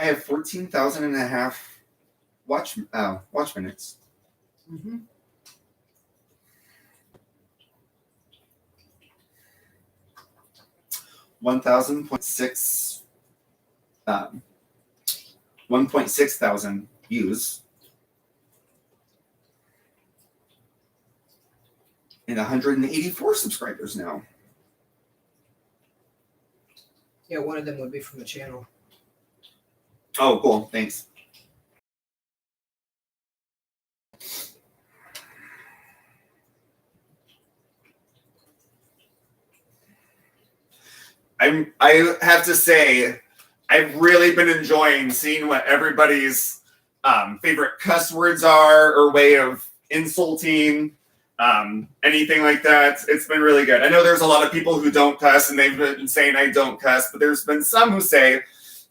B: I have 14,000 and a half watch minutes.
A: Mm-hmm.
B: 1.6 thousand views, and 184 subscribers now.
A: Yeah, one of them would be from the channel.
B: Oh, cool. Thanks. I have to say, I've really been enjoying seeing what everybody's favorite cuss words are or way of insulting, anything like that. It's been really good. I know there's a lot of people who don't cuss, and they've been saying I don't cuss, but there's been some who say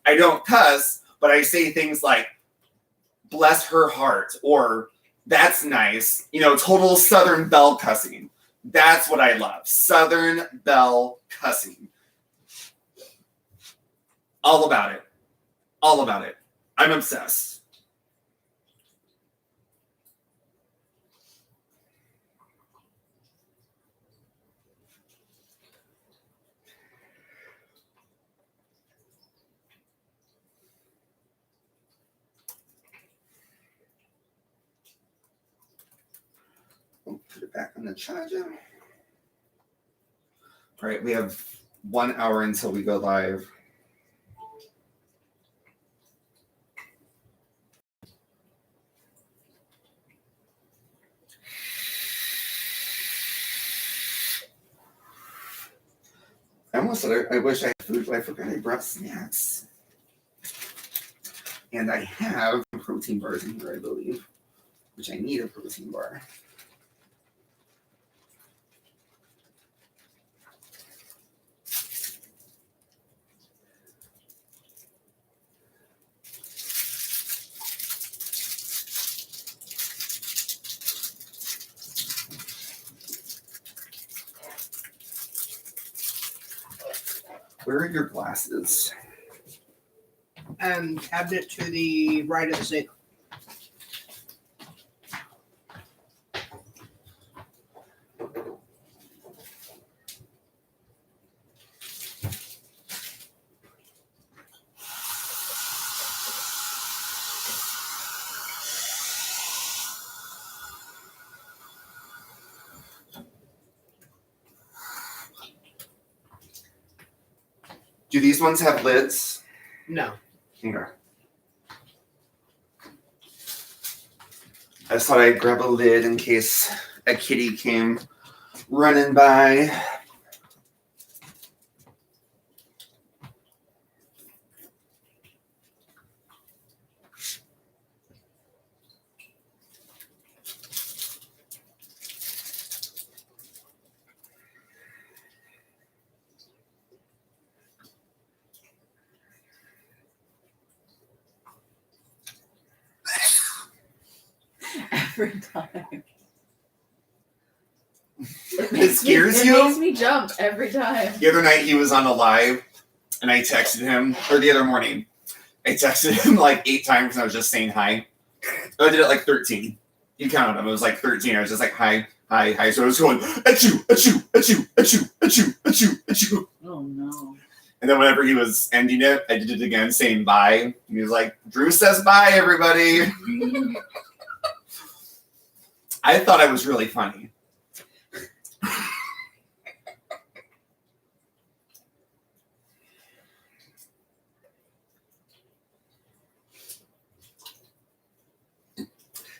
B: I don't cuss, but I say things like bless her heart or that's nice. You know, total Southern Belle cussing. That's what I love. Southern Belle cussing. All about it. All about it. I'm obsessed. We'll put it back on the charger. All right, we have 1 hour until we go live. I almost said I wish I had food, but I forgot I brought snacks. And I have protein bars in here, I believe, which I need a protein bar. Where are your glasses?
A: Cabinet to the right of the sink.
B: Do these ones have lids?
A: No.
B: Okay. I just thought I'd grab a lid in case a kitty came running by.
C: Every time.
B: It scares you?
C: It makes me jump every time.
B: The other night he was on a live and I texted him, or the other morning, I texted him like 8 times and I was just saying hi. I did it like 13. You counted them. It was like 13. I was just like hi, hi, hi. So I was going, achoo, achoo, achoo, achoo, achoo, achoo, achoo.
C: Oh no.
B: And then whenever he was ending it, I did it again saying bye. And he was like, Drew says bye, everybody. I thought I was really funny.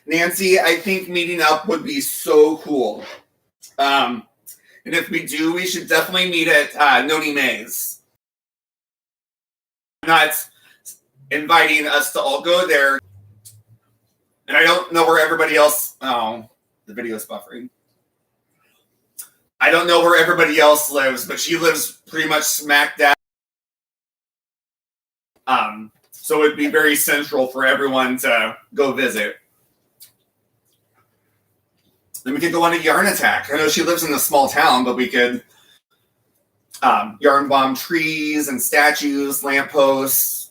B: Nancy, I think meeting up would be so cool. And if we do, we should definitely meet at Noni Mae's. I'm not inviting us to all go there. And I don't know where everybody else... Oh, the video's buffering. I don't know where everybody else lives, but she lives pretty much smack dab. So it'd be very central for everyone to go visit. Then we could go on a yarn attack. I know she lives in a small town, but we could yarn bomb trees and statues, lampposts,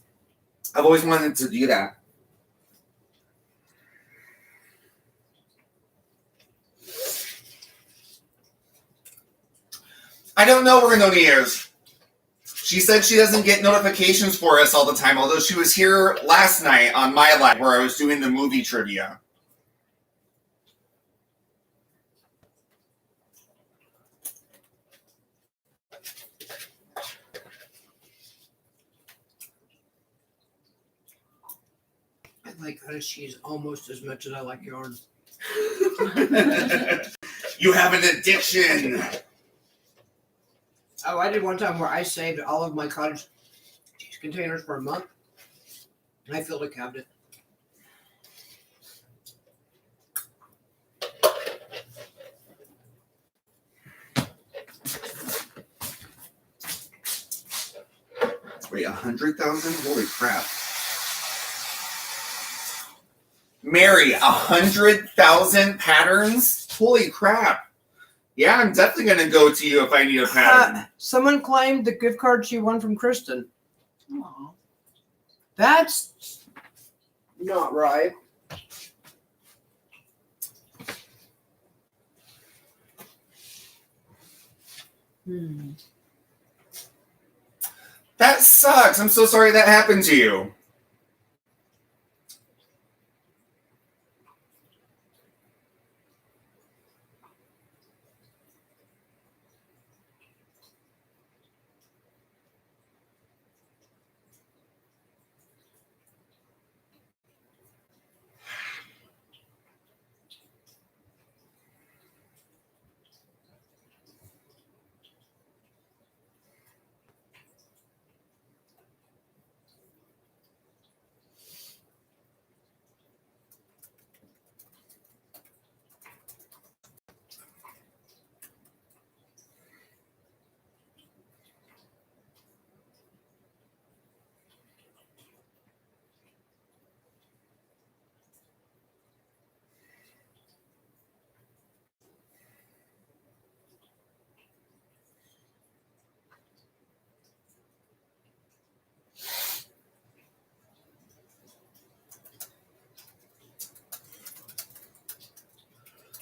B: I've always wanted to do that. I don't know where Noni is. She said she doesn't get notifications for us all the time, although she was here last night on my live where I was doing the movie trivia.
A: I like cottage cheese almost as much as I like yarn.
B: You have an addiction.
A: Oh, I did one time where I saved all of my cottage cheese containers for a month. And I filled a cabinet.
B: Wait, 100,000? Holy crap. Mary, 100,000 patterns? Holy crap. Yeah, I'm definitely going to go to you if I need a pattern.
A: Someone claimed the gift card she won from Kristen.
C: Aw.
A: That's not right.
C: Hmm.
B: That sucks. I'm so sorry that happened to you.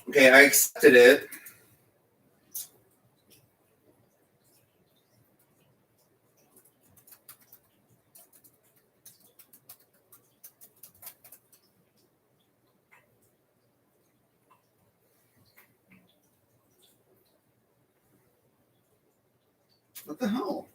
B: Okay, I accepted it. What the hell?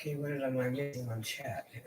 A: Okay, what am I missing on chat here?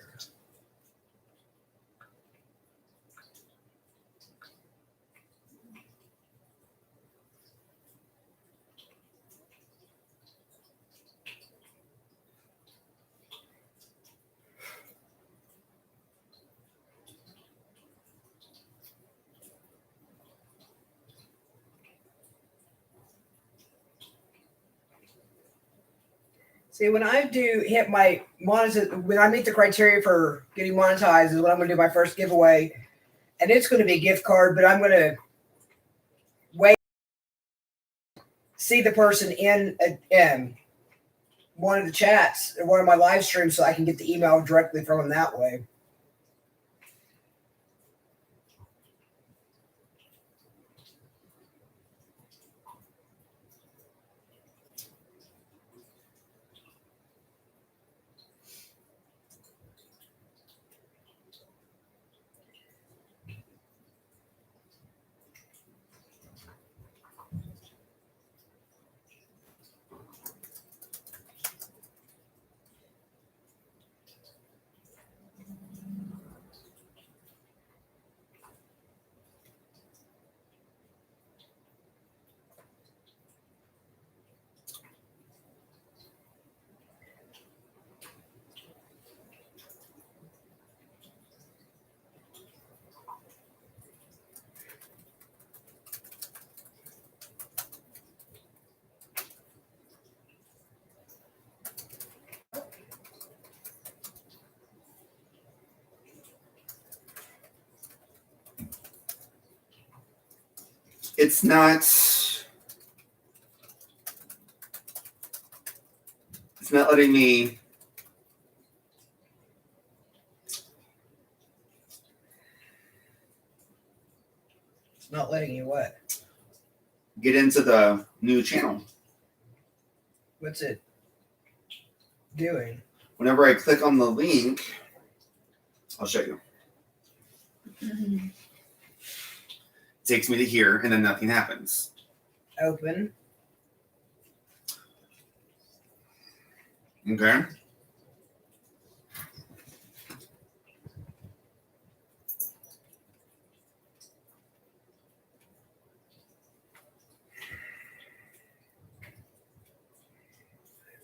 A: See, when I do hit my when I meet the criteria for getting monetized is when I'm going to do my first giveaway. And it's going to be a gift card, but I'm going to wait, see the person in one of the chats or one of my live streams so I can get the email directly from him that way.
B: It's not. It's not letting me.
A: It's not letting you what?
B: Get into the new channel.
A: What's it doing?
B: Whenever I click on the link, I'll show you. It takes me to here, and then nothing happens.
A: Open.
B: Okay.
A: I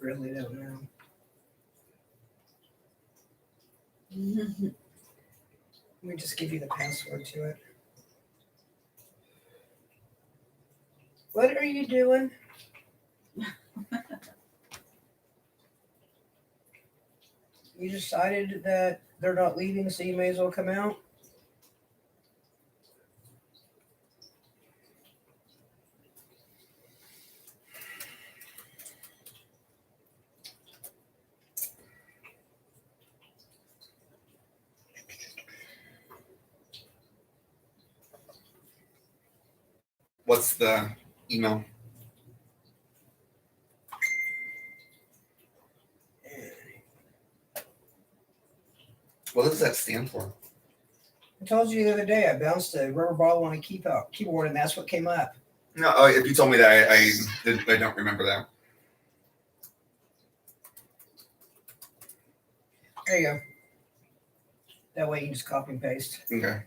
A: really don't know. Let me just give you the password to it. What are you doing? You decided that they're not leaving, so you may as well come out?
B: What's the email? What does that stand for?
A: I told you the other day I bounced a rubber ball on a keyboard, and that's what came up.
B: No, if you told me that, I don't remember that.
A: There you go. That way you just copy and paste.
B: Okay.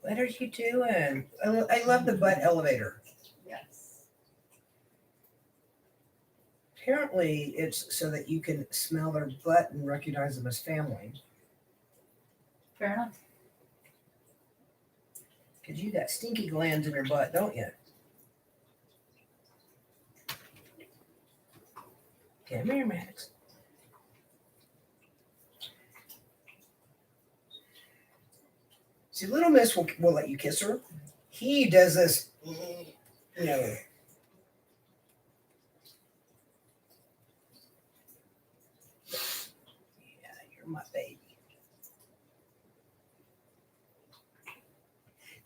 A: What are you doing? I love the butt elevator.
C: Yes.
A: Apparently, it's so that you can smell their butt and recognize them as family.
C: Fair enough.
A: Because you got stinky glands in your butt, don't you? Come here, Max. See, Little Miss will let you kiss her. He does this, you know. Yeah, you're my baby.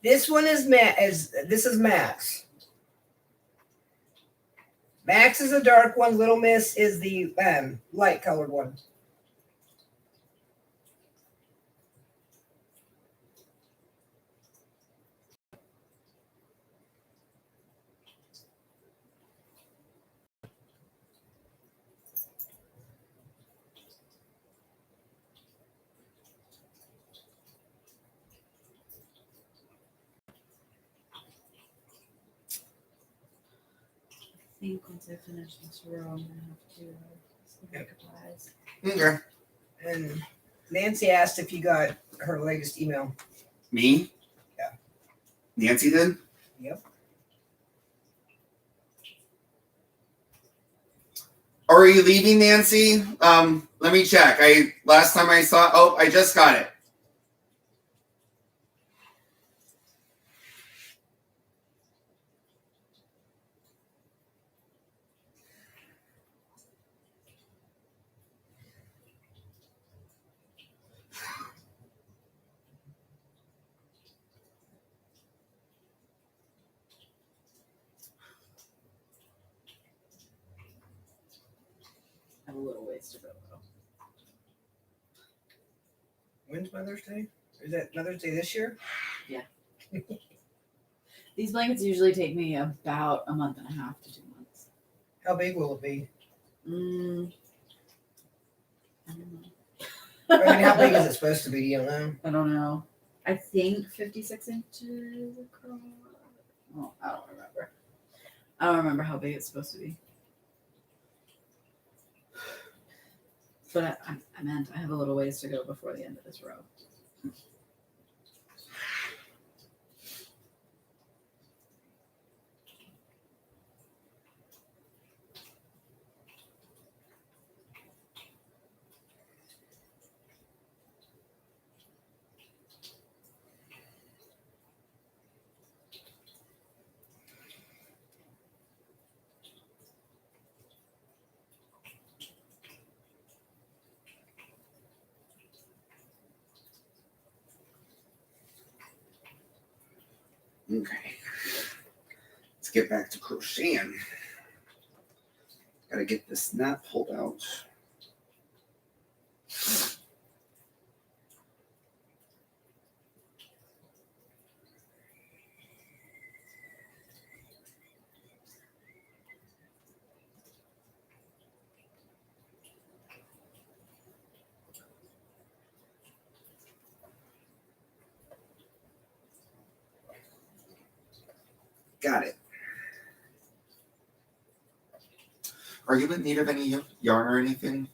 A: This one is this is Max. Max is the dark one. Little Miss is the light colored one.
C: I think once I finish this row, I'm gonna have to make a pies.
B: Okay.
A: And Nancy asked if you got her latest email.
B: Me?
A: Yeah.
B: Nancy did?
A: Yep.
B: Are you leaving, Nancy? Let me check. Last time I saw. Oh, I just got it.
C: ways to go though.
A: When's Mother's Day? Is that Mother's Day this year?
C: These blankets usually take me about a month and a half to 2 months.
A: How big will it be?
C: I don't know.
A: I mean, how big is it supposed to be? You don't know.
C: I don't know. I think 56 inches across. Oh, I don't remember. I don't remember how big it's supposed to be. But I meant I have a little ways to go before the end of this row.
B: Okay. Let's get back to crocheting. Gotta get this knot pulled out. Got it. Are you in need of any yarn or anything?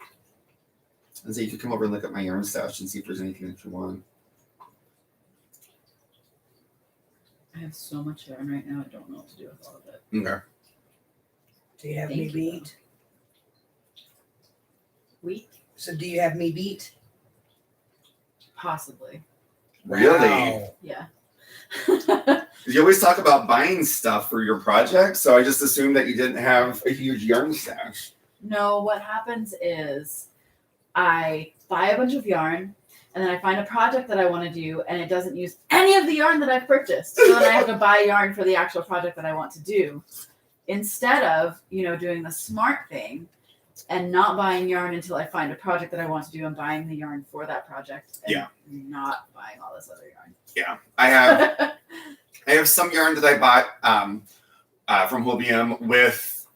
B: And so you could come over and look at my yarn stash and see if there's anything that you want.
C: I have so much yarn right now. I don't know what to do with all of it.
B: Okay.
A: Do you have
C: Thank
A: me
C: you.
A: beat?
C: Wheat,
A: So do you have me beat?
C: possibly.
B: Really?
A: Wow.
C: Yeah.
B: You always talk about buying stuff for your project, so I just assumed that you didn't have a huge yarn stash.
C: No, what happens is I buy a bunch of yarn and then I find a project that I want to do and it doesn't use any of the yarn that I've purchased. So then I have to buy yarn for the actual project that I want to do instead of, doing the smart thing and not buying yarn until I find a project that I want to do and buying the yarn for that project and not buying all this other yarn.
B: Yeah. I have some yarn that I bought from Hobium with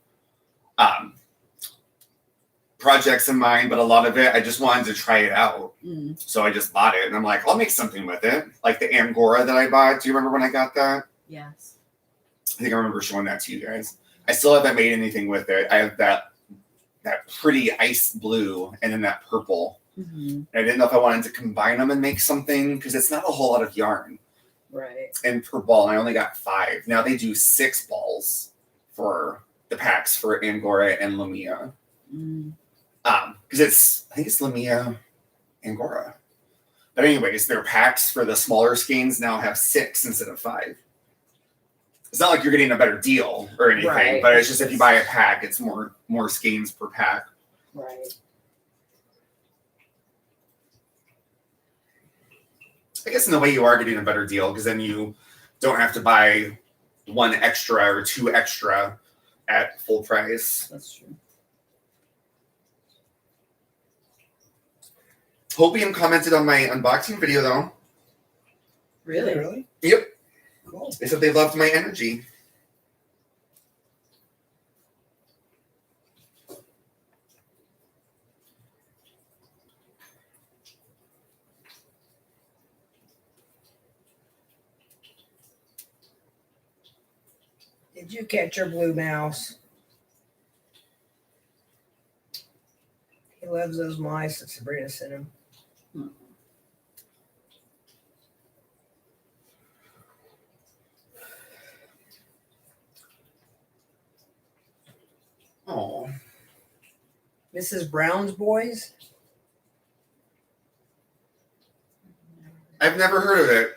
B: projects in mind, but a lot of it I just wanted to try it out. So I just bought it and I'm like, I'll make something with it. Like the Angora that I bought. Do you remember when I got that?
C: Yes.
B: I think I remember showing that to you guys. I still haven't made anything with it. I have that pretty ice blue and then that purple.
C: Mm-hmm.
B: I didn't know if I wanted to combine them and make something because it's not a whole lot of yarn.
C: Right.
B: And per ball, I only got 5. Now they do 6 balls for the packs for Angora and Lamia. Because I think it's Lamia Angora. But anyways, their packs for the smaller skeins now have 6 instead of 5. It's not like you're getting a better deal or anything,
C: Right.
B: but it's just if you buy a pack, it's more skeins per pack.
C: Right.
B: I guess in a way you are getting a better deal because then you don't have to buy 1 extra or 2 extra at full price.
C: That's true.
B: Hopium commented on my unboxing video though.
C: Really?
A: Really?
B: Yep.
A: Cool.
B: They said they loved my energy.
A: Did you catch your blue mouse? He loves those mice that Sabrina sent him.
B: Oh.
A: Mrs. Brown's Boys?
B: I've never heard of it.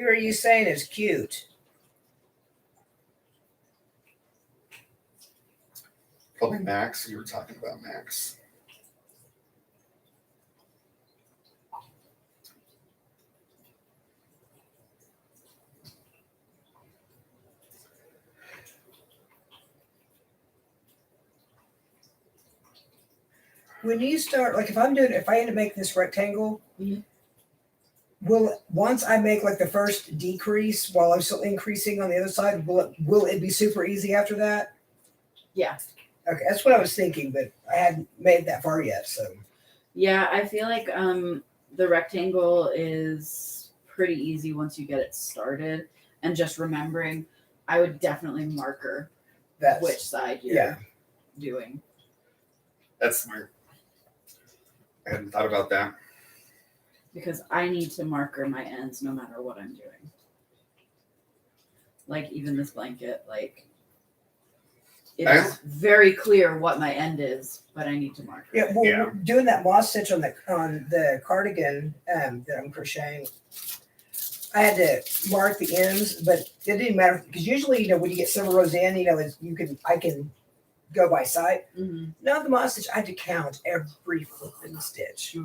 A: Who are you saying is cute?
B: Probably Max. You were talking about Max.
A: When you start, like if I end up making this rectangle,
C: Mhm.
A: once I make like the first decrease while I'm still increasing on the other side, will it be super easy after that?
C: Yeah.
A: Okay, that's what I was thinking, but I hadn't made that far yet. So
C: Yeah, I feel like the rectangle is pretty easy once you get it started. And just remembering, I would definitely marker
A: that's
C: which side you're
A: yeah.
C: doing.
B: That's smart. I hadn't thought about that.
C: Because I need to marker my ends no matter what I'm doing. Like even this blanket, like it is very clear what my end is, but I need to mark it.
A: Yeah, well,
B: Yeah.
A: doing that moss stitch on the cardigan that I'm crocheting, I had to mark the ends, but it didn't matter because usually, when you get several rows in, I can go by sight.
C: Mhm.
A: Not the moss stitch. I had to count every flipping stitch.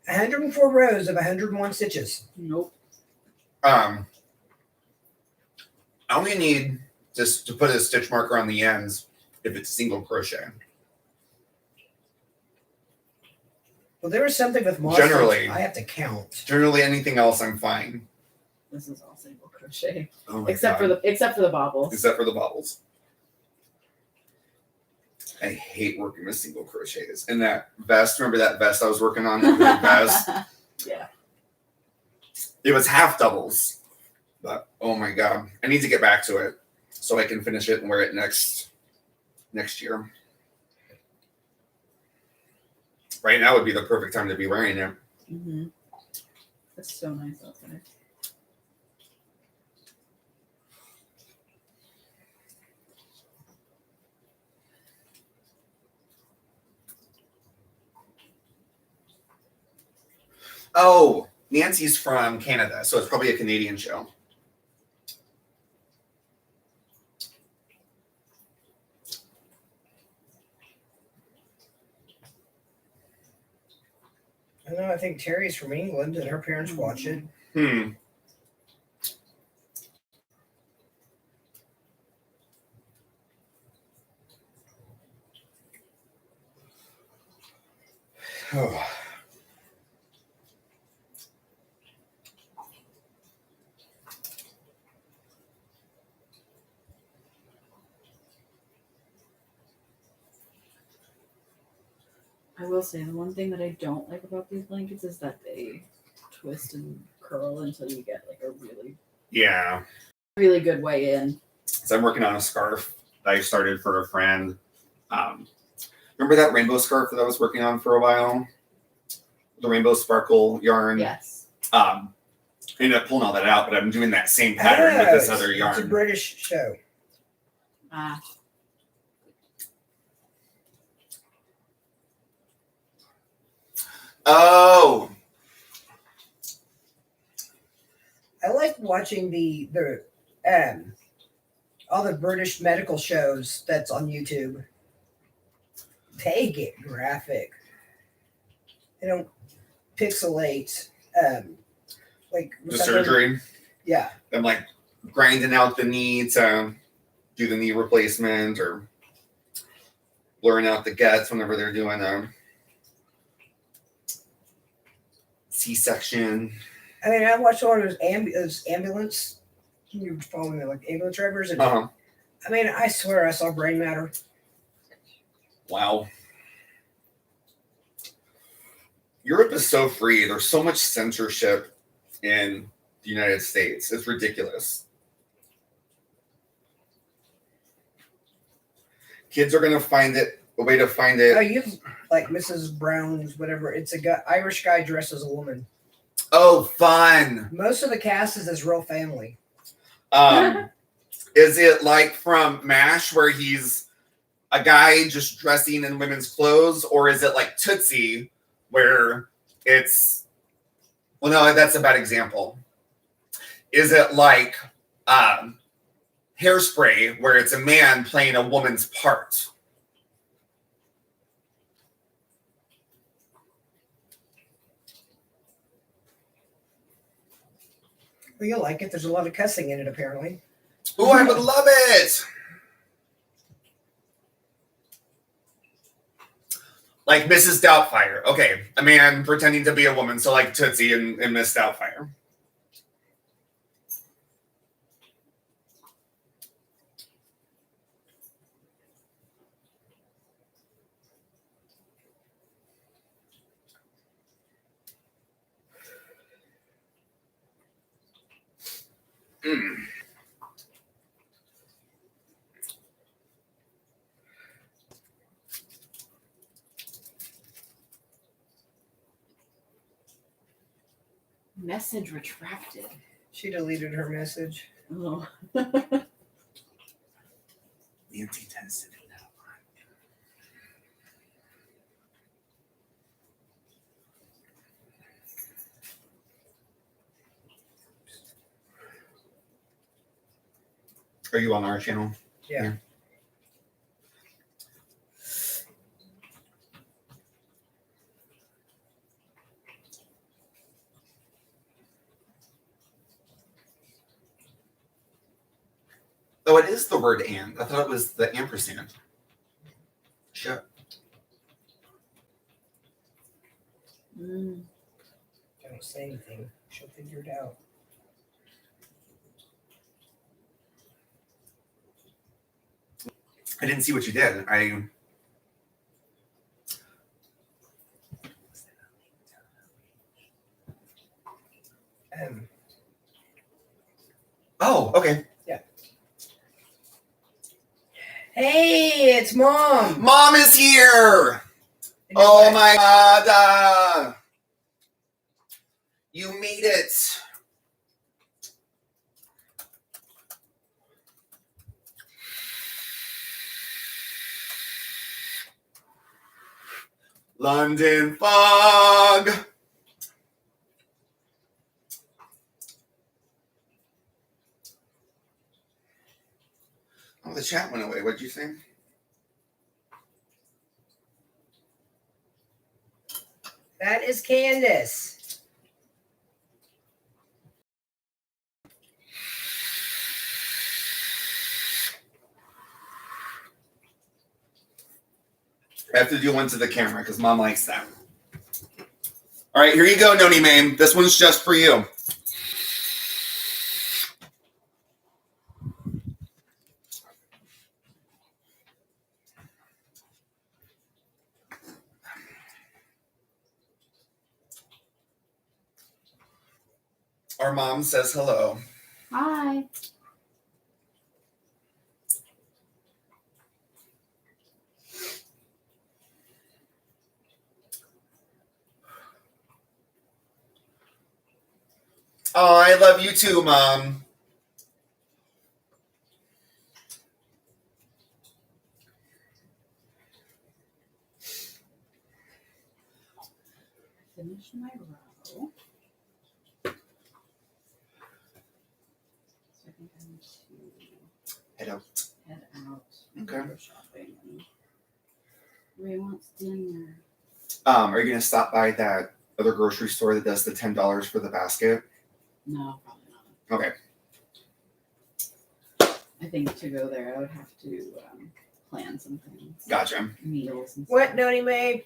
A: 104 rows of 101 stitches.
C: Nope.
B: I only need just to put a stitch marker on the ends if it's single crochet.
A: Well, there was something with moss
B: Generally.
A: stitch I have to count.
B: Generally, anything else I'm fine.
C: This is all single crochet.
B: Oh my
C: Except
B: God.
C: for the bobbles.
B: Except for the bobbles. I hate working with single crochets. And that vest, remember that vest I was working on? That vest?
C: Yeah.
B: It was half doubles. But oh my God. I need to get back to it so I can finish it and wear it next year. Right now would be the perfect time to be wearing it.
C: Mm-hmm. It's so nice out there.
B: Oh, Nancy's from Canada, so it's probably a Canadian show.
A: I know. I think Terry's from England, and her parents watch it.
B: Oh.
C: I will say the one thing that I don't like about these blankets is that they twist and curl until you get like a
B: Yeah.
C: really good way in.
B: So I'm working on a scarf that I started for a friend. Remember that rainbow scarf that I was working on for a while? The rainbow sparkle yarn.
C: Yes.
B: I ended up pulling all that out, but I'm doing that same pattern with this other
A: It's a
B: yarn.
A: British show.
C: Ah.
B: Oh,
A: I like watching the all the British medical shows that's on YouTube. They get graphic. They don't pixelate. Like
B: the surgery.
A: Yeah.
B: I'm like grinding out the knee to do the knee replacement or blurring out the guts whenever they're doing a C-section.
A: I mean, I watched one of those ambulance. You were following like ambulance drivers, and
B: Uh-huh.
A: I mean, I swear I saw brain matter.
B: Wow. Europe is so free. There's so much censorship in the United States. It's ridiculous. Kids are going to find it, a way to find
A: Oh,
B: it.
A: you like Mrs. Brown's, whatever. It's a guy, Irish guy dressed as a woman.
B: Oh, fun.
A: Most of the cast is his real family.
B: Is it like from MASH where he's a guy just dressing in women's clothes? Or is it like Tootsie where it's, well, no, that's a bad example. is it like Hairspray, where it's a man playing a woman's part?
A: Well, you'll like it. There's a lot of cussing in it, apparently.
B: Ooh, I would love it. Like Mrs. Doubtfire. Okay, a man pretending to be a woman, so like Tootsie and Miss Doubtfire. Mm.
C: Message retracted.
A: She deleted her message.
C: Oh.
B: Nancy tends to do that. Are you on our channel?
A: Yeah.
B: Oh, it is the word and. I thought it was the ampersand. Sure.
C: Mm.
A: Don't say anything. She'll figure it out.
B: I didn't see what you did. Oh, okay.
A: Hey, it's Mom.
B: Mom is here. Oh my God. You made it. London fog. Oh, the chat went away. What'd you say?
A: That is Candace.
B: I have to do one to the camera because Mom likes that. All right, here you go, Noni Mame. This one's just for you. Our mom says hello.
C: Hi.
B: Oh, I love you too, Mom.
C: Finish my row. So I think I need to
B: Head out.
C: head out.
B: Okay.
C: Go shopping. Ray wants dinner.
B: Are you gonna stop by that other grocery store that does the $10 for the basket?
C: No, probably not.
B: Okay.
C: I think to go there, I would have to plan some things.
B: Gotcha.
C: Meals and
A: What,
C: stuff.
A: Noni Mae?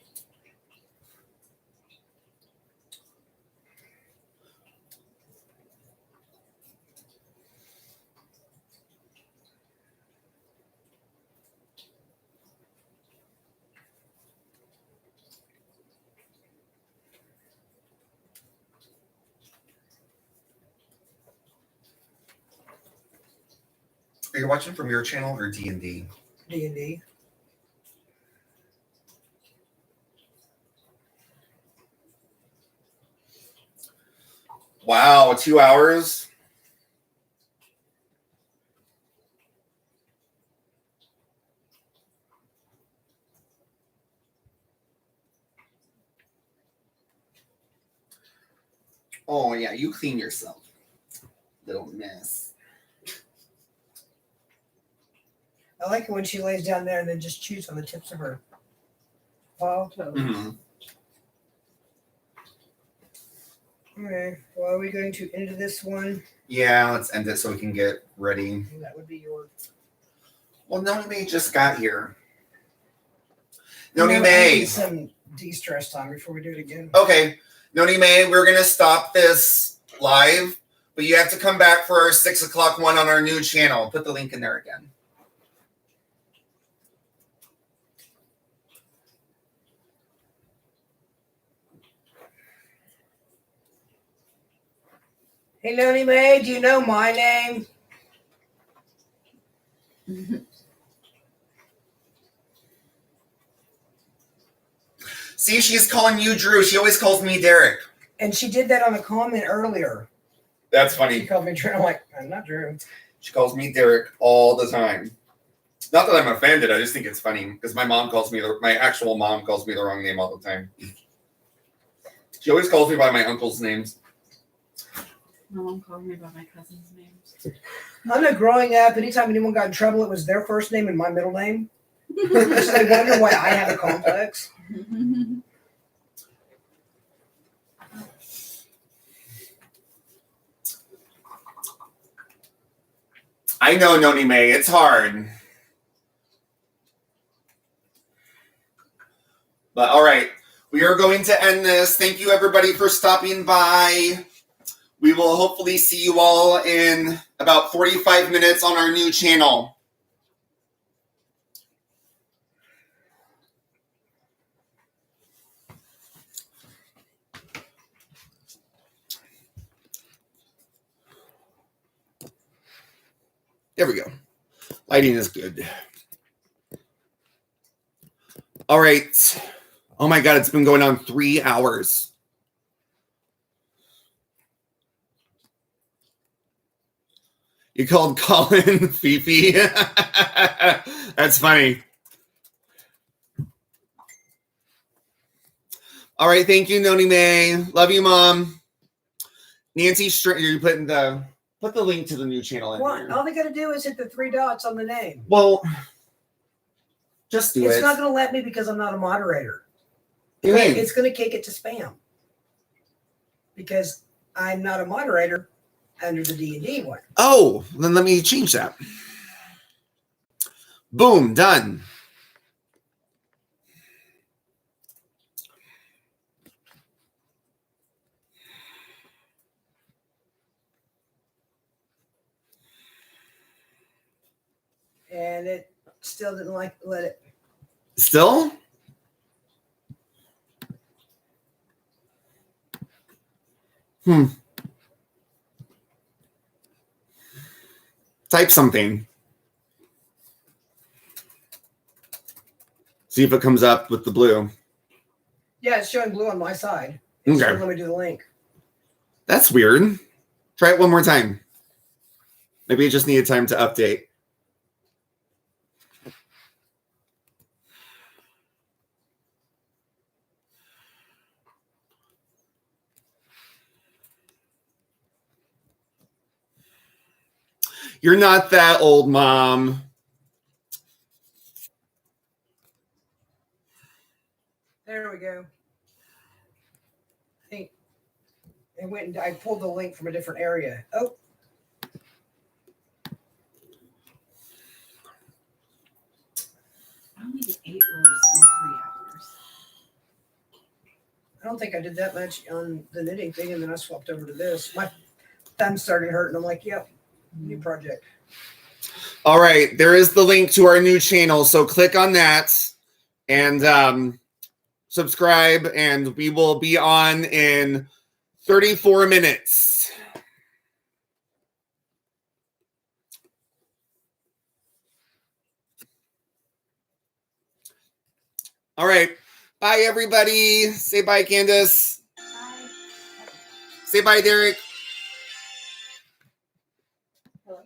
B: Are you watching from your channel or D&D?
A: D&D.
B: Wow, 2 hours? Oh, yeah, you clean yourself. little mess.
A: I like it when she lays down there and then just chews on the tips of her paw toes.
B: Mm-hmm.
A: Okay, well, are we going to end this one?
B: Yeah, let's end it so we can get ready.
A: That would be your.
B: Well, Noni May just got here.
A: No,
B: Noni
A: I
B: May.
A: need some de-stress time before we do it again.
B: Okay, Noni May, we're gonna stop this live, but you have to come back for our 6 o'clock one on our new channel. Put the link in there again.
A: Hey, Noni May, do you know my name?
B: See, she's calling you Drew. She always calls me Derek.
A: And she did that on a comment earlier.
B: That's
A: She
B: funny.
A: called me Drew. I'm like, I'm not Drew.
B: She calls me Derek all the time. Not that I'm offended. I just think it's funny because my actual mom calls me the wrong name all the time. She always calls me by my uncle's names.
C: My mom called me by my cousin's names.
A: I know growing up, anytime anyone got in trouble, it was their first name and my middle name. So they wonder why I have a complex.
B: I know, Noni May. It's hard. But all right, we are going to end this. Thank you, everybody, for stopping by. We will hopefully see you all in about 45 minutes on our new channel. There we go. Lighting is good. All right. Oh my God, it's been going on 3 hours. You called Colin Fifi. That's funny. All right, thank you, Noni May. Love you, Mom. Nancy, you're putting put the link to the new channel in
A: Well,
B: here.
A: all they got to do is hit the 3 dots on the name.
B: Well, just do it.
A: It's not going to let me because I'm not a moderator.
B: You mean?
A: It's going to kick it to spam because I'm not a moderator under the D&D one.
B: Oh, then let me change that. Boom, done.
A: And it still didn't let it.
B: Still? Type something. See if it comes up with the blue.
A: Yeah, it's showing blue on my side. It's
B: Okay.
A: let me do the link.
B: That's weird. Try it one more time. Maybe it just needed time to update. You're not that old, Mom.
A: There we go. I think it went and I pulled the link from a different area. Oh,
C: I only did 8 rows in 3 hours.
A: I don't think I did that much on the knitting thing, and then I swapped over to this. My thumb started hurting. I'm like, yep, new project.
B: All right, there is the link to our new channel, so click on that and subscribe, and we will be on in 34 minutes. All right, bye, everybody. Say bye, Candace.
C: Bye.
B: Say bye, Derek.
C: Hello.